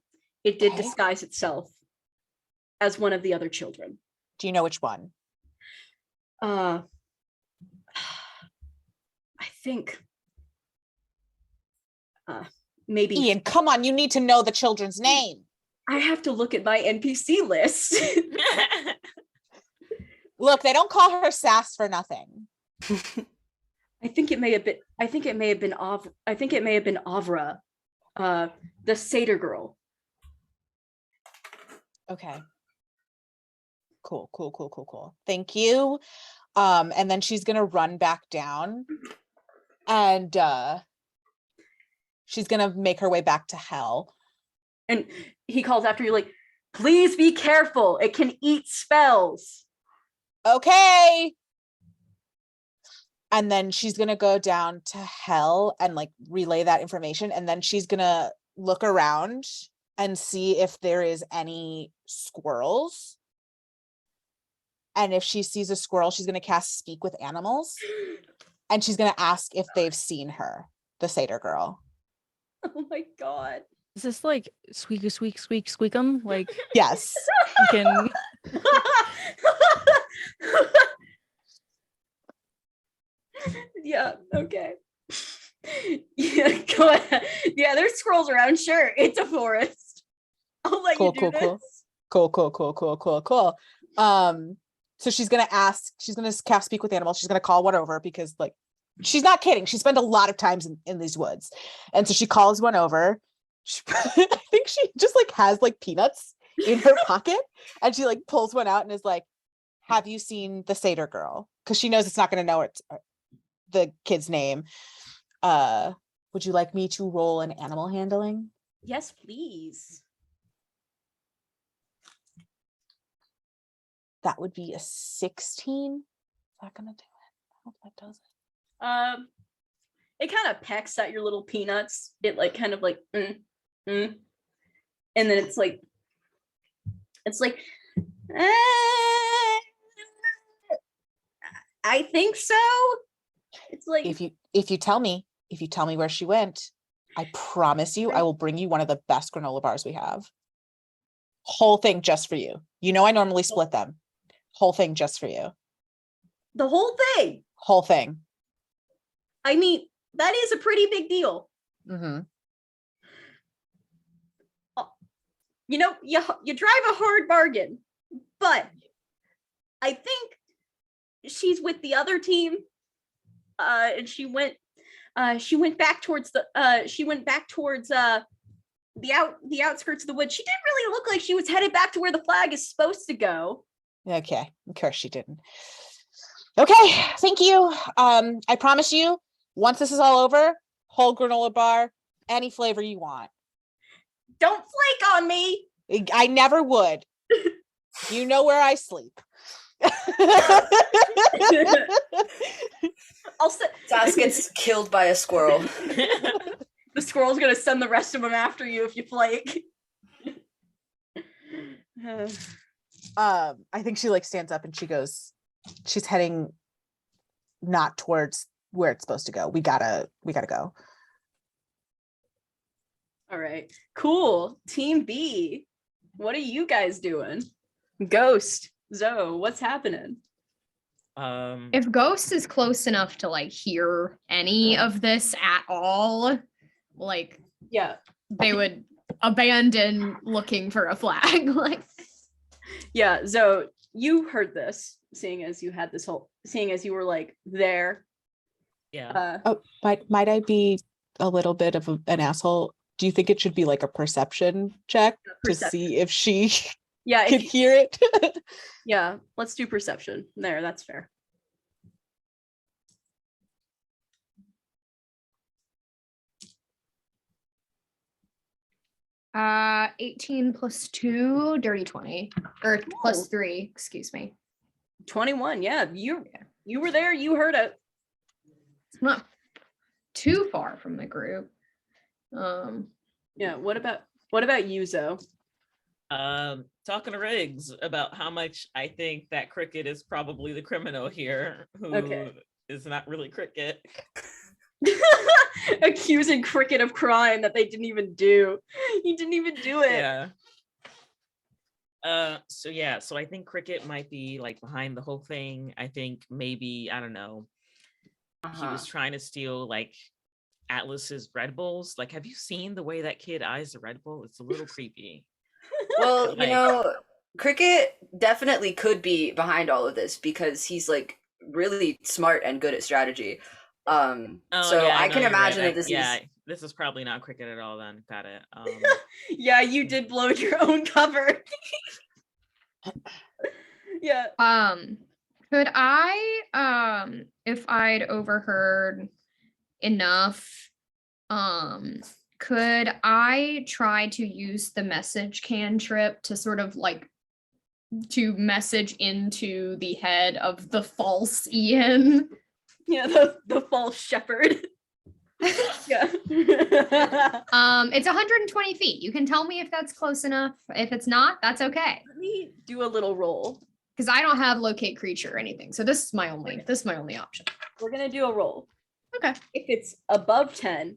it did Okay. disguise itself as one of the other children. Do you know which one? I think maybe Ian, come on, you need to know the children's name. I have to look at my NPC list. Look, they don't call her Sass for nothing. I think it may have been Avra, the satyr girl. Okay. Cool. Thank you. And then she's gonna run back down and she's gonna make her way back to hell. And he calls after you like, please be careful. It can eat spells. Okay. And then she's gonna go down to hell and like relay that information. And then she's gonna look around and see if there is any squirrels. And if she sees a squirrel, she's gonna cast Speak with Animals. And she's gonna ask if they've seen her, the satyr girl. Oh my God. Is this like squeak a squeak squeak squeakum? Like Yes. can Yeah, okay. Yeah, go ahead. Yeah, there's squirrels around. Sure, it's a forest. I'll let Cool, you do cool, this. cool. Cool. So she's gonna cast speak with animals. She's gonna call one over because like she's not kidding. She spent a lot of times in these woods. And so she calls one over. I think she just like has like peanuts in her pocket and she like pulls one out and is like, have you seen the satyr girl? Because she knows it's not gonna know it's the kid's name. Would you like me to roll an animal handling? Yes, please. That would be a 16. Is that gonna do it? I hope that does it. It kind of pecks at your little peanuts. It like kind of like and then it's like I think so. It's like If you tell me where she went, I promise you I will bring you one of the best granola bars we have. Whole thing just for you. You know I normally split them. Whole thing just for you. the whole thing. Whole thing. I mean, that is a pretty big deal. Mm-hmm. You know, you drive a hard bargain, but I think she's with the other team. And she went back towards the outskirts of the woods. She didn't really look like she was headed back to where the flag is supposed to go. Okay. Of course she didn't. Okay, thank you. I promise you, once this is all over, whole granola bar, any flavor you want. Don't flake on me. I never would. You know where I sleep. I'll say Sass gets killed by a squirrel. the squirrel's gonna send the rest of them after you if you flake. I think she like stands up and she's heading not towards where it's supposed to go. We gotta go. All right, cool. Team B, what are you guys doing? Ghost, Zoe, what's happening? If Ghost is close enough to like hear any of this at all, like Yeah, they would abandon looking for a flag. Like, yeah. Zoe, you heard this, seeing as you were like there. Yeah. Oh, might I be a little bit of an asshole? Do you think it should be like a perception check to see if she Yeah, could hear it? yeah. Let's do perception. There, that's fair. 18 plus 2, dirty 20. Or plus 3, excuse me. 21. Yeah, you were there. You heard it. It's not too far from the group. Yeah. What about you, Zoe? Talking to Riggs about how much I think that Cricket is probably the criminal here, who is not really Cricket. Accusing Cricket of crime that they didn't even do. He didn't even do it. Yeah. So I think Cricket might be like behind the whole thing. I think maybe, I don't know, he was trying to steal like Atlas's Red Bulls. Like, have you seen the way that kid eyes the Red Bull? It's a little creepy. Well, Like- you know, Cricket definitely could be behind all of this because he's like really smart and good at strategy. Oh, So yeah, I know can you're right. imagine that this is This is probably not Cricket at all then. Got it. Yeah, you did blow your own cover. Yeah. Could I, if I'd overheard enough, could I try to use the message cantrip to sort of like to message into the head of the false Ian? Yeah, the false shepherd. Yeah. It's 120 feet. You can tell me if that's close enough. If it's not, that's okay. Let me do a little roll. Because I don't have locate creature or anything. So this is my only option. We're gonna do a roll. Okay. If it's above 10,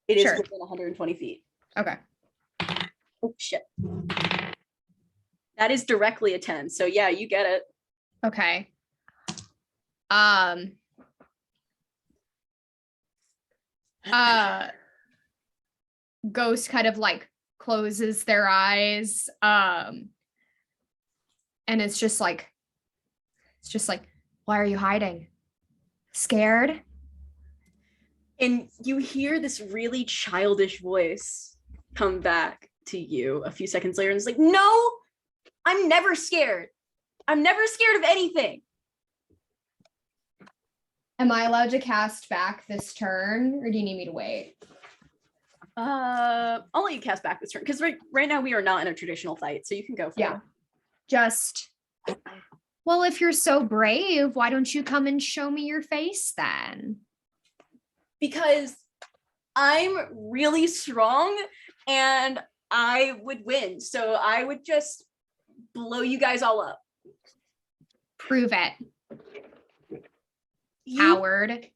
it is Sure. within 120 feet. Okay. Oh shit. That is directly a 10. So yeah, you get it. Okay. Ghost kind of like closes their eyes, and it's just like, why are you hiding? Scared? And you hear this really childish voice come back to you a few seconds later, and it's like, no, I'm never scared. I'm never scared of anything. Am I allowed to cast back this turn, or do you need me to wait? I'll let you cast back this turn because right now we are not in a traditional fight, so you can go for Yeah. it. Just, well, if you're so brave, why don't you come and show me your face then? Because I'm really strong and I would win. So I would just blow you guys all up. Prove it, You, coward.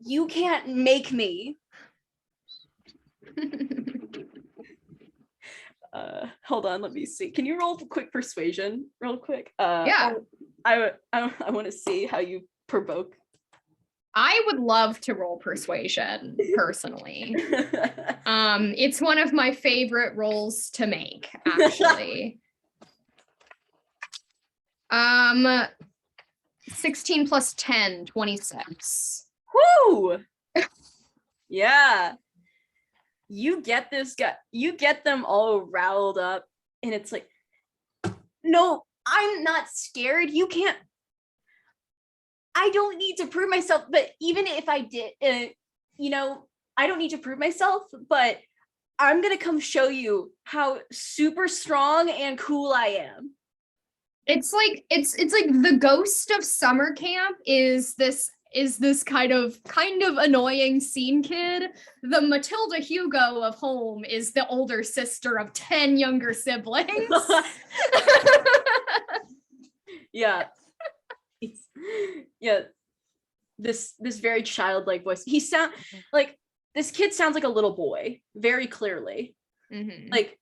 you can't make me. Hold on, let me see. Can you roll quick persuasion real quick? Yeah. I want to see how you provoke. I would love to roll persuasion personally. It's one of my favorite rolls to make, actually. 16 plus 10, 26. Whoo! Yeah. You get this guy, you get them all riled up, and it's like, no, I'm not scared. You can't. I don't need to prove myself, but even if I did, I don't need to prove myself, but I'm gonna come show you how super strong and cool I am. It's like the ghost of summer camp is this kind of annoying scene kid. The Matilda Hugo of home is the older sister of 10 younger siblings. Yeah. Yeah. This very childlike voice. He sound like this kid sounds like a little boy, very clearly. Mhm. Like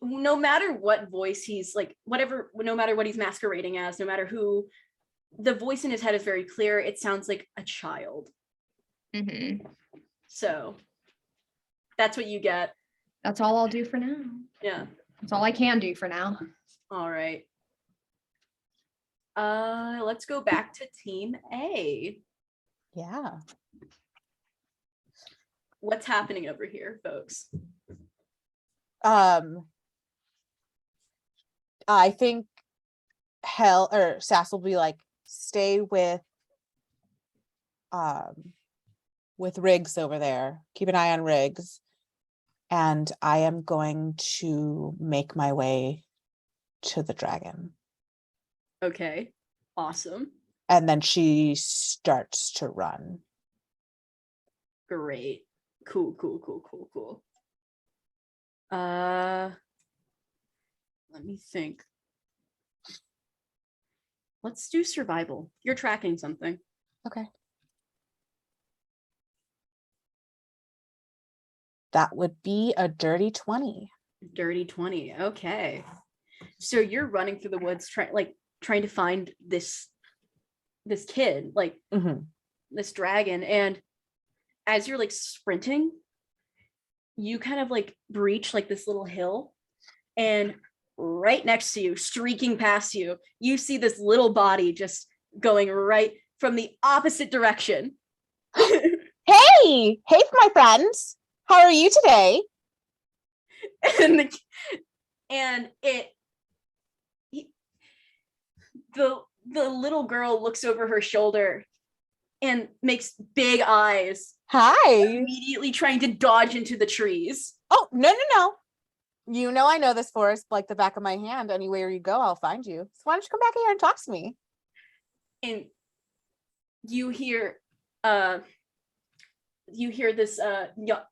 no matter what voice he's like, whatever, no matter what he's masquerading as, no matter who, the voice in his head is very clear. It sounds like a child. Mhm. So that's what you get. That's all I'll do for now. Yeah. That's all I can do for now. All right. Let's go back to team A. Yeah. What's happening over here, folks? I think Sass will be like, stay with Riggs over there. Keep an eye on Riggs. And I am going to make my way to the dragon. Okay. Awesome. And then she starts to run. Great. Cool. Let me think. Let's do survival. You're tracking something. Okay. That would be a dirty 20. Dirty 20. Okay. So you're running through the woods trying to find this kid, like this dragon, and as you're like sprinting, you kind of like breach like this little hill, and right next to you, streaking past you, you see this little body just going right from the opposite direction. Hey, my friends. How are you today? The little girl looks over her shoulder and makes big eyes, Hi. immediately trying to dodge into the trees. Oh, no. You know I know this forest like the back of my hand. Anywhere you go, I'll find you. So why don't you come back here and talk to me? And you hear this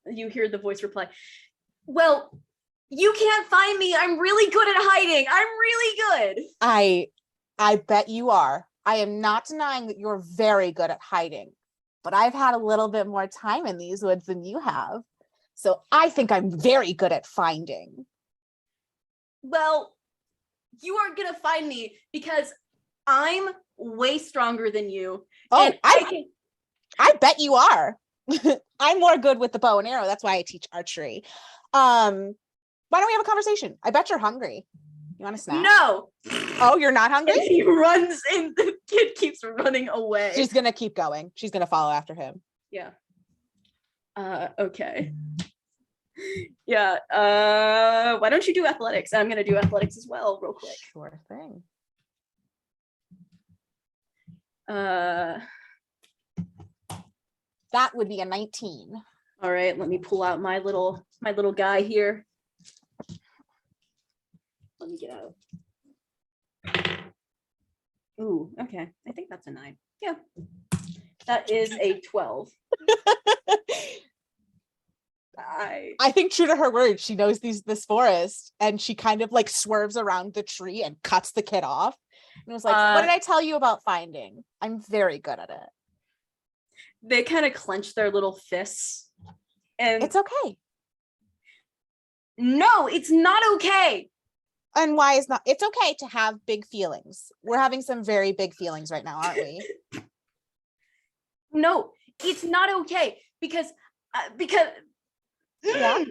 you hear the voice reply, well, you can't find me. I'm really good at hiding. I'm really good. I bet you are. I am not denying that you're very good at hiding, but I've had a little bit more time in these woods than you have. So I think I'm very good at finding. Well, you aren't gonna find me because I'm way stronger than you. Oh, and I bet you are. I'm more good with the bow and arrow. That's why I teach archery. Why don't we have a conversation? I bet you're hungry. You want a snack? No. Oh, you're not hungry? And he runs and the kid keeps running away. She's gonna keep going. She's gonna follow after him. Yeah. Okay. Yeah. Why don't you do athletics? I'm gonna do athletics as well, real quick. Sure thing. That would be a 19. All right, let me pull out my little guy here. Let me get out. Ooh, okay. I think that's a 9. Yeah. That is a 12. I think true to her word, she knows this forest, and she kind of like swerves around the tree and cuts the kid off. And was like, what did I tell you about finding? I'm very good at it. They kind of clench their little fists. And It's okay. no, it's not okay. And why is not? It's okay to have big feelings. We're having some very big feelings right now, aren't we? No, it's not okay because Yeah.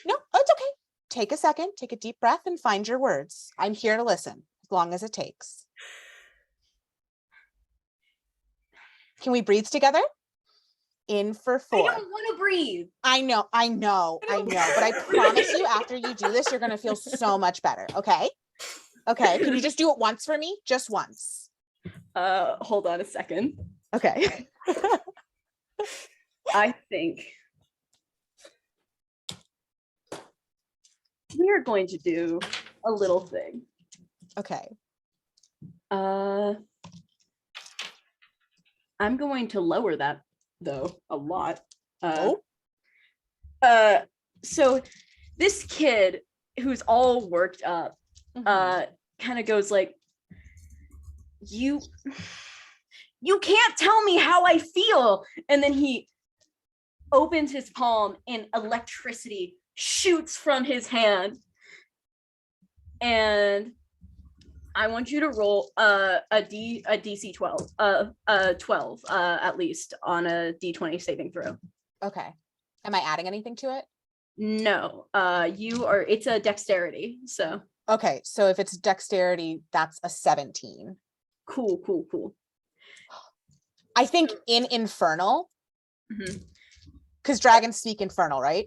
No, it's okay. Take a second, take a deep breath and find your words. I'm here to listen as long as it takes. Can we breathe together? In for 4. I don't want to breathe. I know. But I promise you, after you do this, you're going to feel so much better. Okay. Okay. Can you just do it once for me? Just once. Hold on a second. Okay. I think we are going to do a little thing. Okay. I'm going to lower that though a lot. So this kid who's all worked up kind of goes like, you can't tell me how I feel. And then he opens his palm and electricity shoots from his hand. And I want you to roll a DC 12, 12 at least on a D20 saving throw. Okay. Am I adding anything to it? No, it's a dexterity. So Okay. So if it's dexterity, that's a 17. Cool. I think in Infernal, Mhm. because dragons speak Infernal, right?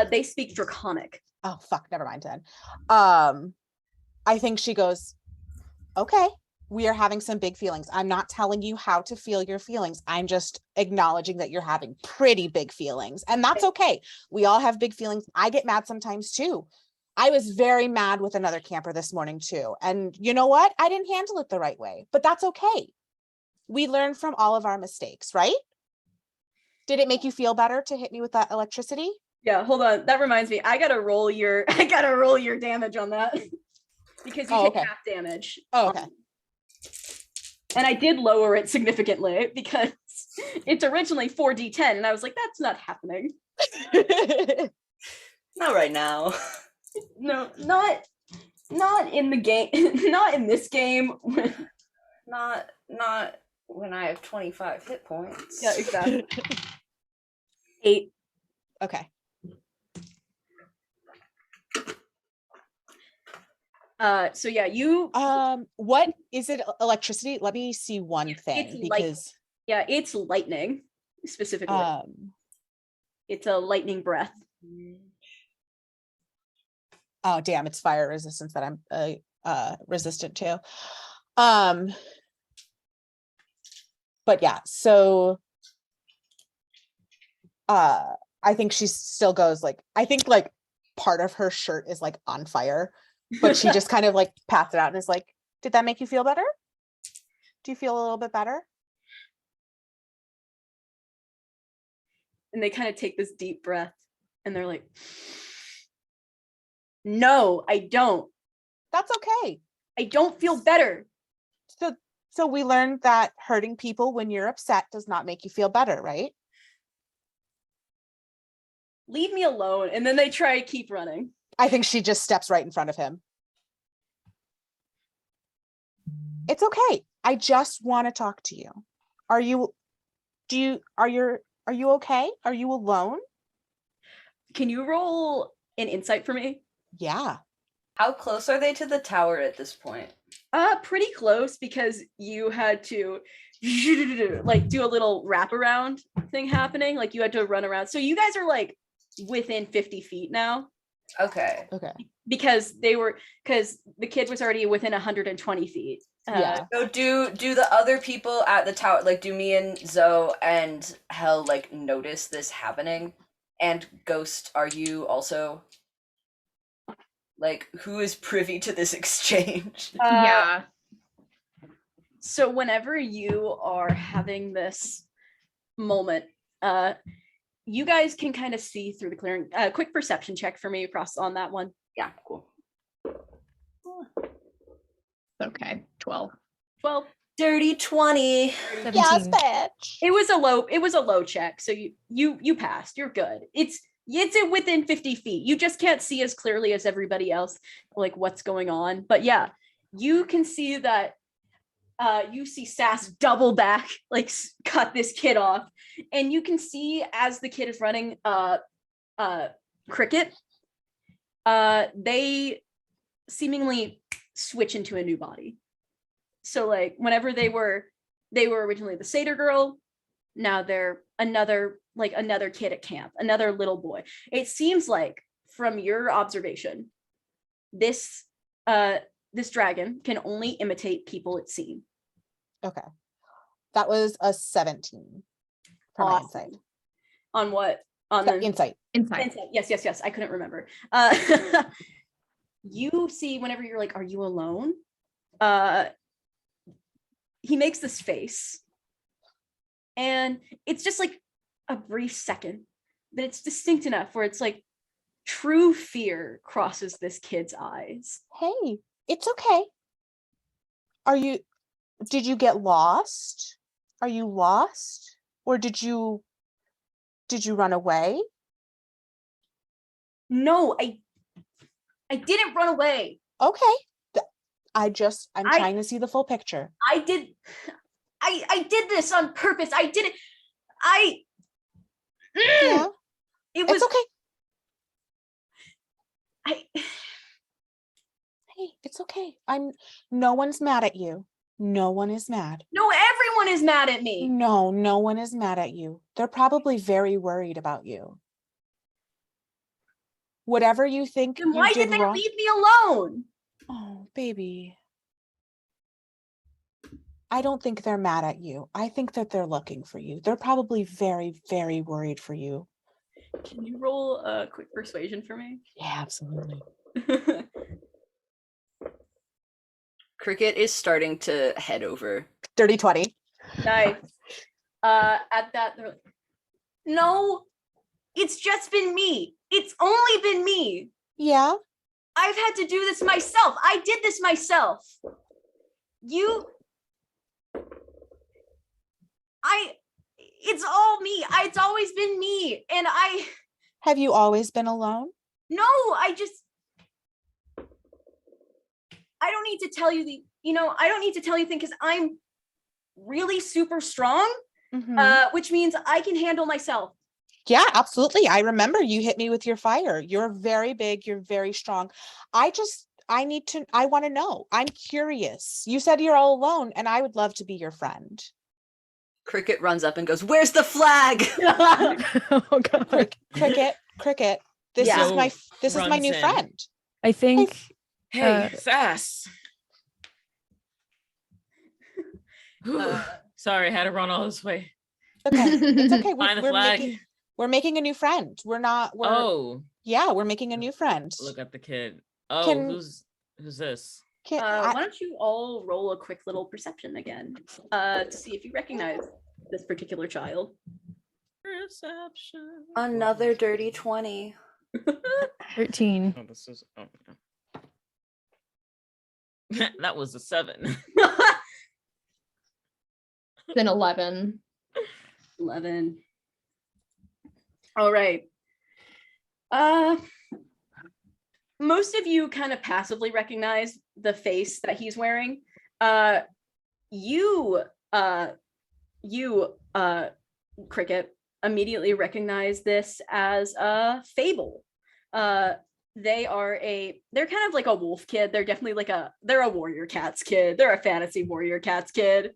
They speak Draconic. Oh, fuck. Never mind then. I think she goes, okay, we are having some big feelings. I'm not telling you how to feel your feelings. I'm just acknowledging that you're having pretty big feelings. And that's okay. We all have big feelings. I get mad sometimes too. I was very mad with another camper this morning too. And you know what? I didn't handle it the right way, but that's okay. We learn from all of our mistakes, right? Did it make you feel better to hit me with that electricity? Yeah, hold on. That reminds me. I gotta roll your damage on that. Because you take okay. half damage. Oh, okay. And I did lower it significantly because it's originally 4d10 and I was like, that's not happening. Not right now. No, not in the game. Not in this game. Not when I have 25 hit points. Yeah, exactly. 8. Okay. So yeah, you What is it? Electricity? Let me see one thing it's light- because it's lightning specifically. It's a lightning breath. Oh damn, it's fire resistance that I'm resistant to. But yeah, so I think she still goes like, I think like part of her shirt is like on fire, but she just kind of like pats it out and is like, did that make you feel better? Do you feel a little bit better? And they kind of take this deep breath and they're like, no, I don't. That's okay. I don't feel better. So we learned that hurting people when you're upset does not make you feel better, right? Leave me alone. And then they try to keep running. I think she just steps right in front of him. It's okay. I just want to talk to you. Are you okay? Are you alone? Can you roll an insight for me? Yeah. How close are they to the tower at this point? Pretty close because you had to like do a little wraparound thing happening. Like you had to run around. So you guys are like within 50 feet now Okay. Okay. because the kid was already within 120 feet. Yeah. So do the other people at the tower, like, do me and Zoe and Hel like notice this happening? And Ghost, are you also like, who is privy to this exchange? Yeah. So whenever you are having this moment, you guys can kind of see through the clearing. Quick perception check for me across on that one. Yeah, cool. Okay. 12. 12. Dirty 20. 17. bitch. It was a low check, so you passed. You're good. It's within 50 feet. You just can't see as clearly as everybody else, like what's going on. But yeah, you can see that. You see Sass double back, like cut this kid off, and you can see as the kid is running, Cricket. They seemingly switch into a new body. So like whenever they were originally the satyr girl, now they're another kid at camp, another little boy. It seems like from your observation, this dragon can only imitate people it's seen. Okay. That was a 17 for my Awesome. insight. On what? On So, the insight. Inside. Yes. I couldn't remember. You see, whenever you're like, "Are you alone?" He makes this face, and it's just like a brief second, but it's distinct enough where it's like true fear crosses this kid's eyes. Hey, it's okay. Did you get lost? Are you lost? Or did you run away? No, I didn't run away. Okay. I'm I- trying to see the full picture. I did this on purpose. I did it. Yeah. It was It's okay. I Hey, it's okay. No one's mad at you. No one is mad. no, everyone is mad at me. No one is mad at you. They're probably very worried about you. Whatever you think Then you why did did they wrong. leave me alone? Oh, baby. I don't think they're mad at you. I think that they're looking for you. They're probably very, very worried for you. Can you roll a quick persuasion for me? Yeah, absolutely. Cricket is starting to head over. Dirty 20. Nice. At that, they're like, no, it's just been me. It's only been me. Yeah. I've had to do this myself. I did this myself. It's all me. It's always been me. And Have you always been alone? no, I don't need to tell you I don't need to tell you things because I'm really super strong, Mhm. which means I can handle myself. Yeah, absolutely. I remember you hit me with your fire. You're very big. You're very strong. I want to know. I'm curious. You said you're all alone and I would love to be your friend. Cricket runs up and goes, "Where's the flag?" Oh god. Cricket. This Yeah. is my Runs new in. friend. I think Hey, Sass. Uh, Sorry, had to run all this way. Okay. It's okay. Find the flag. We're making a new friend. We're making a new friend. Look at the kid. Oh, Can- who's this? why don't you all roll a quick little perception again to see if you recognize this particular child? Perception. Another dirty 20. 13. Oh, this is. Oh, yeah. That was a 7. Then 11. 11. All right. most of you kind of passively recognize the face that he's wearing. You Cricket, immediately recognize this as Fable. They're kind of like a wolf kid. They're definitely they're a warrior cats kid. They're a fantasy warrior cats kid.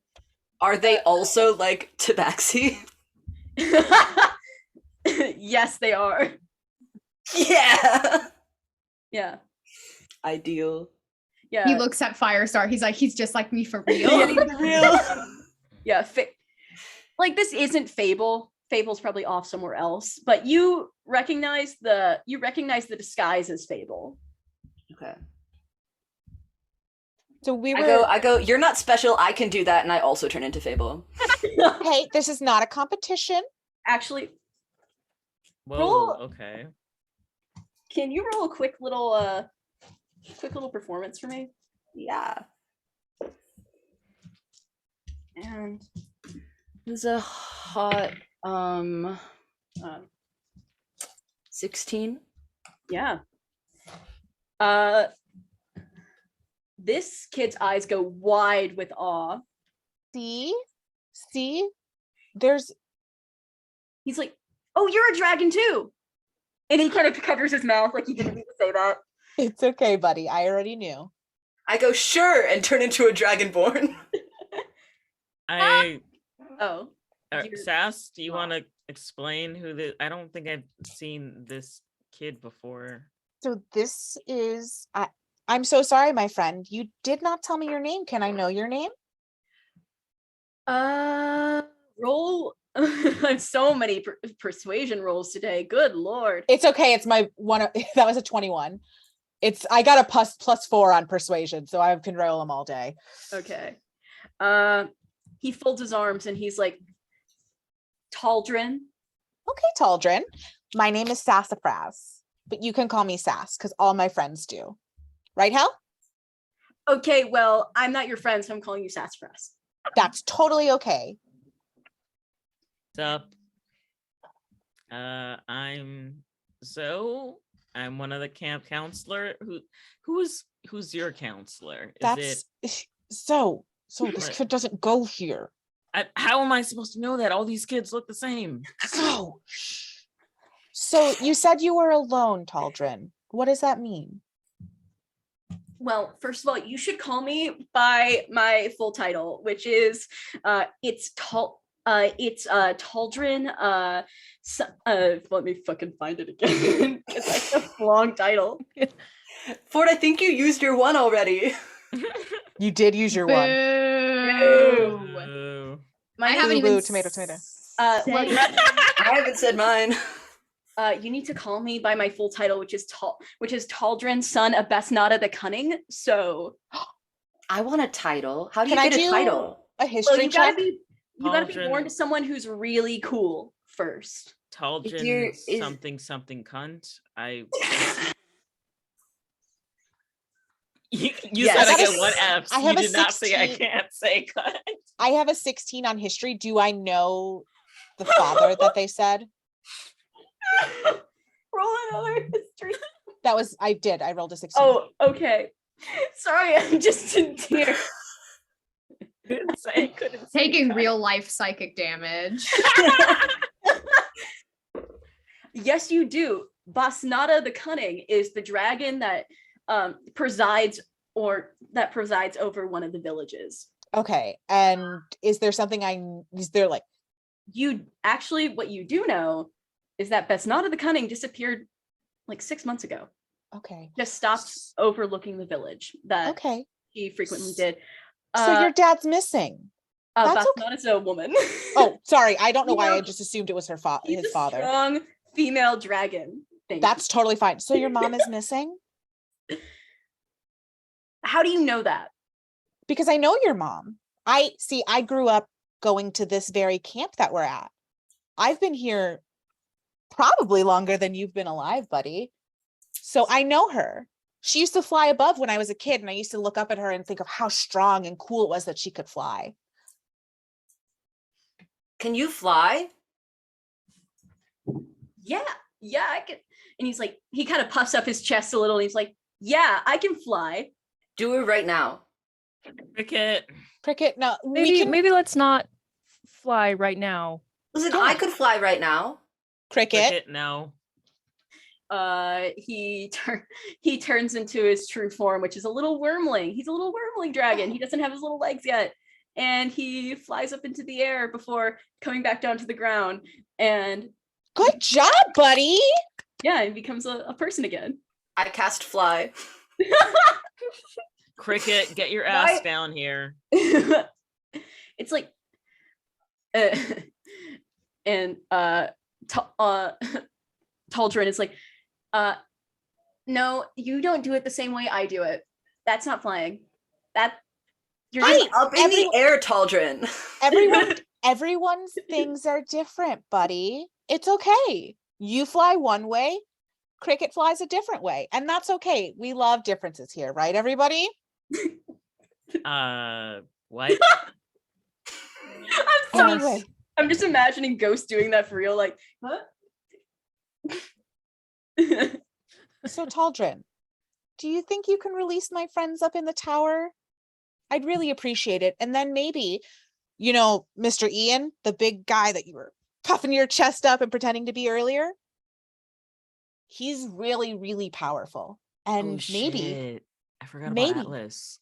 Are they also like Tabaxi? Yes, they are. Yeah. Yeah. Ideal. Yeah. He looks at Firestar. He's like, he's just like me for real. Yeah, he's real. Yeah. Like this isn't Fable. Fable's probably off somewhere else, but you recognize the disguise as Fable. Okay. So we were. I go, you're not special, I can do that, and I also turn into Fable. Hey, this is not a competition. Actually, Whoa, Roll- okay. can you roll a quick little performance for me? Yeah. And It was a hot 16. yeah. This kid's eyes go wide with awe. See, there's. He's like, "Oh, you're a dragon too," and he kind of covers his mouth like he didn't mean to say that. It's okay, buddy. I already knew. I go, sure, and turn into a dragonborn. I Oh, You're- Sass, do you want to explain who the? I don't think I've seen this kid before. So this is. I'm so sorry, my friend. You did not tell me your name. Can I know your name? roll. I have so many persuasion rolls today. Good lord. It's okay. It's my one. That was a 21. I got a +4 on persuasion, so I can roll them all day. Okay. He folds his arms and he's like, Taldrin. Okay, Taldrin. My name is Sassafras, but you can call me Sass because all my friends do. Right, Hal? Okay, well, I'm not your friend, so I'm calling you Sassafras. That's totally okay. What's up? I'm Zoe. I'm one of the camp counselor. Who's your counselor? Is That's so this What? kid doesn't go here. how am I supposed to know that? All these kids look the same. So you said you were alone, Taldrin. What does that mean? Well, first of all, you should call me by my full title, which is it's Taldrin. Let me fucking find it again. It's like a long title. Ford, I think you used your one already. You did use your one. Boo. Ooh. My I name haven't Boo, even boo, tomato, tomato. well, said- I haven't said mine. you need to call me by my full title, which is Taldrin, son of Basnada the Cunning. So, I want a title. How do you Can I get a do title? a well, history you gotta check? be born Taldrin. to someone who's really cool first. Taldrin is- something cunt. You Yes. said I I got get a one s- F. I have You a did not say I 16. can't say cunt. I have a 16 on history. Do I know the father that they said? Roll another history. I rolled a 16. Oh, okay. Sorry, I'm just in tears. Couldn't say. Taking cunt. real life psychic damage. Yes, you do. Basnada the Cunning is the dragon that presides over one of the villages. Okay. And is there something is there like, You actually, what you do know is that Basnada the Cunning disappeared like 6 months ago. okay. Just stopped overlooking the village that Okay. he frequently did. So your dad's missing. that's okay. Basnada's a woman. Oh, sorry. I don't know why I Yeah. just assumed it was He's his a father. strong female dragon. Thank you. That's totally fine. So your mom is missing? How do you know that? Because I know your mom. I grew up going to this very camp that we're at. I've been here probably longer than you've been alive, buddy. So I know her. She used to fly above when I was a kid, and I used to look up at her and think of how strong and cool it was that she could fly. Can you fly? Yeah, I can. and he's like, he kind of puffs up his chest a little, and he's like, yeah, I can fly. Do it right now. Cricket. Cricket, no, we Maybe can maybe let's not fly right now. Listen, Yeah. I could fly right now. Cricket. Cricket, no. He turns into his true form, which is a little wormling. He's a little wormling dragon. He doesn't have his little legs yet, and he flies up into the air before coming back down to the ground. And Good job, buddy. yeah, he becomes a person again. I cast fly. Cricket, get your ass Why- down here. It's like, and Taldrin is like, no, you don't do it the same way I do it. That's not flying. That you're Hey, just Up in the air, Taldrin. Everyone's things are different, buddy. It's okay. You fly one way, Cricket flies a different way, and that's okay. We love differences here, right, everybody? What? Anyway, I'm just imagining Ghost doing that for real, like, huh? so Taldrin, do you think you can release my friends up in the tower? I'd really appreciate it. And then maybe, Mr. Ian, the big guy that you were puffing your chest up and pretending to be earlier, he's really, really powerful. And Oh, maybe, shit. I forgot maybe. about Atlas.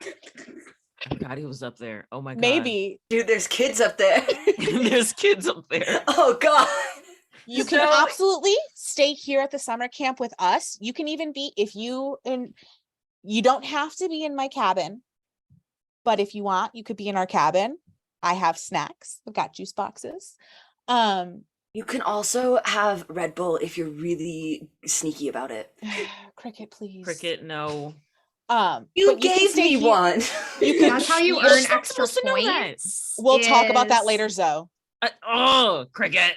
I forgot he was up there. Oh my god. maybe Dude, there's kids up there. There's kids up there. Oh god. you can So- absolutely stay here at the summer camp with us. You can even be, you don't have to be in my cabin, but if you want, you could be in our cabin. I have snacks. I've got juice boxes. You can also have Red Bull if you're really sneaky about it. Cricket, please. Cricket, no. You but can gave stay me here- one. You can. That's how you You're earn not extra supposed to know that. points. We'll talk about that is- later, Zoe. Oh, Cricket.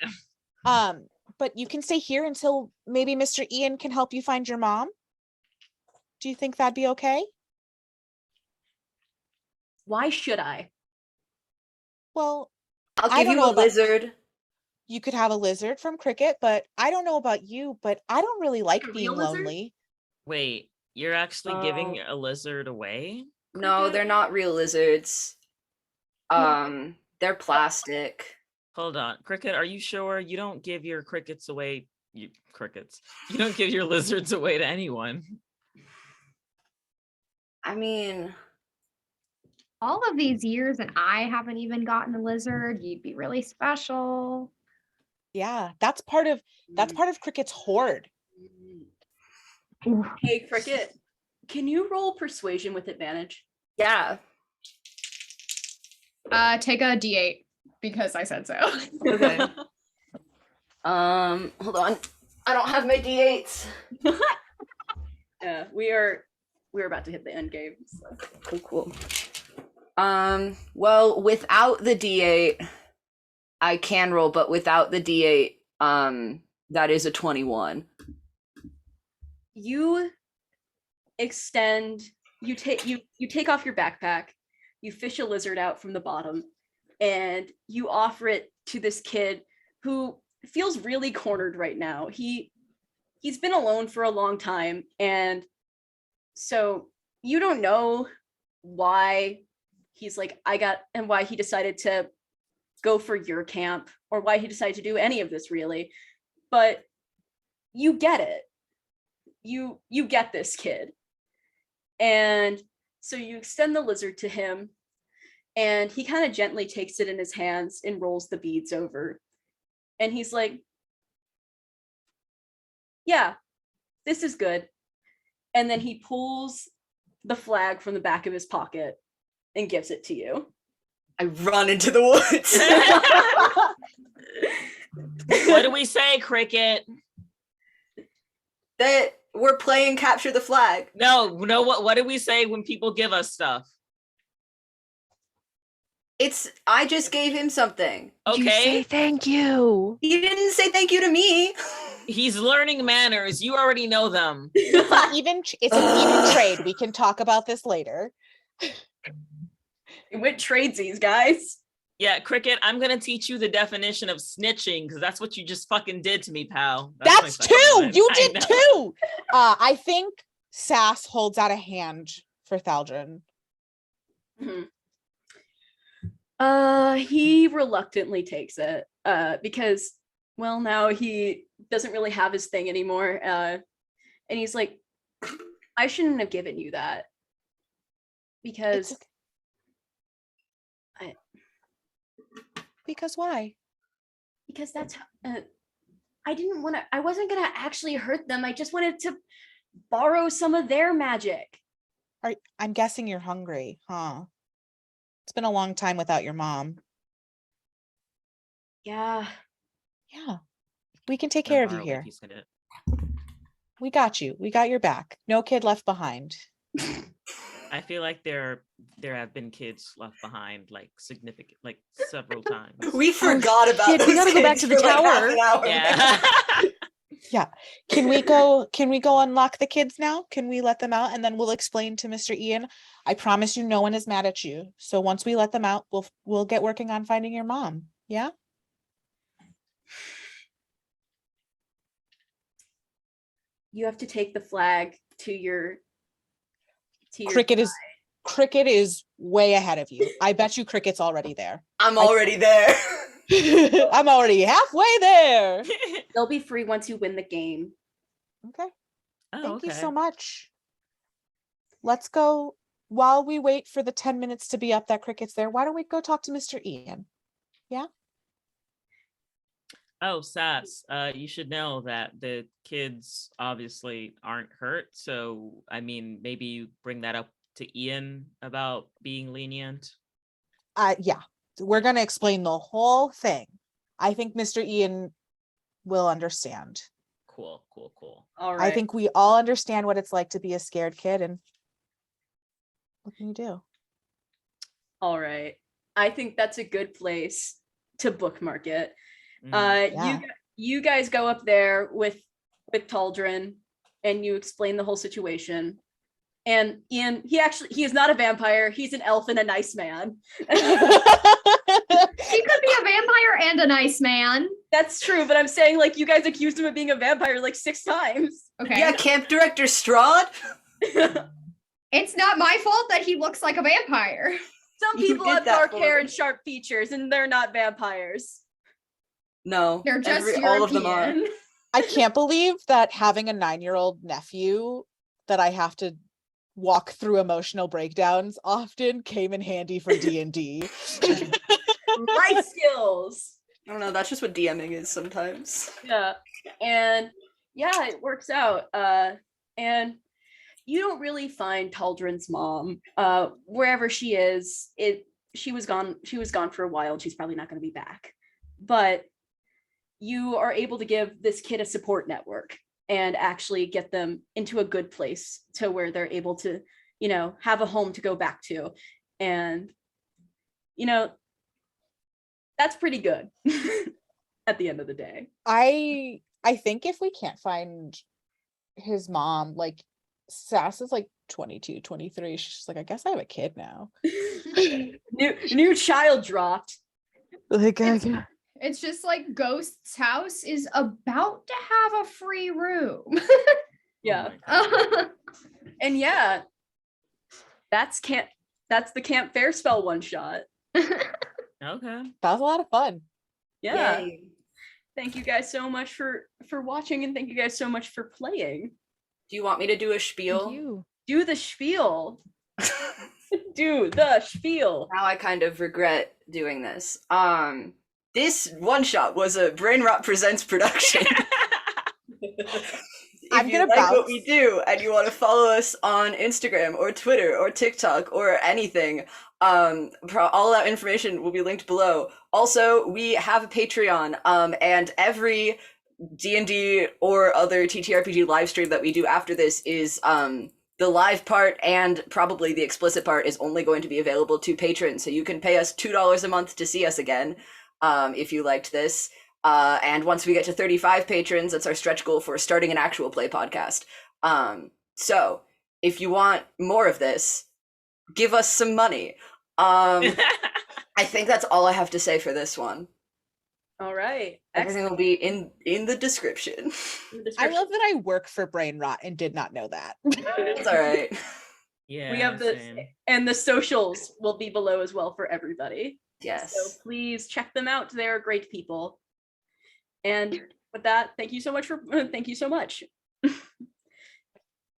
But you can stay here until maybe Mr. Ian can help you find your mom. Do you think that'd be okay? Why should I? Well, I'll I give don't you know a about- lizard. you could have a lizard from Cricket, but I don't know about you, but I don't really like A being real lizard? lonely. Wait, you're actually giving Oh. a lizard away? No, Cricket? they're not real lizards. They're plastic. Hold on. Cricket, are you sure you don't give your crickets away? You crickets. You don't give your lizards away to anyone. I mean, All of these years, and I haven't even gotten a lizard. You'd be really special. Yeah, that's part of Cricket's hoard. Hey, Cricket, can you roll persuasion with advantage? yeah. Take a D8 because I said so. Okay. Hold on. I don't have my D8s. Yeah, we're about to hit the end game. So. Cool. Well, without the D8, I can roll, but without the D8, that is a 21. You extend. You take off your backpack. You fish a lizard out from the bottom, and you offer it to this kid who feels really cornered right now. He's been alone for a long time, and so you don't know why he's like and why he decided to go for your camp or why he decided to do any of this really, but you get it. You get this kid. And so you extend the lizard to him, and he kind of gently takes it in his hands and rolls the beads over. And he's like, yeah, this is good. And then he pulls the flag from the back of his pocket and gives it to you. I run into the woods. What do we say, Cricket? That we're playing capture the flag. No, what do we say when people give us stuff? I just gave him something. You say Okay. thank you. He didn't say thank you to me. He's learning manners. You already know them. It's an even trade. We can talk about this later. It went tradesies, guys. Yeah, Cricket, I'm gonna teach you the definition of snitching because that's what you just fucking did to me, pal. my That's second two. line. You I did know. two. I think Sass holds out a hand for Thaldrin. Mhm. He reluctantly takes it, because, well, now he doesn't really have his thing anymore. And he's like, I shouldn't have given you that because It's because why? because that's I wasn't gonna actually hurt them. I just wanted to borrow some of their magic. I'm guessing you're hungry, huh? It's been a long time without your mom. Yeah. Yeah. We can take Gonna care of you borrow a here. piece of it. We got you. We got your back. No kid left behind. I feel like there have been kids left behind, like significant, like several times. We forgot about shit, we those gotta go back kids to the for, like, half tower. an hour. Yeah. Yeah. Can we go unlock the kids now? Can we let them out and then we'll explain to Mr. Ian? I promise you no one is mad at you. So once we let them out, we'll get working on finding your mom. Yeah? You have to take the flag to your Cricket is way ahead of you. I bet you Cricket's already there. I'm already there. I'm already halfway there. They'll be free once you win the game. Okay. Oh, Thank you okay. so much. Let's go. While we wait for the 10 minutes to be up that Cricket's there, why don't we go talk to Mr. Ian? Oh, Sass, you should know that the kids obviously aren't hurt. So, I mean, maybe you bring that up to Ian about being lenient. Yeah. We're going to explain the whole thing. I think Mr. Ian will understand. Cool. All right. I think we all understand what it's like to be a scared kid, and what can you do? All right. I think that's a good place to bookmark it. Yeah. You guys go up there with Taldrin and you explain the whole situation. And Ian, he is not a vampire. He's an elf and a nice man. He could be a vampire and a nice man. That's true, but I'm saying, like, you guys accused him of being a vampire like 6 times. Okay. Yeah, camp director Strahd. It's not my fault that he looks like a vampire. Some You people did have that dark for hair me. and sharp features, and they're not vampires. No, They're just all of them are. European. I can't believe that having a 9-year-old nephew that I have to walk through emotional breakdowns often came in handy for D&D. Life skills. I don't know. That's just what DMing is sometimes. Yeah. And yeah, it works out. And you don't really find Taldrin's mom. Wherever she is, she was gone for a while, and she's probably not going to be back. But you are able to give this kid a support network and actually get them into a good place to where they're able to, have a home to go back to. And, that's pretty good at the end of the day. I think if we can't find his mom, like Sass is like 22, 23. She's just like, I guess I have a kid now. New child dropped. Like, It's just like Ghost's house is about to have a free room. Yeah. Oh my God. And yeah, that's the Camp Fair spell one shot. Okay. that was a lot of fun. Yeah. Yay. Thank you guys so much for watching, and thank you guys so much for playing. Do you want me to do a Thank spiel? you. Do the spiel. Do the spiel. Now I kind of regret doing this. This one shot was a Brain Rot Presents production. If I'm you gonna like what bounce. we do and you want to follow us on Instagram or Twitter or TikTok or anything, all that information will be linked below. Also, we have a Patreon, and every D&D or other TTRPG live stream that we do after this is the live part and probably the explicit part is only going to be available to patrons. So you can pay us $2 a month to see us again, if you liked this. And once we get to 35 patrons, that's our stretch goal for starting an actual play podcast. So if you want more of this, give us some money. I think that's all I have to say for this one. All right. Everything will be in the description. I love that I work for Brain Rot and did not know that. It's all right. Yeah. We have the same. and the socials will be below as well for everybody. Yes. So please check them out. They're great people. And with that, thank you so much.